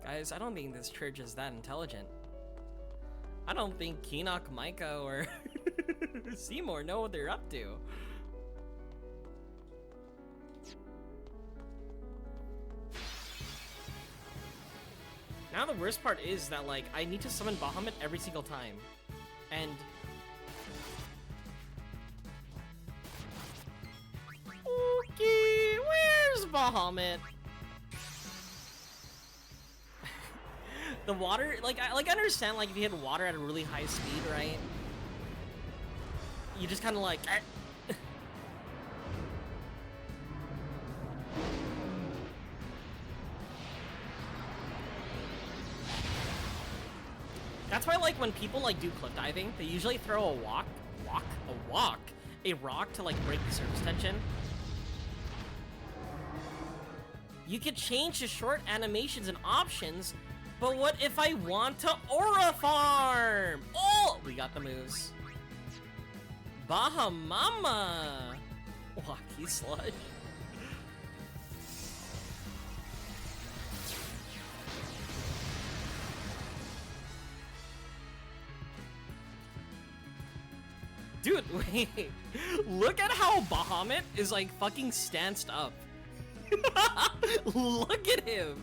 Guys, I don't think this church is that intelligent. I don't think Keenock, Micah, or Seymour know what they're up to. Now the worst part is that, like, I need to summon Bahamut every single time. And... okay, where's Bahamut? The water, like, I understand, like, if you hit water at a really high speed, right? You just kind of like... That's why, like, when people, like, do cliff diving, they usually throw a rock to, like, break the surface tension. You could change the short animations and options, but what if I want to Aura Farm? Oh, we got the moves. Bahamama. Wacky Sludge. Dude, wait. Look at how Bahamut is like fucking stanced up. Look at him.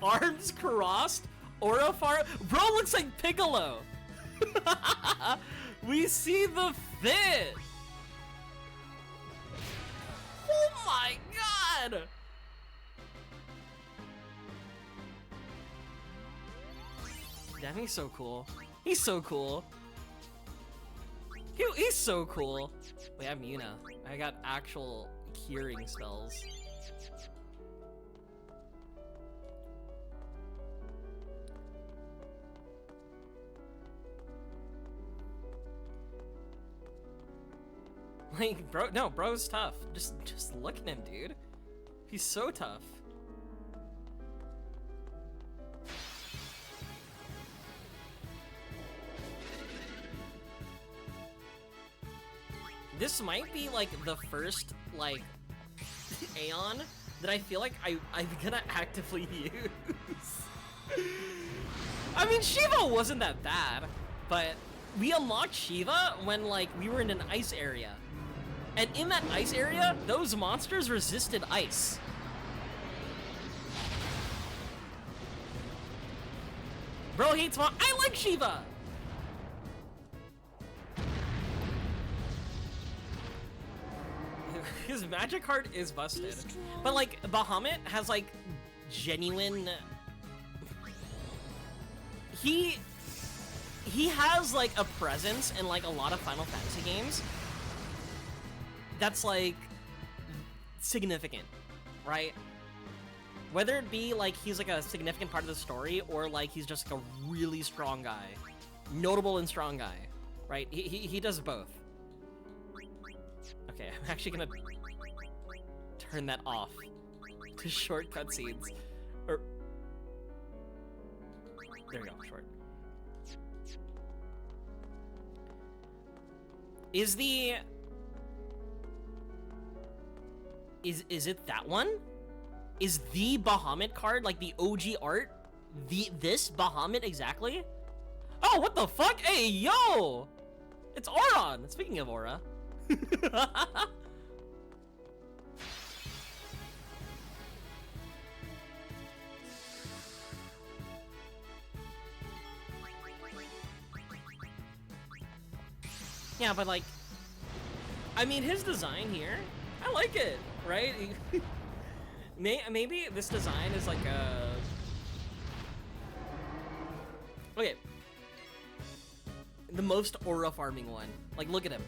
Arms crossed. Aura Farm. Bro looks like Piccolo. We see the fit. Oh my god. Damn, he's so cool. He's so cool. He's so cool. Wait, I'm Yuna. I got actual curing spells. Like, bro, no, bro's tough. Just look at him, dude. He's so tough. This might be, like, the first, like, Aeon that I feel like I'm gonna actively use. I mean, Shiva wasn't that bad, but we unlocked Shiva when, like, we were in an ice area. And in that ice area, those monsters resisted ice. Bro hates I like Shiva! His magic heart is busted. But, like, Bahamut has, like, genuine... He has, like, a presence in, like, a lot of Final Fantasy games that's, like, significant, right? Whether it be, like, he's, like, a significant part of the story or, like, he's just, like, a really strong guy. notable and strong guy, right? He does both. Okay, I'm actually gonna turn that off to short cutscenes. Or there we go, short. Is it that one? Is the Bahamut card like the OG art? This Bahamut exactly? Oh, what the fuck? Hey, yo! It's Auron! Speaking of Aura. Yeah, but like, I mean, his design here, I like it, right? Maybe this design is like a... Okay. The most aura farming one. Like, look at him,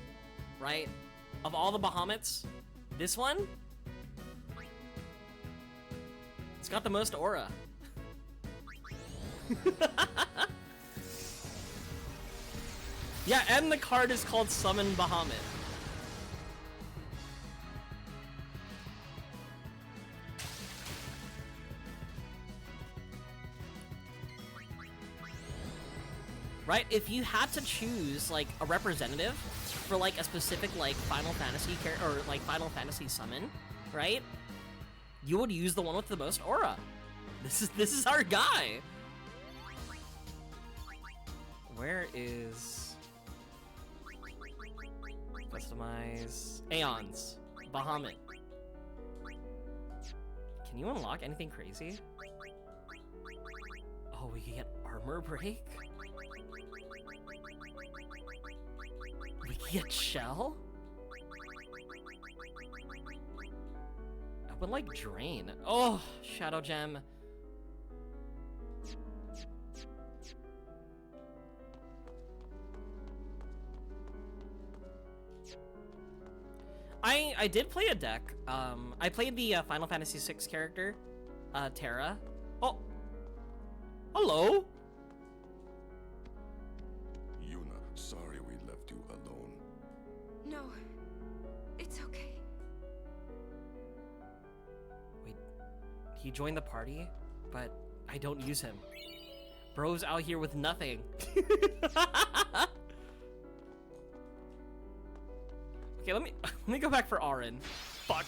right? Of all the Bahamuts, this one, it's got the most aura. Yeah, and the card is called Summon Bahamut. Right? If you had to choose like a representative for like a specific like Final Fantasy character or like Final Fantasy summon, right? You would use the one with the most aura. This is our guy. Where is customize Aeons Bahamut? Can you unlock anything crazy? Oh, we can get armor break. We can get shell? I would like drain. Oh, shadow gem. I did play a deck. I played the Final Fantasy VI character, Terra. Oh, hello. Yuna, sorry we left you alone. No, it's okay. Wait, he joined the party, but I don't use him. Bro's out here with nothing. Okay, let me go back for Auron. Fuck.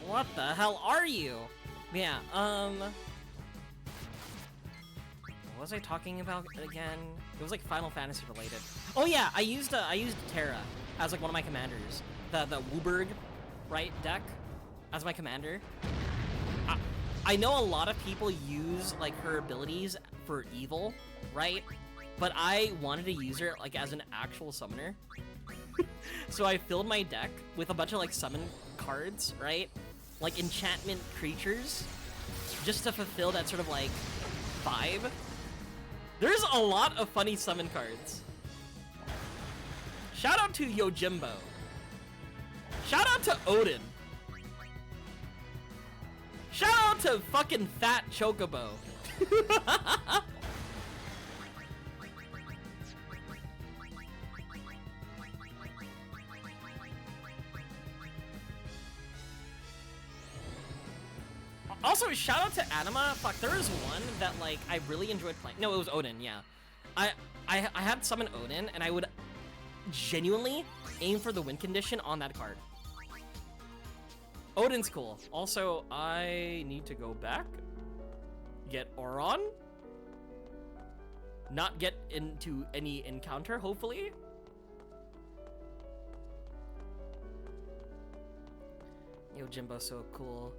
What the hell are you? Yeah, what was I talking about again? It was like Final Fantasy related. Oh yeah, I used Terra as like one of my commanders. The Wooburg, right, deck as my commander. I know a lot of people use like her abilities for evil, right? But I wanted to use her like as an actual summoner. So I filled my deck with a bunch of like summon cards, right? Like enchantment creatures, just to fulfill that sort of like vibe. There's a lot of funny summon cards. Shout out to Yojimbo. Shout out to Odin. Shout out to fucking Fat Chocobo. Also, shout out to Anima. Fuck, there was one that like I really enjoyed playing. No, it was Odin. Yeah, I had summon Odin, and I would genuinely aim for the win condition on that card. Odin's cool. Also, I need to go back, get Auron, not get into any encounter, hopefully. Yo, Jimbo's so cool.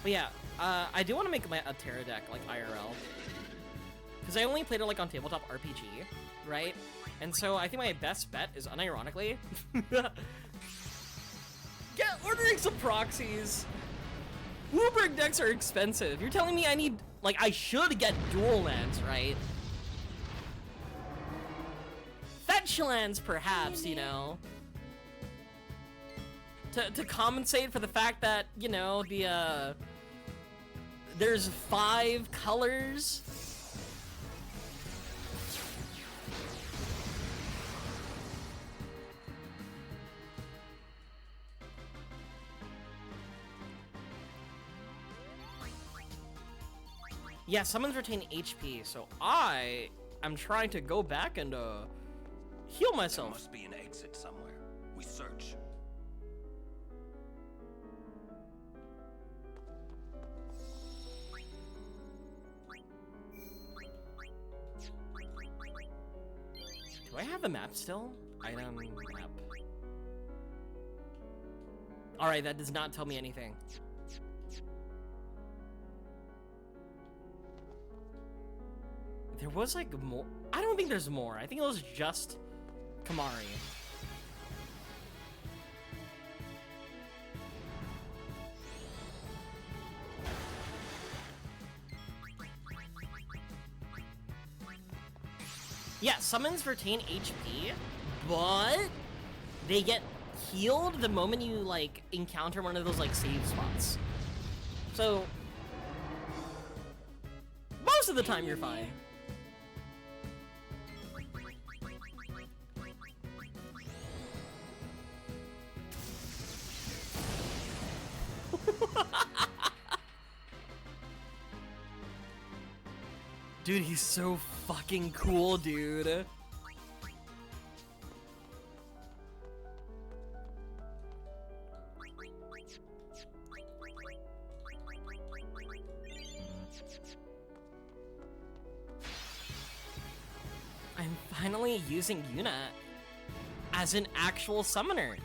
But yeah, I do want to make a Terra deck, like, IRL. Because I only played it, like, on Tabletop RPG, right? And so I think my best bet is, unironically, ordering some proxies. Wooburg decks are expensive. You're telling me I need, like, I should get dual lands, right? Fetch lands, perhaps, you know? To compensate for the fact that, you know, there's 5 colors. Yeah, summons retain HP, so I'm trying to go back and heal myself. There must be an exit somewhere. We search. Do I have the map still? Item map. Alright, that does not tell me anything. There was like more. I don't think there's more. I think it was just Kamari. Yeah, summons retain HP, but they get healed the moment you like encounter one of those like save spots. So most of the time you're fine. Dude, he's so fucking cool, dude. I'm finally using Yuna as an actual summoner.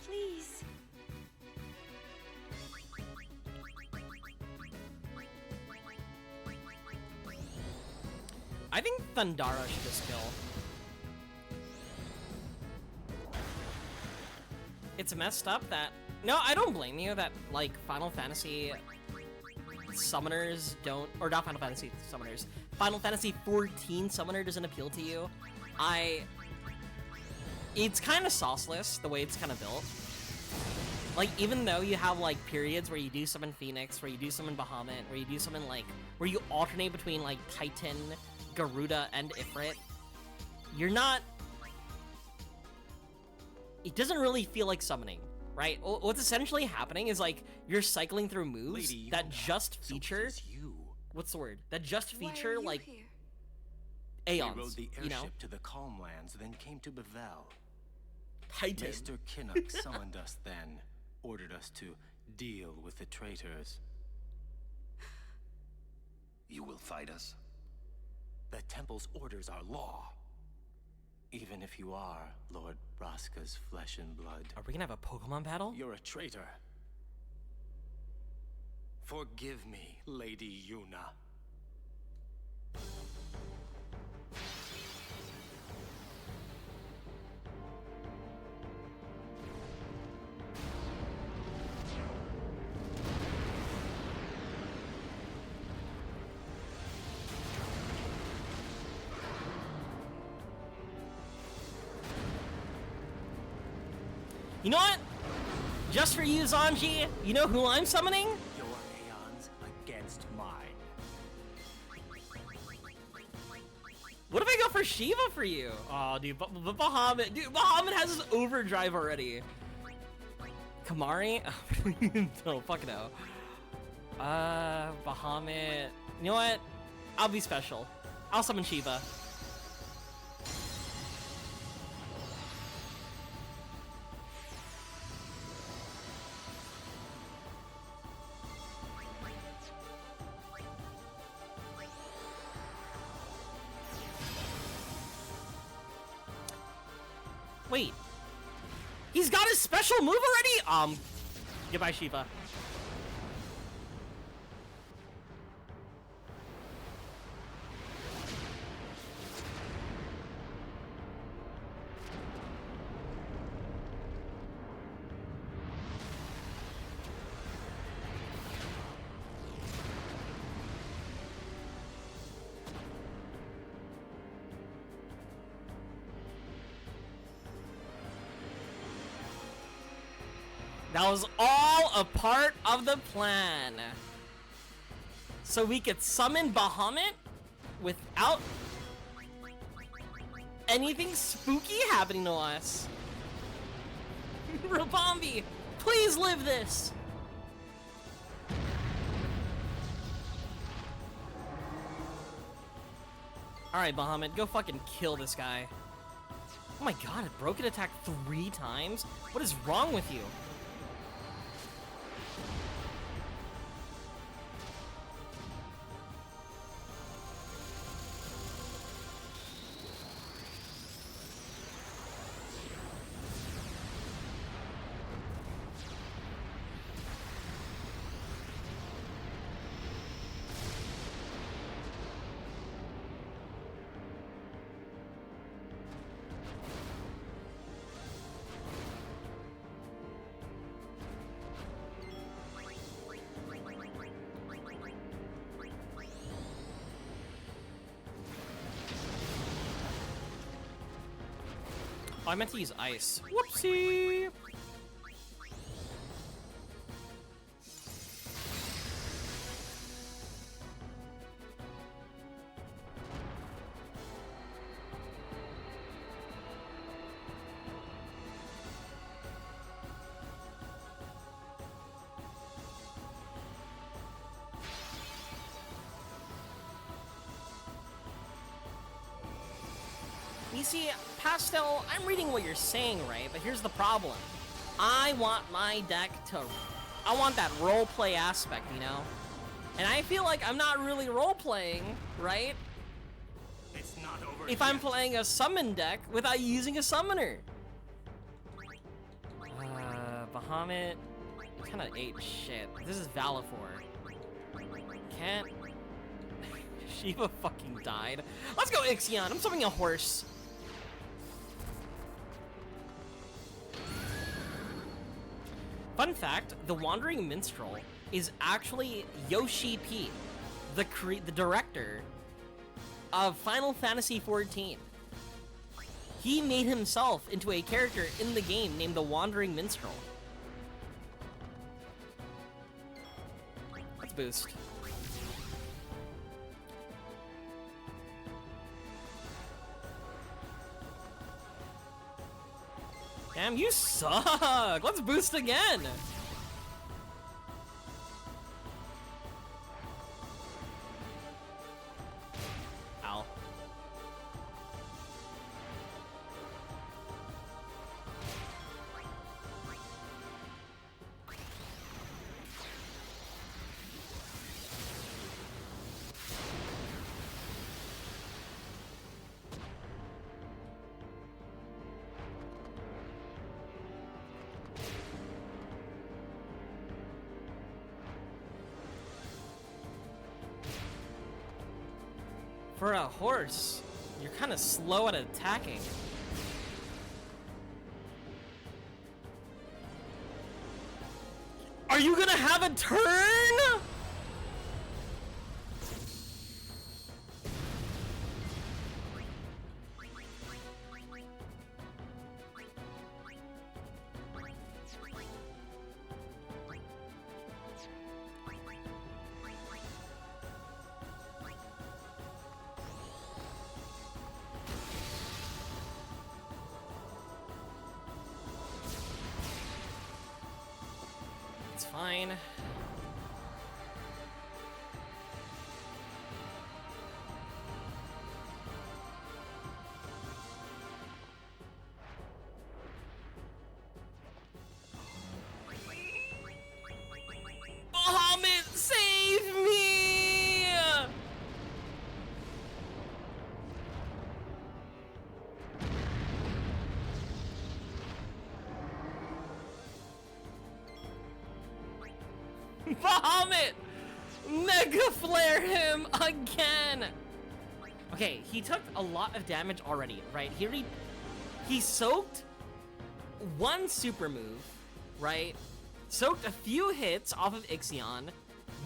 Please. I think Thundara should just kill. It's messed up that... No, I don't blame you that, like, Final Fantasy summoners don't... Or not Final Fantasy summoners. Final Fantasy 14 summoner doesn't appeal to you. It's kind of sauceless, the way it's kind of built. Like, even though you have, like, periods where you do summon Phoenix, where you do summon Bahamut, where you do summon, like... Where you alternate between, like, Titan, Garuda, and Ifrit, you're not... It doesn't really feel like summoning, right? What's essentially happening is, like, you're cycling through moves that just feature... What's the word? That just feature, like, aeons, We rode the airship you know? to the Calmlands, then came to Bevel. Titan. Mr. Kinnock summoned us then, ordered us to deal with the traitors. You will fight us? The Temple's orders are law. Even if you are Lord Braska's flesh and blood. Are we gonna have a Pokemon battle? You're a traitor. Forgive me, Lady Yuna. You know what? Just for you, Zanji, you know who I'm summoning? Your aeons against mine. What if I go for Shiva for you? Oh, dude, but Bahamut, dude, Bahamut has his overdrive already. Kamari? No, fuck no. Bahamut. You know what? I'll be special. I'll summon Shiva. Wait. He's got his special move already? Goodbye, Shiva. That was all a part of the plan. So we could summon Bahamut without anything spooky happening to us. Rabambi, please live this. Alright, Bahamut, go fucking kill this guy. Oh my god, it broke an attack 3 times? What is wrong with you? Oh, I meant to use ice. Whoopsie! You see, Pastel, I'm reading what you're saying, right? But here's the problem. I want my deck to... I want that roleplay aspect, you know? And I feel like I'm not really roleplaying, right? It's not over if I'm playing a summon deck without using a summoner. Bahamut kind of ate shit. This is Valifor. Can't... Shiva fucking died. Let's go Ixion. I'm summoning a horse. Fun fact, the Wandering Minstrel is actually Yoshi P, the director of Final Fantasy XIV. He made himself into a character in the game named the Wandering Minstrel. Let's boost. Damn, you suck! Let's boost again! Ow. For a horse, you're kind of slow at attacking. Are you gonna have a turn? It's fine. Bahamut, save me! Bahamut! Mega Flare him again! Okay, he took a lot of damage already, right? Here he soaked one super move, right? Soaked a few hits off of Ixion.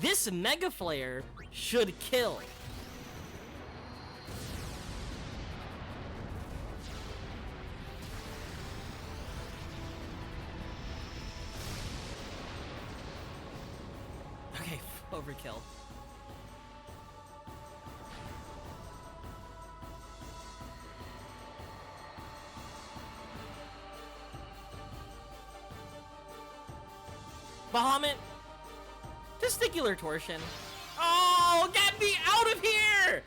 This Mega Flare should kill. Overkill. Bahamut. Testicular torsion. Oh, get me out of here!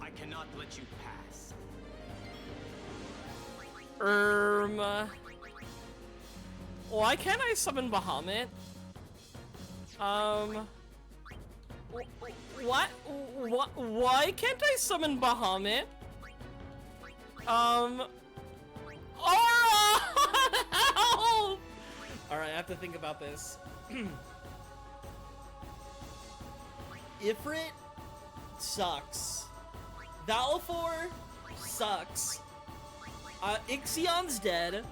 I cannot let you pass. Why can't I summon Bahamut? What? Why can't I summon Bahamut? Oh! Alright, I have to think about this. Ifrit sucks. Valifor sucks. Ixion's dead.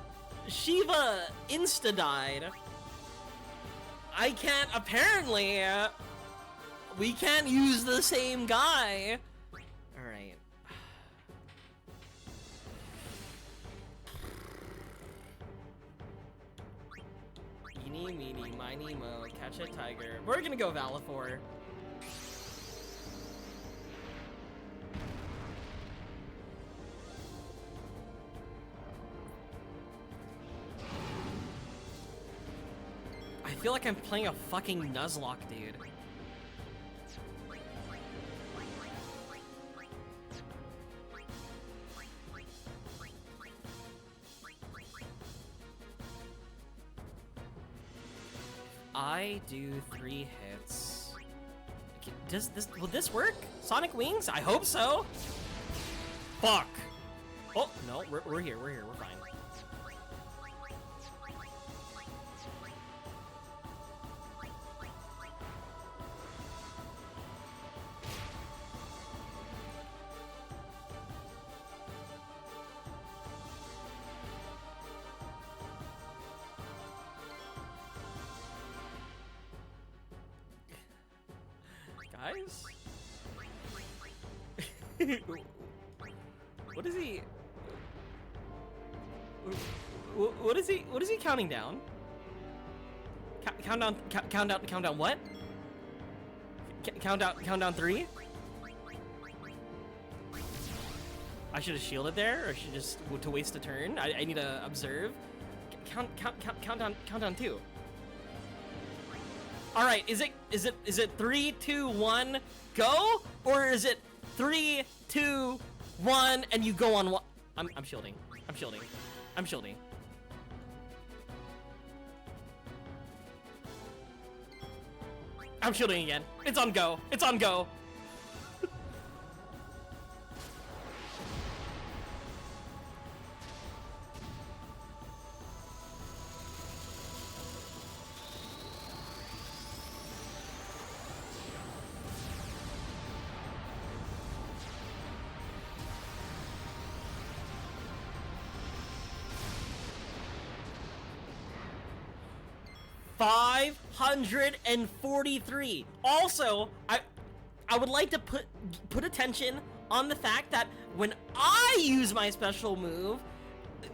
Shiva insta-died. I can't, apparently, we can't use the same guy. Alright. Eeny, meeny, miny, mo, catch a tiger. We're gonna go Valifor. I feel like I'm playing a fucking Nuzlocke, dude. I do 3 hits. Will this work? Sonic Wings? I hope so. Fuck. Oh, no, we're here, we're fine. Guys? What is he? What is he counting down? Countdown what? Countdown 3? I should have shielded there, or should just to waste a turn. I need to observe. Countdown 2. All right, is it 3, 2, 1, go, or is it 3, 2, 1, and you go on what? I'm shielding. I'm shielding. I'm shielding. I'm shielding again. It's on go. It's on go. 543. Also, I would like to put attention on the fact that when I use my special move,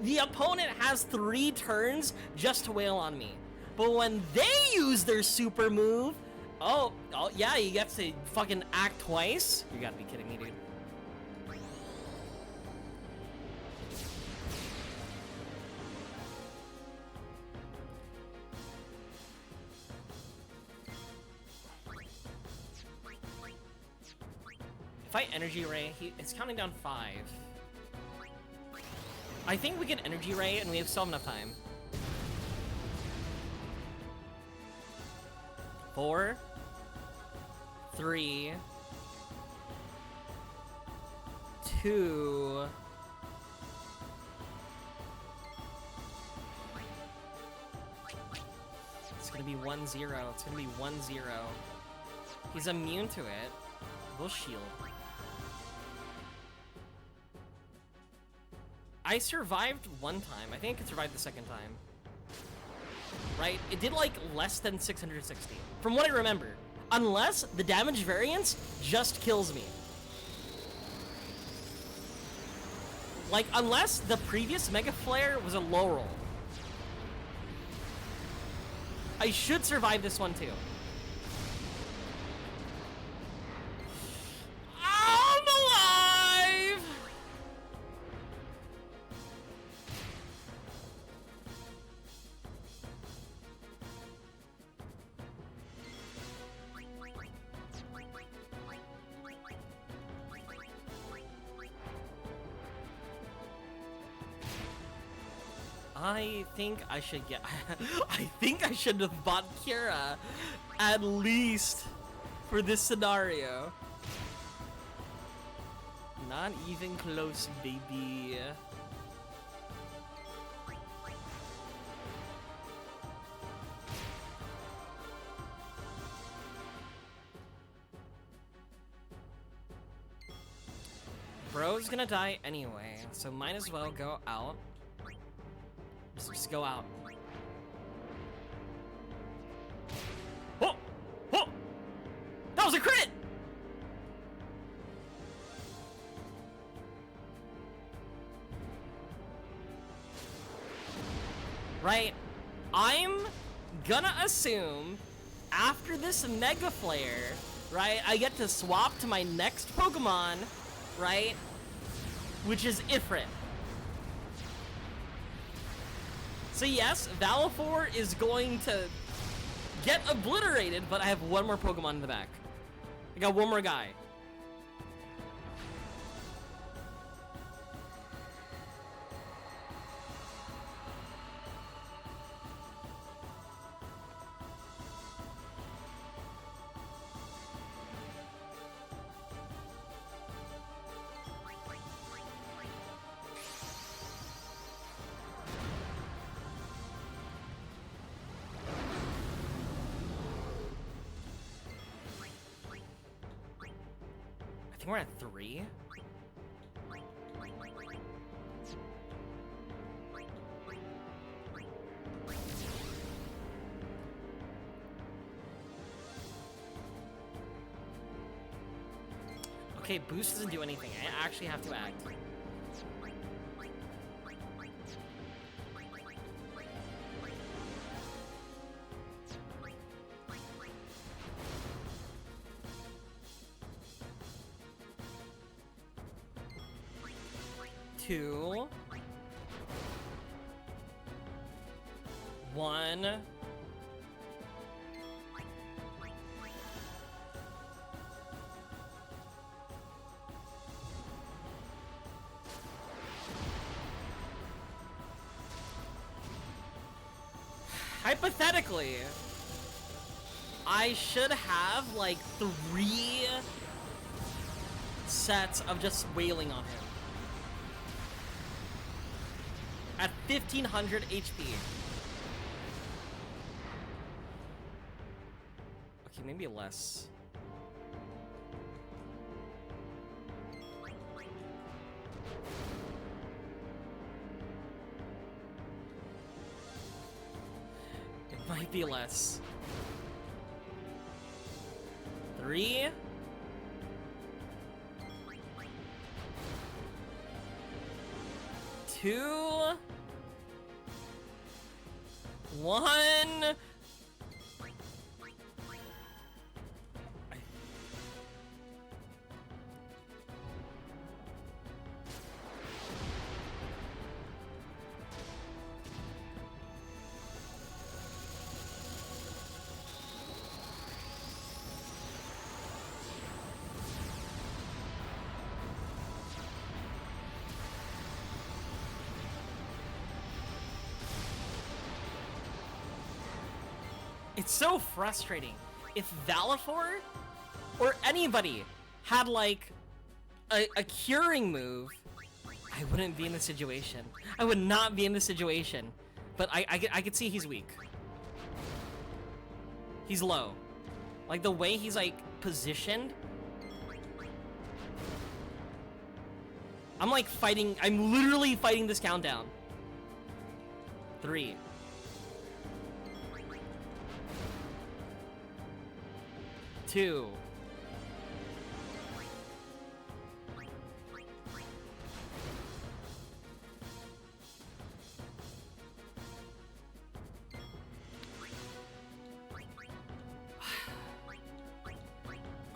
the opponent has 3 turns just to wail on me. But when they use their super move, oh yeah, you get to fucking act twice. You gotta be kidding me, dude. If I Energy Ray, it's counting down 5. I think we can Energy Ray and we have still enough time. 4, 3, 2. It's gonna be 1-0. It's gonna be 1-0. He's immune to it. We'll shield. I survived one time. I think I could survive the second time. Right? It did like less than 660, from what I remember. Unless the damage variance just kills me. Like, unless the previous Mega Flare was a low roll. I should survive this one too. I'm alive! I think I should get... I think I should have bought Kira, at least, for this scenario. Not even close, baby. Bro's gonna die anyway, so might as well go out. Just go out. Oh! Oh! That was a crit! Right? I'm gonna assume after this Mega Flare, right, I get to swap to my next Pokemon, right? Which is Ifrit. So yes, Valifor is going to get obliterated, but I have one more Pokemon in the back. I got one more guy. I think we're at 3. Okay, boost doesn't do anything. I actually have to act. Two, 1. Hypothetically, I should have like 3 sets of just wailing on him. At 1500 HP. Okay, maybe less. It might be less. 3. 2. 1. It's so frustrating. If Valifor or anybody had like a curing move, I wouldn't be in this situation. I would not be in this situation. But I could see he's weak. He's low. Like the way he's like positioned. I'm like fighting, I'm literally fighting this countdown. 3. Two.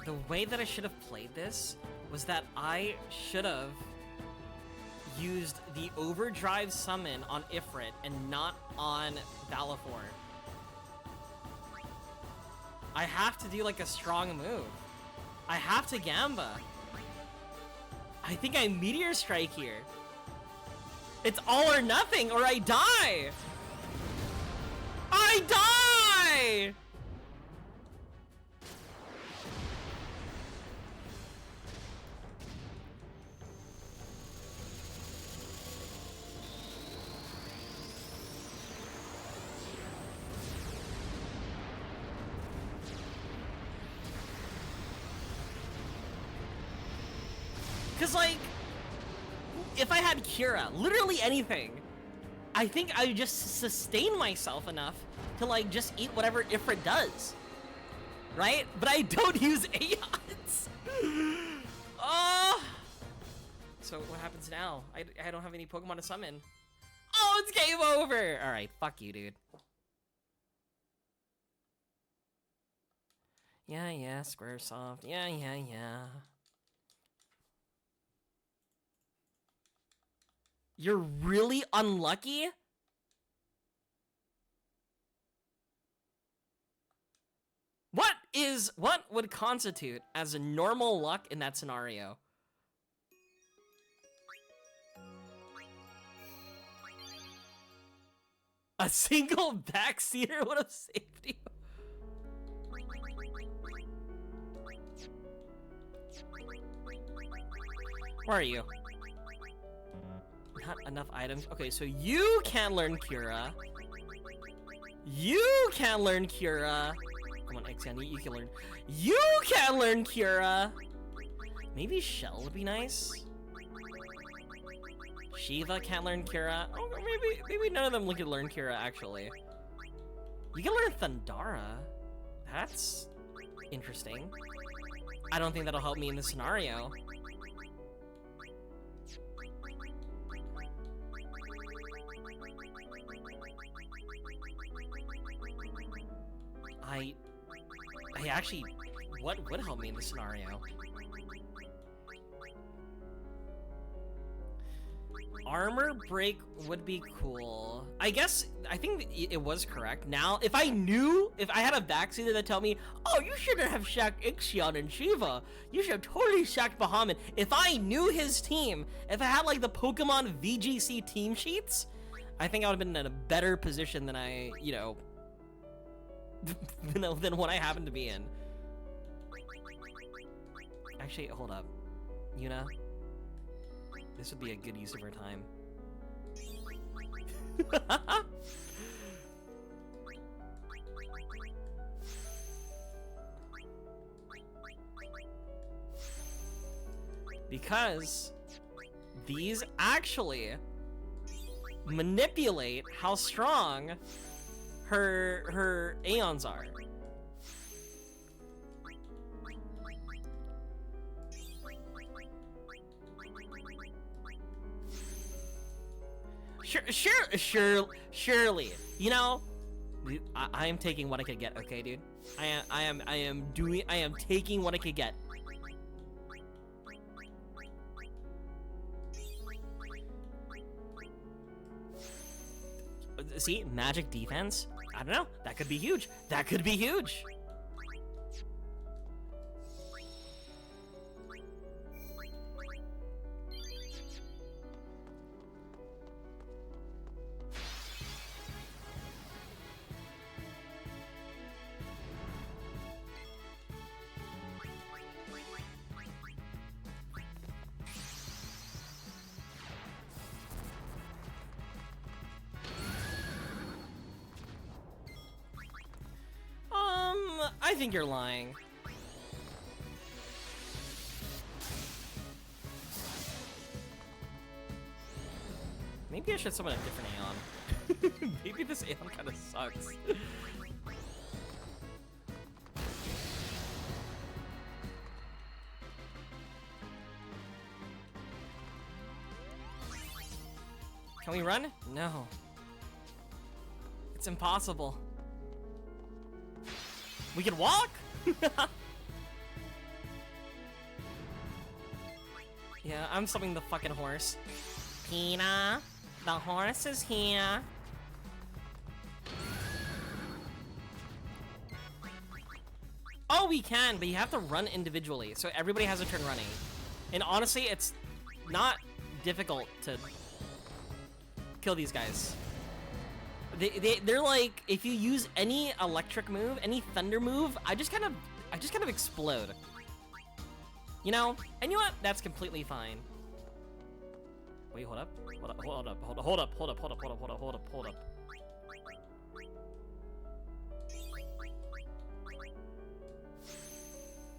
The way that I should have played this was that I should have used the overdrive summon on Ifrit and not on Valifor. I have to do like a strong move. I have to Gamba. I think I Meteor Strike here. It's all or nothing or I die. I die! Cause like, if I had Cura, literally anything, I think I would just sustain myself enough to like just eat whatever Ifrit does, right? But I don't use Aeons. So what happens now? I don't have any Pokemon to summon. Oh, it's game over. All right, fuck you, dude. Yeah, Squaresoft. Yeah. You're really unlucky? What would constitute as a normal luck in that scenario? A single backseater would have saved you. Where are you? Not enough items. Okay, so you can learn Cura. You can learn Cura. Come on, Ixion, you can learn. You can learn Cura. Maybe Shell would be nice. Shiva can't learn Cura. Oh, maybe none of them could learn Cura actually. You can learn Thundara. That's interesting. I don't think that'll help me in this scenario. I actually, what would help me in this scenario? Armor break would be cool. I think it was correct. Now, if I had a backseater that tell me, oh, you shouldn't have shacked Ixion and Shiva. You should have totally shacked Bahamut. If I knew his team, if I had like the Pokemon VGC team sheets, I think I would have been in a better position than than what I happen to be in. Actually, hold up. Yuna, this would be a good use of her time. Because these actually manipulate how strong her Aeons are. Surely, you know, I am taking what I could get. Okay, dude. I am taking what I could get. See, magic defense. I don't know. That could be huge. That could be huge. I think you're lying. Maybe I should summon a different Aeon. Maybe this Aeon kind of sucks. Can we run? No. It's impossible. We can walk? Yeah, I'm summoning the fucking horse. Pina, the horse is here. Oh, we can, but you have to run individually, so everybody has a turn running. And honestly, it's not difficult to kill these guys. They're like, if you use any electric move, any thunder move, I just kind of explode. You know? And you know what? That's completely fine. Wait, hold up. Hold up.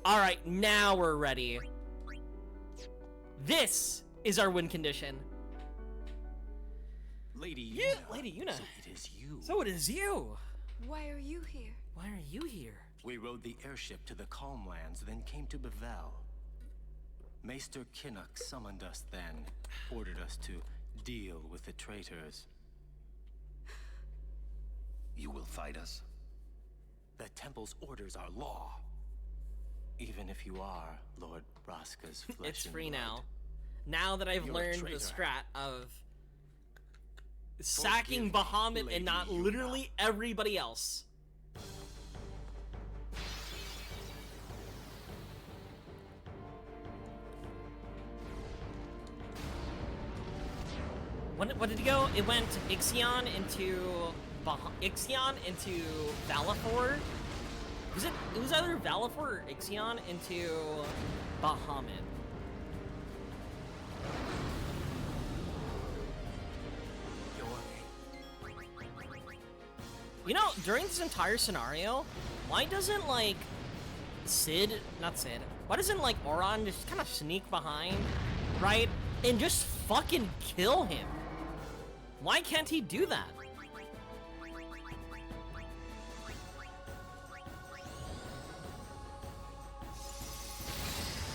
Alright, now we're ready. This is our win condition. Lady Lady Yuna. So it is you. So it is you. Why are you here? Why are you here? We rode the airship to the Calm Lands, then came to Bevel. Maester Kinnock summoned us then, ordered us to deal with the traitors. You will fight us? The Temple's orders are law. Even if you are Lord Braska's flesh It's and free blood. Now that I've You're a learned the traitor. strat of sacking Bahamut and not literally everybody else. What did it go? It went Ixion into Ixion into Valifor. It was either Valifor or Ixion into Bahamut. You know, during this entire scenario, why doesn't like why doesn't like Auron just kind of sneak behind, right? And just fucking kill him? Why can't he do that?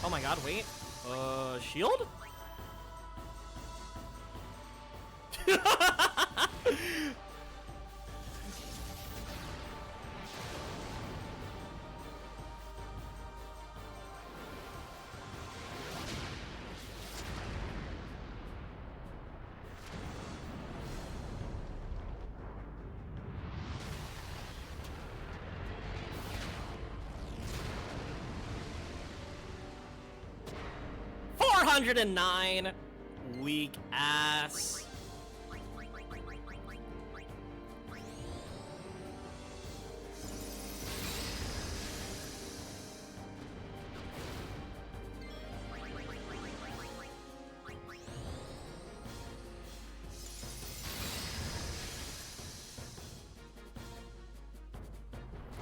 Oh my god, wait. Shield? $409. Weak ass.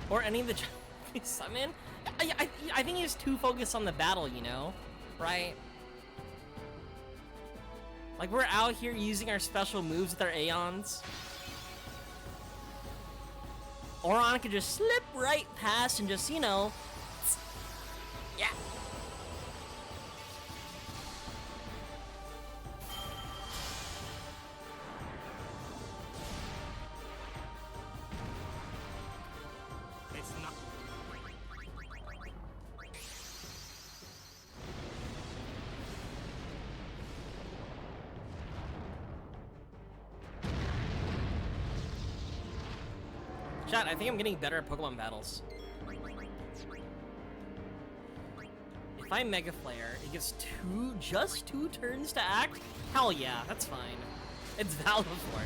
Or any of the summon? I think he's too focused on the battle, you know? Right? Like, we're out here using our special moves with our Aeons. Auron could just slip right past and just, you know... Yeah. It's not... Chat, I think I'm getting better at Pokemon battles. If I Mega Flare, it gives just two turns to act? Hell yeah, that's fine. It's Valifor.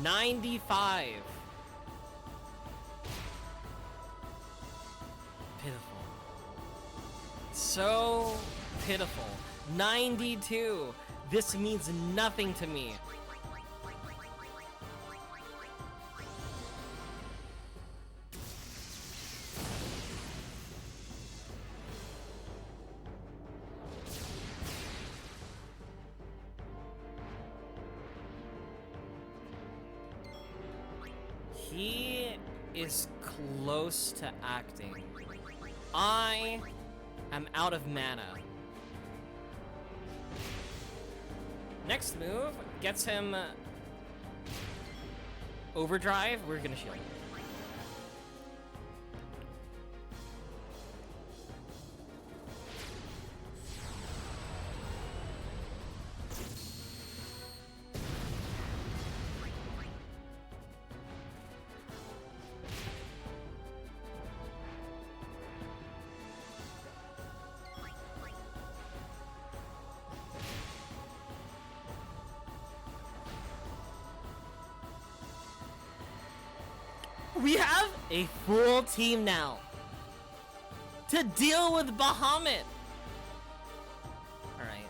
95. Pitiful. So pitiful. 92. This means nothing to me. He is close to acting. I am out of mana. Next move gets him overdrive. We're gonna shield. We have a full team now to deal with Bahamut. All right.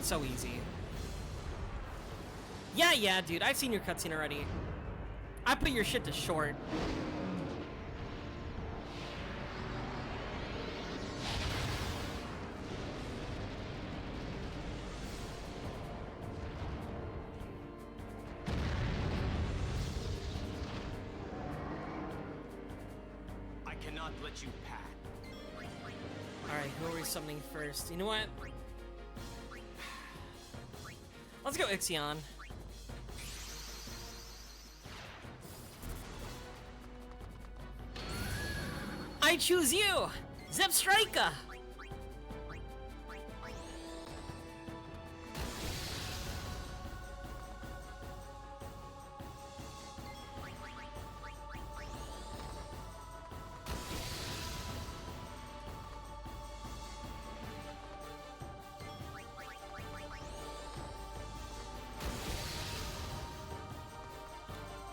So easy. Yeah, dude. I've seen your cutscene already. I put your shit to short. Let you pass. Alright, who are we summoning first? You know what? Let's go Ixion. I choose you! Zepstrika!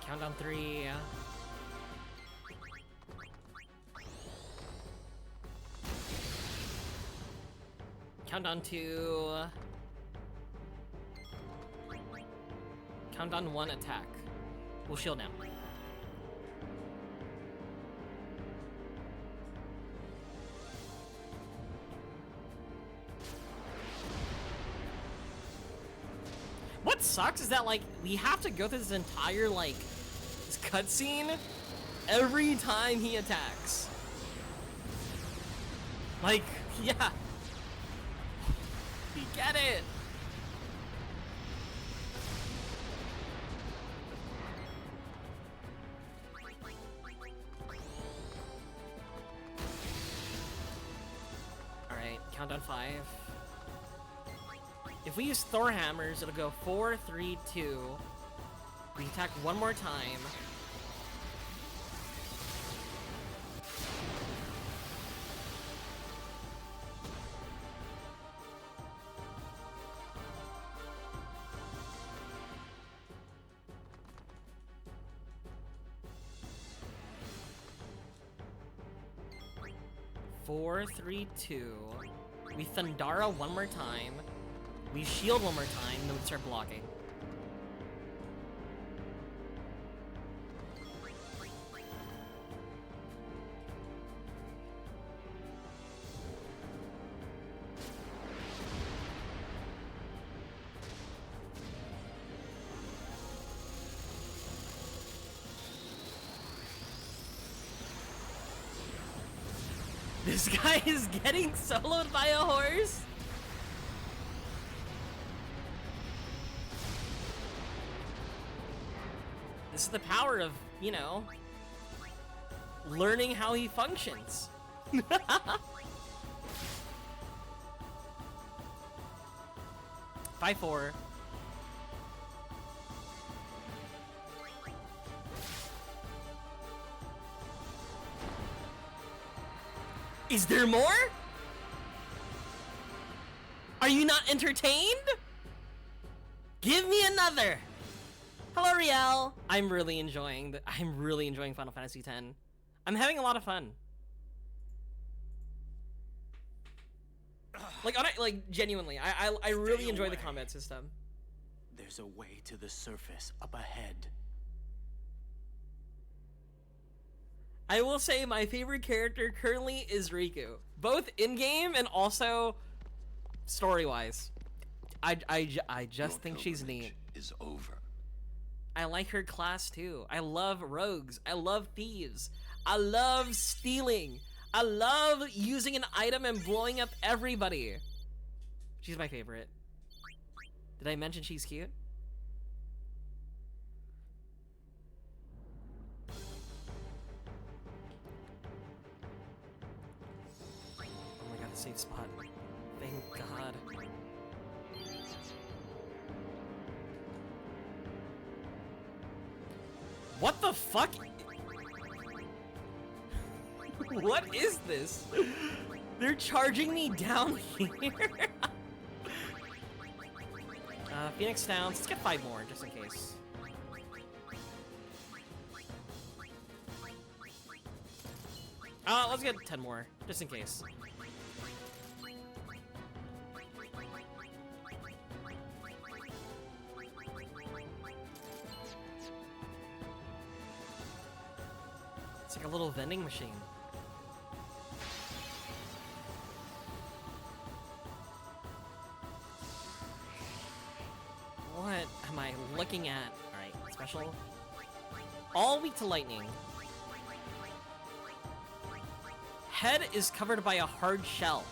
Countdown 3. Countdown 2. Countdown 1 attack. We'll shield now. What sucks is that, like, we have to go through this entire, like, this cutscene every time he attacks. Like, yeah. We get it. Alright, countdown 5. If we use Thor hammers, it'll go 4, 3, 2. We attack one more time. Four, 3, 2. We Thundara one more time. We shield one more time, then we start blocking. This guy is getting soloed by a horse? This is the power of, you know, learning how he functions. 5-4. Is there more? Are you not entertained? Give me another. Hello, Riel. I'm really enjoying Final Fantasy X. I'm having a lot of fun. Like genuinely, I really enjoy the combat system. There's a way to the surface up ahead. I will say my favorite character currently is Riku, both in-game and also story-wise. I just think she's neat. Is over. I like her class too. I love rogues. I love thieves. I love stealing. I love using an item and blowing up everybody. She's my favorite. Did I mention she's cute? Oh my god, a safe spot. Thank God. What the fuck? What is this? They're charging me down here. Phoenix down. Let's get 5 more just in case. Let's get 10 more just in case. It's like a little vending machine. What am I looking at? Alright, special. All weak to lightning. Head is covered by a hard shell.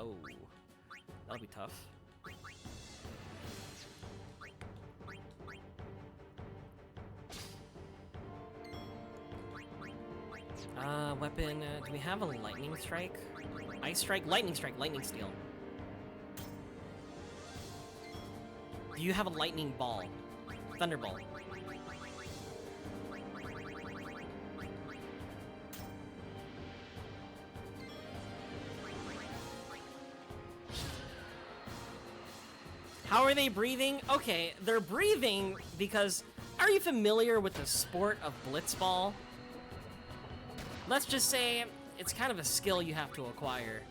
Oh, that'll be tough. Weapon, do we have a lightning strike? Ice strike, lightning steel. Do you have a lightning ball? Thunderball. How are they breathing? Okay, they're breathing because... Are you familiar with the sport of blitzball? Let's just say it's kind of a skill you have to acquire.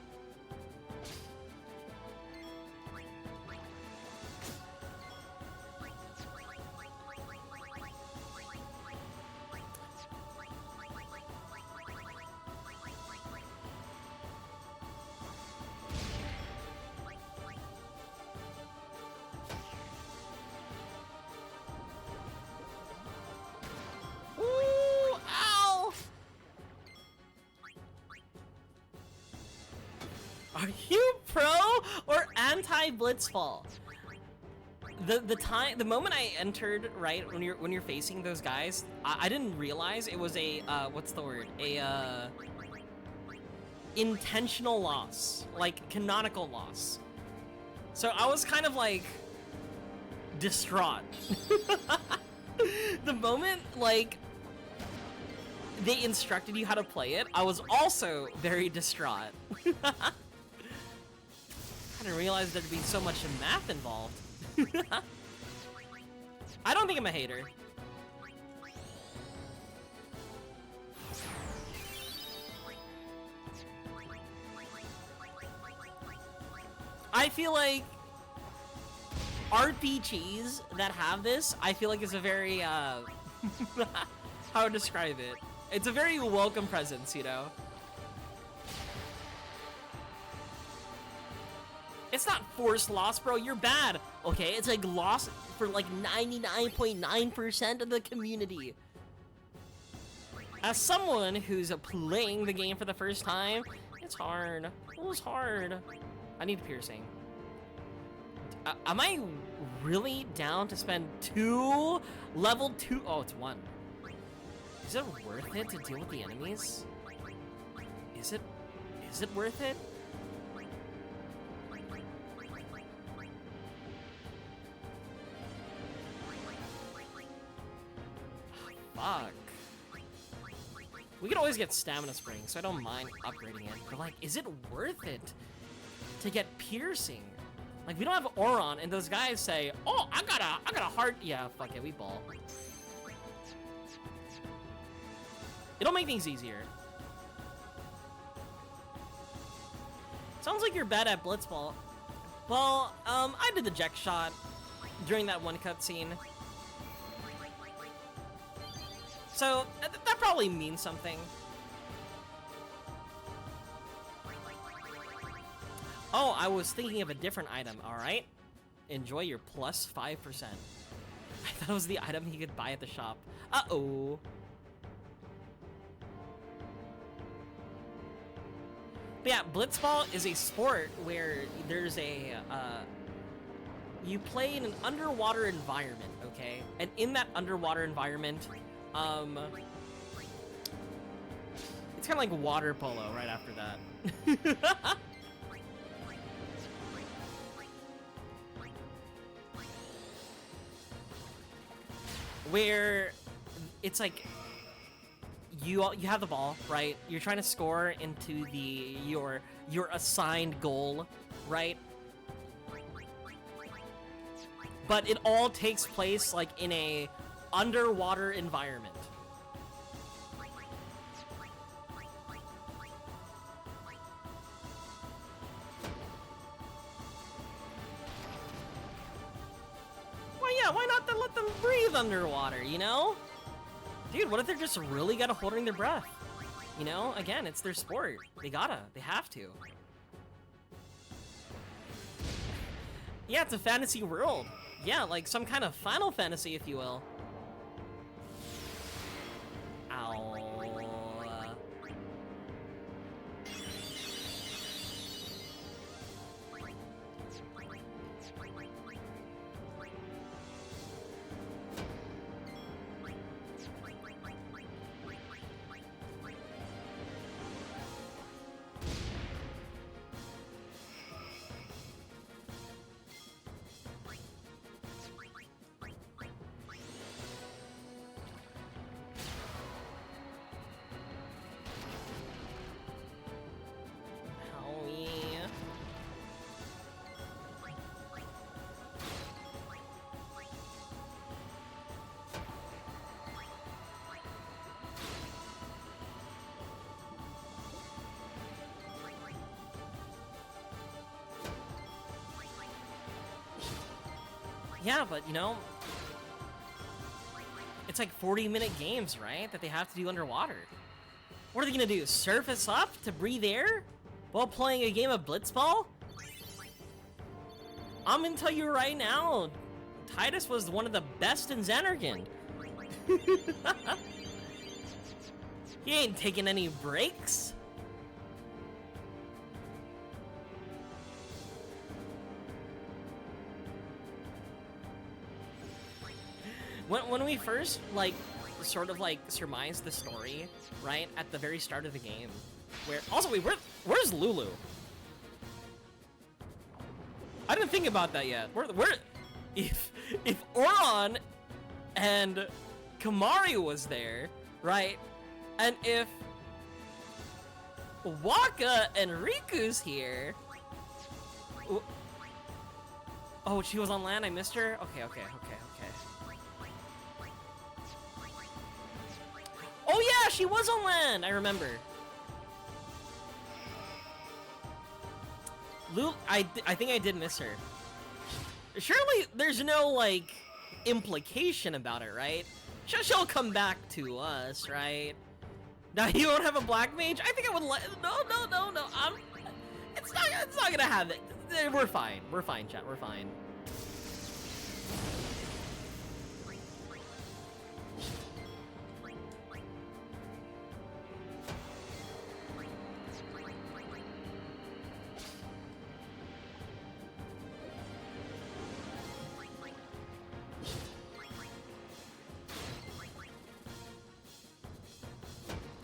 Are you pro or anti-blitzball? The moment I entered, right, when you're facing those guys, I didn't realize it was a what's the word? A intentional loss, like canonical loss. So I was kind of like distraught. The moment like they instructed you how to play it, I was also very distraught. I didn't realize there'd be so much math involved. I don't think I'm a hater. I feel like RPGs that have this, I feel like is a very, how to describe it? It's a very welcome presence, you know? It's not forced loss, bro. You're bad. Okay, it's like loss for like 99.9% of the community. As someone who's playing the game for the first time, it's hard. It was hard. I need piercing. Am I really down to spend 2 level 2? Oh, it's 1. Is it worth it to deal with the enemies? Is it worth it? Fuck. We could always get stamina spring, so I don't mind upgrading it. But like, is it worth it to get piercing. Like, we don't have Auron, and those guys say, "Oh, I got a heart." Yeah, fuck it, we ball. It'll make things easier. Sounds like you're bad at blitzball. Well, I did the Jack shot during that one cutscene. So, that probably means something. Oh, I was thinking of a different item, alright? Enjoy your plus 5%. I thought it was the item you could buy at the shop. Uh-oh. But yeah, blitzball is a sport where there's a, you play in an underwater environment, okay? And in that underwater environment, it's kind of like water polo right after that. Where it's like you have the ball, right? You're trying to score into your assigned goal, right? But it all takes place like in a underwater environment. Why not then let them breathe underwater, you know? Dude, what if they're just really gotta holding their breath? You know, again, it's their sport. They have to. Yeah, it's a fantasy world. Yeah, like some kind of Final Fantasy, if you will. Ow. Yeah, but you know, it's like 40-minute games, right? That they have to do underwater. What are they gonna do? Surface up to breathe air while playing a game of blitzball? I'm gonna tell you right now, Titus was one of the best in Xanarkand. He ain't taking any breaks. When we first, like, sort of, like, surmised the story, right, at the very start of the game, where... Also, wait, where's Lulu? I didn't think about that yet. If Auron and Kamari was there, right, and if Waka and Riku's here... Oh, she was on land? I missed her? Okay. Oh yeah, she was on land. I remember. I think I did miss her. Surely there's no like implication about it, right? She'll come back to us, right? Now you don't have a black mage? I think I would let. No. It's not gonna have it. We're fine, chat. We're fine.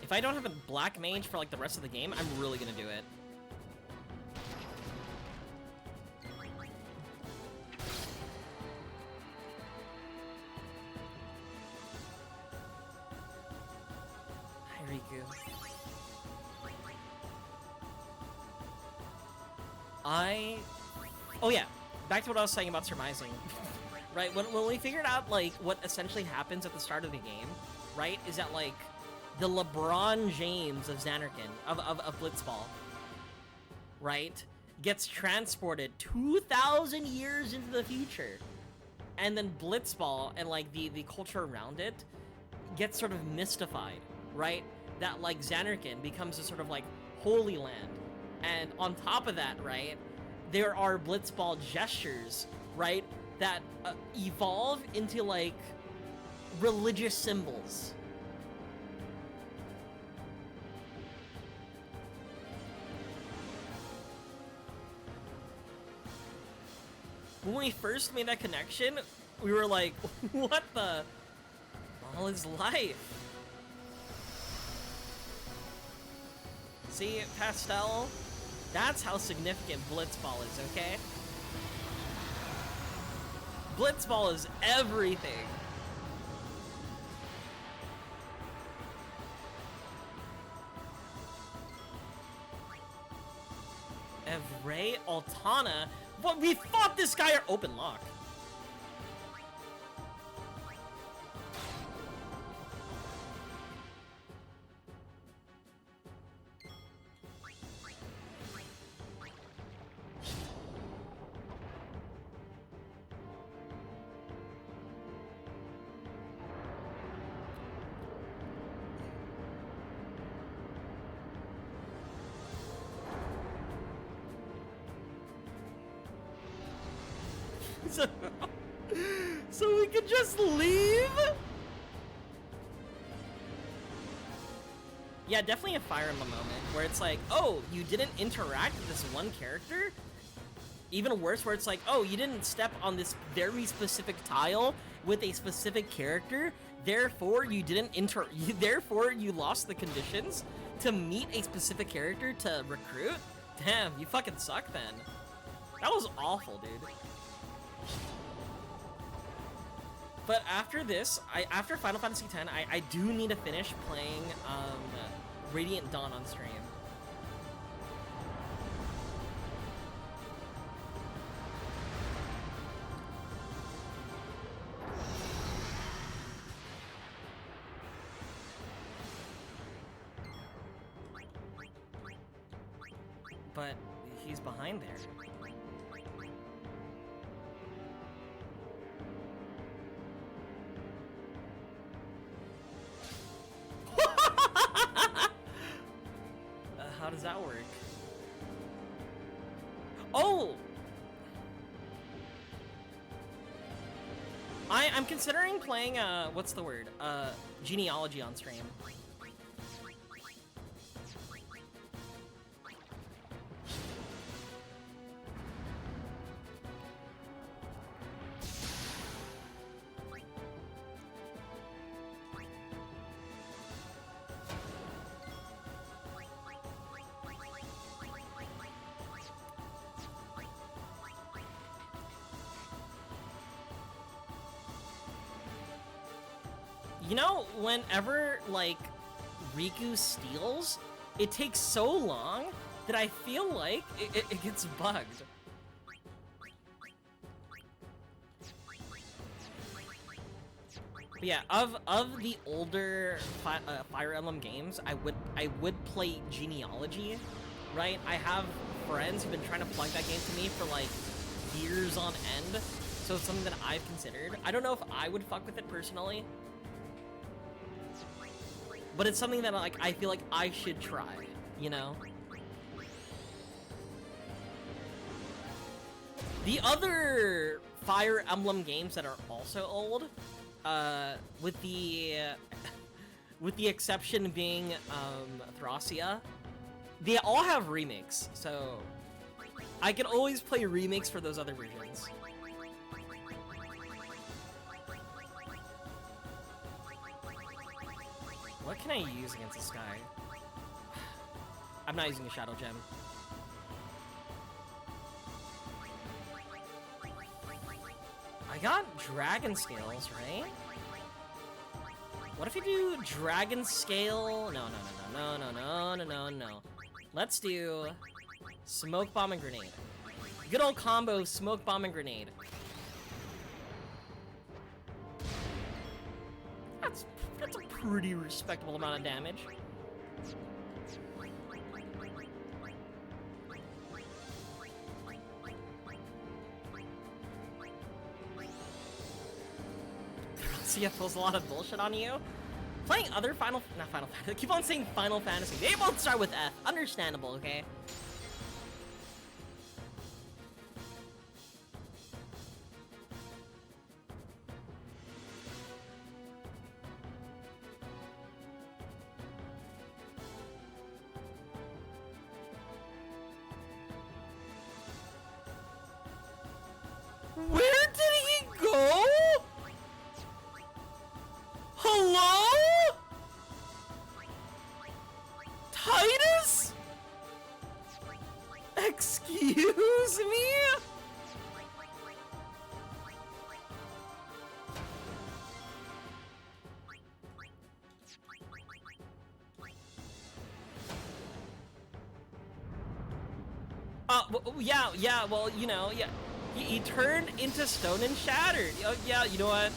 If I don't have a black mage for like the rest of the game, I'm really gonna do it. Hi, Riku. Oh yeah, back to what I was saying about surmising. Right, when we figured out, like, what essentially happens at the start of the game, right, is that, like, the LeBron James of Xanarkin, of Blitzball, right, gets transported 2,000 years into the future. And then Blitzball and, like, the culture around it gets sort of mystified, right? That, like, Xanarkin becomes a sort of, like, holy land. And on top of that, right, there are Blitzball gestures, right, that evolve into, like, religious symbols. When we first made that connection, we were like, what the? All his life. See, Pastel? That's how significant Blitzball is, okay? Blitzball is everything. Evray Altana? What, we fought this guy or open lock? So we could just leave? Yeah, definitely a Fire Emblem moment where it's like, oh, you didn't interact with this one character? Even worse, where it's like, oh, you didn't step on this very specific tile with a specific character, therefore you didn't therefore you lost the conditions to meet a specific character to recruit? Damn, you fucking suck then. That was awful, dude. But after this, after Final Fantasy X, I do need to finish playing Radiant Dawn on stream. But he's behind there. How does that work? Oh! I'm considering playing, what's the word? Genealogy on stream. You know, whenever, like, Riku steals, it takes so long that I feel like it gets bugged. But yeah, of the older Fire Emblem games, I would play Genealogy, right? I have friends who've been trying to plug that game to me for, like, years on end, so it's something that I've considered. I don't know if I would fuck with it personally, but it's something that, like, I feel like I should try, you know? The other Fire Emblem games that are also old, with the exception being, Thracia, they all have remakes, so I can always play remakes for those other versions. What can I use against this guy? I'm not using a Shadow Gem. I got Dragon Scales, right? What if you do Dragon Scale? No. Let's do Smoke Bomb and Grenade. Good old combo, smoke bomb and grenade. That's a pretty respectable amount of damage. CF pulls a lot of bullshit on you. Playing other not Final Fantasy. I keep on saying Final Fantasy. They both start with F. Understandable, okay? Where did he go? Hello? Titus? Excuse me? Yeah, well, you know, yeah. He turned into stone and shattered. Oh, yeah, you know what?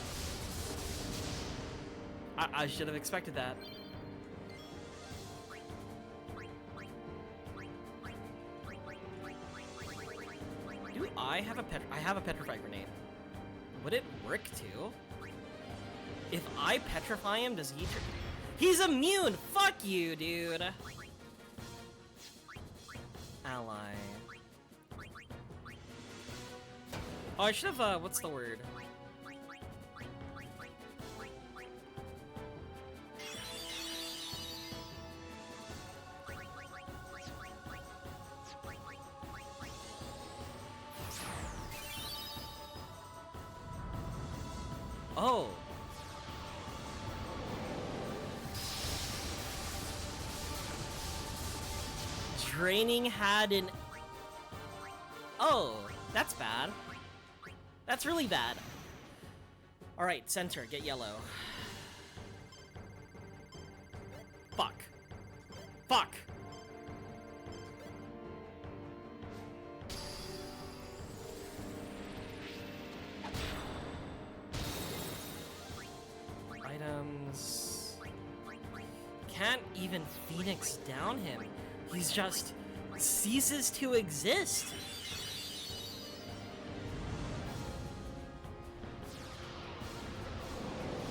I should have expected that. Do I have a petrified grenade? Would it work too? If I petrify him, does he? He's immune. Fuck you, dude. Ally. Oh, I should have. What's the word? Oh. Draining had an... Oh, that's bad. That's really bad. Alright, center, get yellow. Fuck. Fuck! Items... Can't even Phoenix down him. He's just... ceases to exist.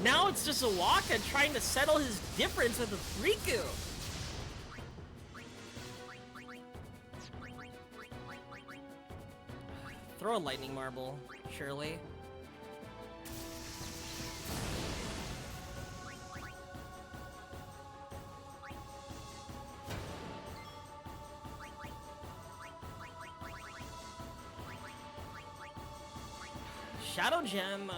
Now it's just a Waka trying to settle his difference with the Riku. Throw a lightning marble, surely. Shadow Gem.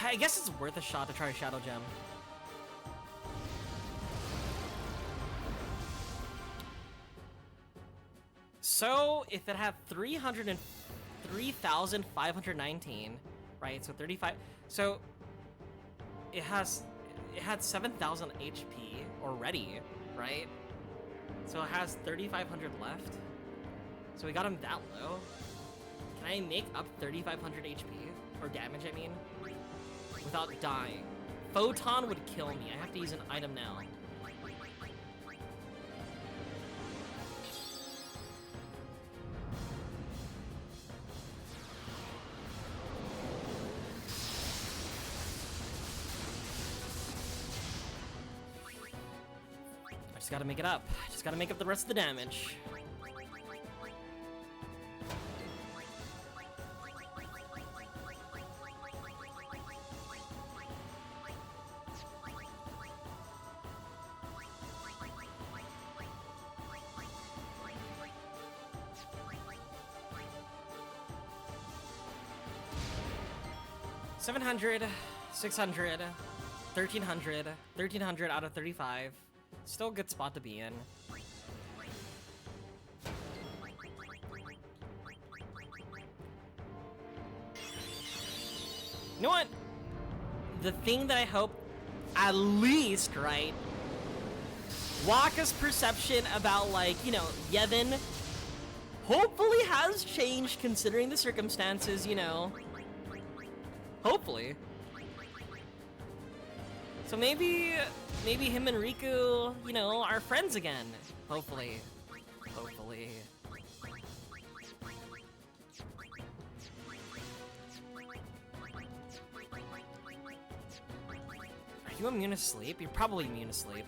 I guess it's worth a shot to try Shadow Gem. So, if it had 303,519, right? So 35. So it had 7,000 HP already, right? So it has 3,500 left. So we got him that low. Can I make up 3,500 HP or damage? I mean. Without dying. Photon would kill me. I have to use an item now. I just gotta make it up. I just gotta make up the rest of the damage. 700, 600, 1,300, 1,300 out of 35. Still a good spot to be in. You know what? The thing that I hope, at least, right? Waka's perception about, like, you know, Yevon hopefully has changed considering the circumstances, you know. Hopefully. So maybe him and Riku, you know, are friends again. Hopefully. Hopefully. Are you immune to sleep? You're probably immune to sleep.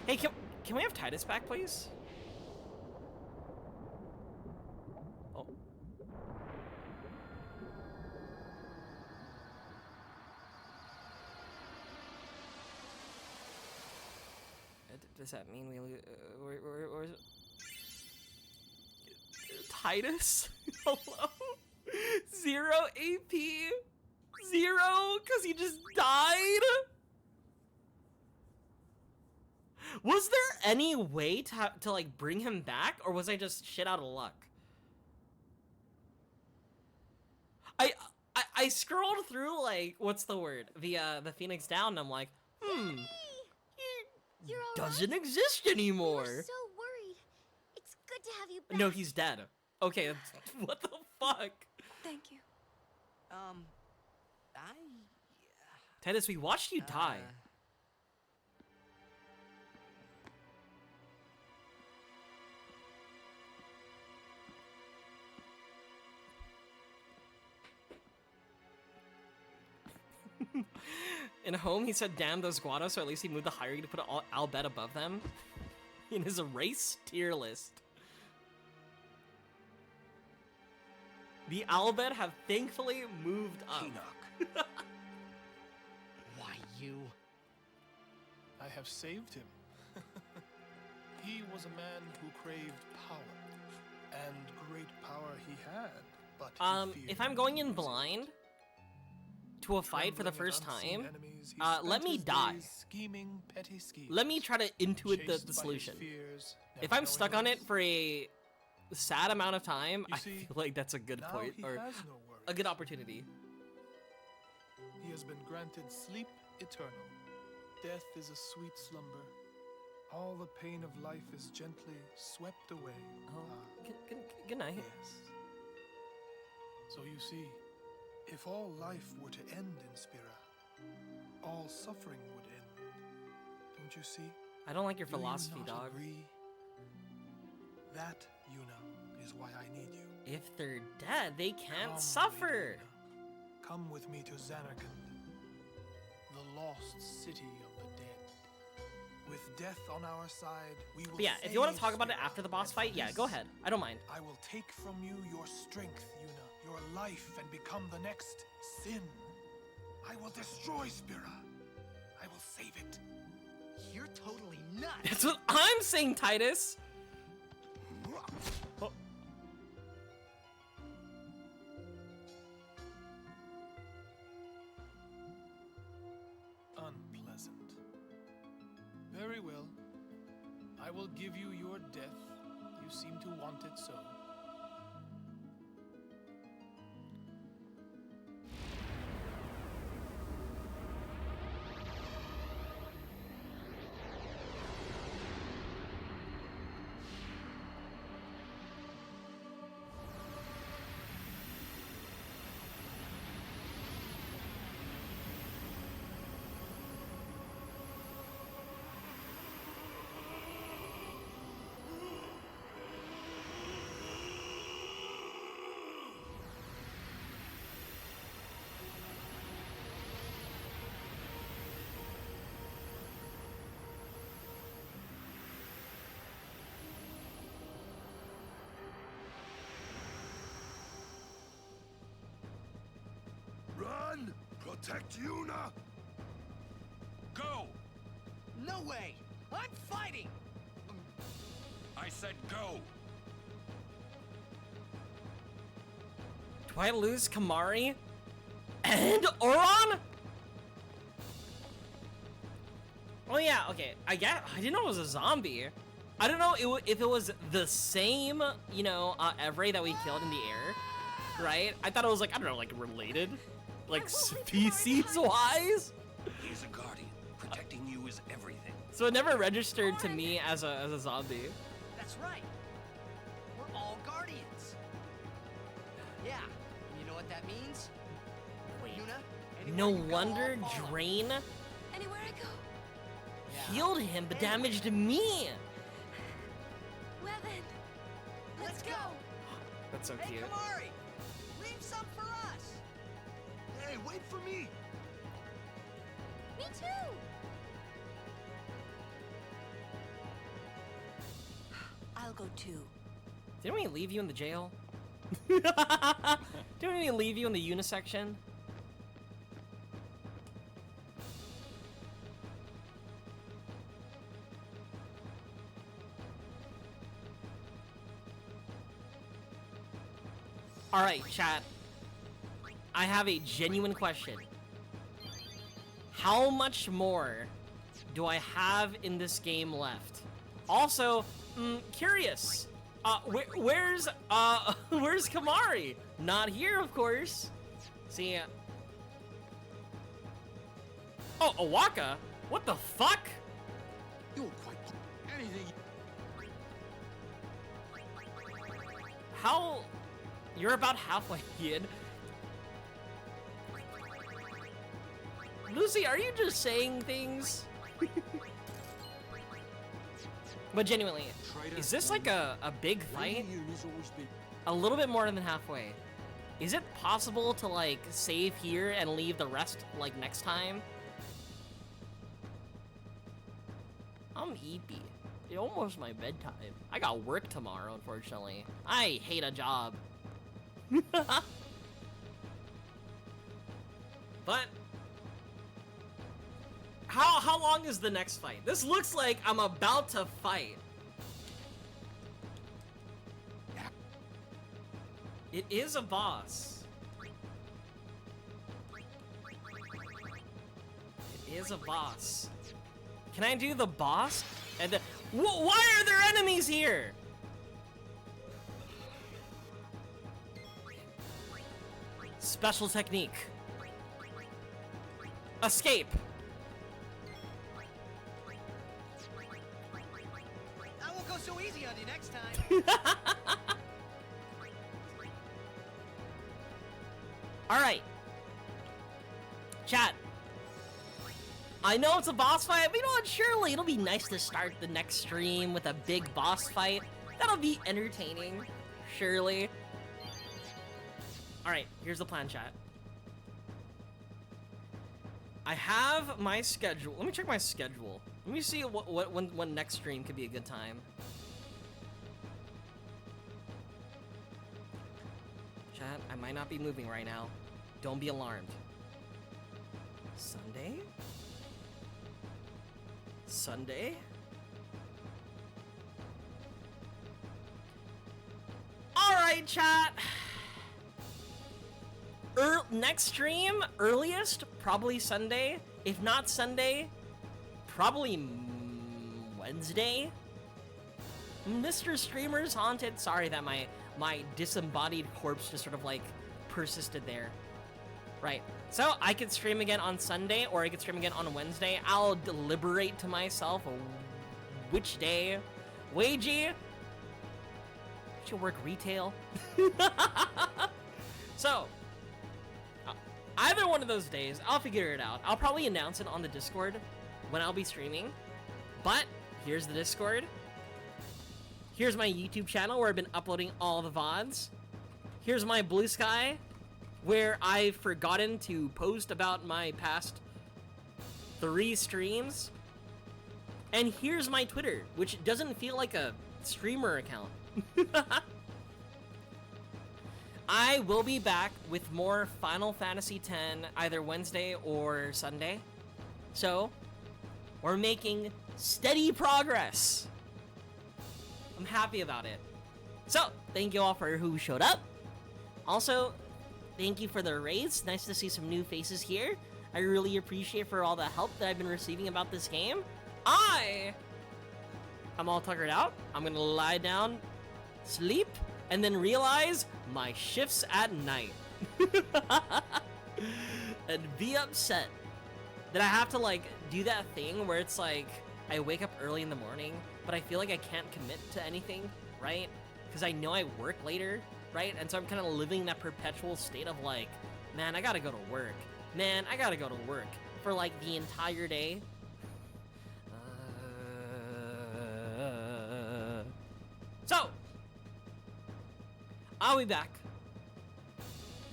Hey, can we have Titus back, please? Oh. Does that mean we lose? Where's it? Titus? Hello? 0 AP? 0? Because he just died? Was there any way to like bring him back, or was I just shit out of luck? I scrolled through, like, what's the word? The Phoenix Down, and I'm like, You're all doesn't right? exist anymore. We were so worried. It's good to have you back. No, he's dead. Okay, what the fuck? Thank you. Titus, we watched you die. In home, he said, damn those Guados, so at least he moved the hierarchy to put Albed above them in his race tier list. The Albed have thankfully moved up. Why you? I have saved him. He was a man who craved power, and great power he had, but he If feared I'm going in losing. blind to a fight for the Trembling at first unseen time, enemies, he let spent me his die. days scheming petty schemes. Let me try to intuit Chased the by his solution. fears, If never I'm stuck knowing on it whence. for a sad amount of time, You I see, feel like that's a good now point, he or has no worries. a good opportunity. He has been granted sleep eternal. Death is a sweet slumber. All the pain of life is gently swept away. Oh, good night. Yes. So you see, if all life were to end in Spira, all suffering would end. Don't you see? I don't like your Do you philosophy, not dog. agree? That, Yuna, is why I need you. If they're dead, they can't Come, suffer. Lady Yuna. Come with me to Xanarkand, the lost city of the dead. With death on our side, we will. But yeah, if you want to save talk about it Spira, after the boss and for fight, yeah, this, go ahead. I don't mind. I will take from you your strength, Yuna, your life, and become the next Sin. I will destroy Spira. I will save it. You're totally nuts. That's what I'm saying, Titus. Oh. Unpleasant. Very well. I will give you your death. You seem to want it so. Run! Protect Yuna! Go! No way! I'm fighting! I said go! Do I lose Kamari and Oron? Oh yeah, okay. I didn't know it was a zombie. I don't know if it was the same, you know, Evray that we killed in the air, right? I thought it was like, I don't know, like related. like species-wise. He's a guardian. Protecting you is everything. So it never registered to me as a zombie. That's right. We're all guardians. Yeah, and you know what that means? Wait. Yuna, No anywhere you go, wonder I'll follow. Drain Anywhere I go. healed him but damaged me. Well then, let's go. That's so Hey, cute. Kamari, leave some for us. Hey, wait for me! Me too. I'll go too. Didn't we leave you in the jail? Didn't we leave you in the unisection? Alright, chat. I have a genuine question. How much more do I have in this game left? Also, curious. Where's where's Kamari? Not here, of course. See. Oh, Awaka? What the fuck? You're quite anything. How? You're about halfway, kid. Lucy, are you just saying things? But genuinely, is this like a big fight? A little bit more than halfway. Is it possible to like save here and leave the rest like next time? I'm eepy. It's almost my bedtime. I got work tomorrow, unfortunately. I hate a job. But how long is the next fight? This looks like I'm about to fight. It is a boss. It is a boss. Can I do the boss? And the why are there enemies here? Special technique. Escape. I won't go so easy on you next time. Alright. Chat. I know it's a boss fight, but you know what? Surely it'll be nice to start the next stream with a big boss fight. That'll be entertaining. Surely. Alright, here's the plan, chat. I have my schedule. Let me check my schedule. Let me see when next stream could be a good time. Chat, I might not be moving right now. Don't be alarmed. Sunday? Sunday? Alright, chat. Next stream, earliest, probably Sunday. If not Sunday, probably Wednesday. Mr. Streamer's haunted. Sorry that my disembodied corpse just sort of like persisted there. Right. So I could stream again on Sunday or I could stream again on Wednesday. I'll deliberate to myself which day. Wagey, should work retail. So either one of those days, I'll figure it out. I'll probably announce it on the Discord when I'll be streaming. But here's the Discord. Here's my YouTube channel where I've been uploading all the VODs. Here's my Blue Sky, where I've forgotten to post about my past 3 streams. And here's my Twitter, which doesn't feel like a streamer account. I will be back with more Final Fantasy X either Wednesday or Sunday. So, we're making steady progress. I'm happy about it. So, thank you all for who showed up. Also, thank you for the raids. Nice to see some new faces here. I really appreciate for all the help that I've been receiving about this game. I'm all tuckered out. I'm gonna lie down, sleep, and then realize my shift's at night. and be upset that I have to like do that thing where it's like I wake up early in the morning, but I feel like I can't commit to anything, right? Because I know I work later, right? And so I'm kind of living in that perpetual state of like, man, I gotta go to work. Man, I gotta go to work for like the entire day. So, I'll be back.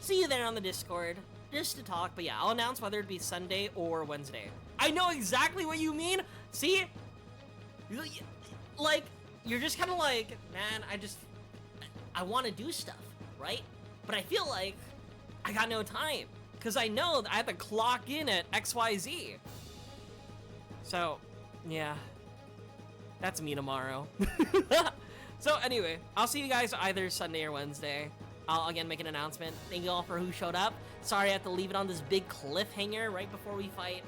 See you there on the Discord, just to talk. But yeah, I'll announce whether it be Sunday or Wednesday. I know exactly what you mean. See? Like, you're just kind of like, man, I want to do stuff, right? But I feel like I got no time. Because I know that I have to clock in at XYZ. So, yeah. That's me tomorrow. So anyway, I'll see you guys either Sunday or Wednesday. I'll again make an announcement. Thank you all for who showed up. Sorry I have to leave it on this big cliffhanger right before we fight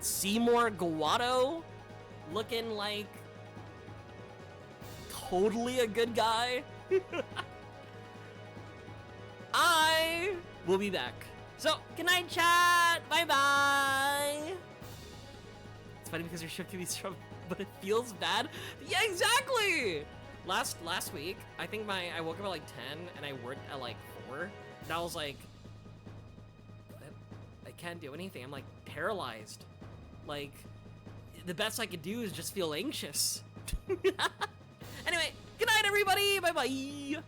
Seymour Guado. Looking like totally a good guy. I will be back. So, good night, chat. Bye-bye. It's funny because your shift can be strong, but it feels bad. Yeah, exactly. Last week, I think I woke up at like 10 and I worked at like 4. And I was like, I can't do anything. I'm like paralyzed. Like, the best I could do is just feel anxious. Anyway, good night, everybody. Bye-bye.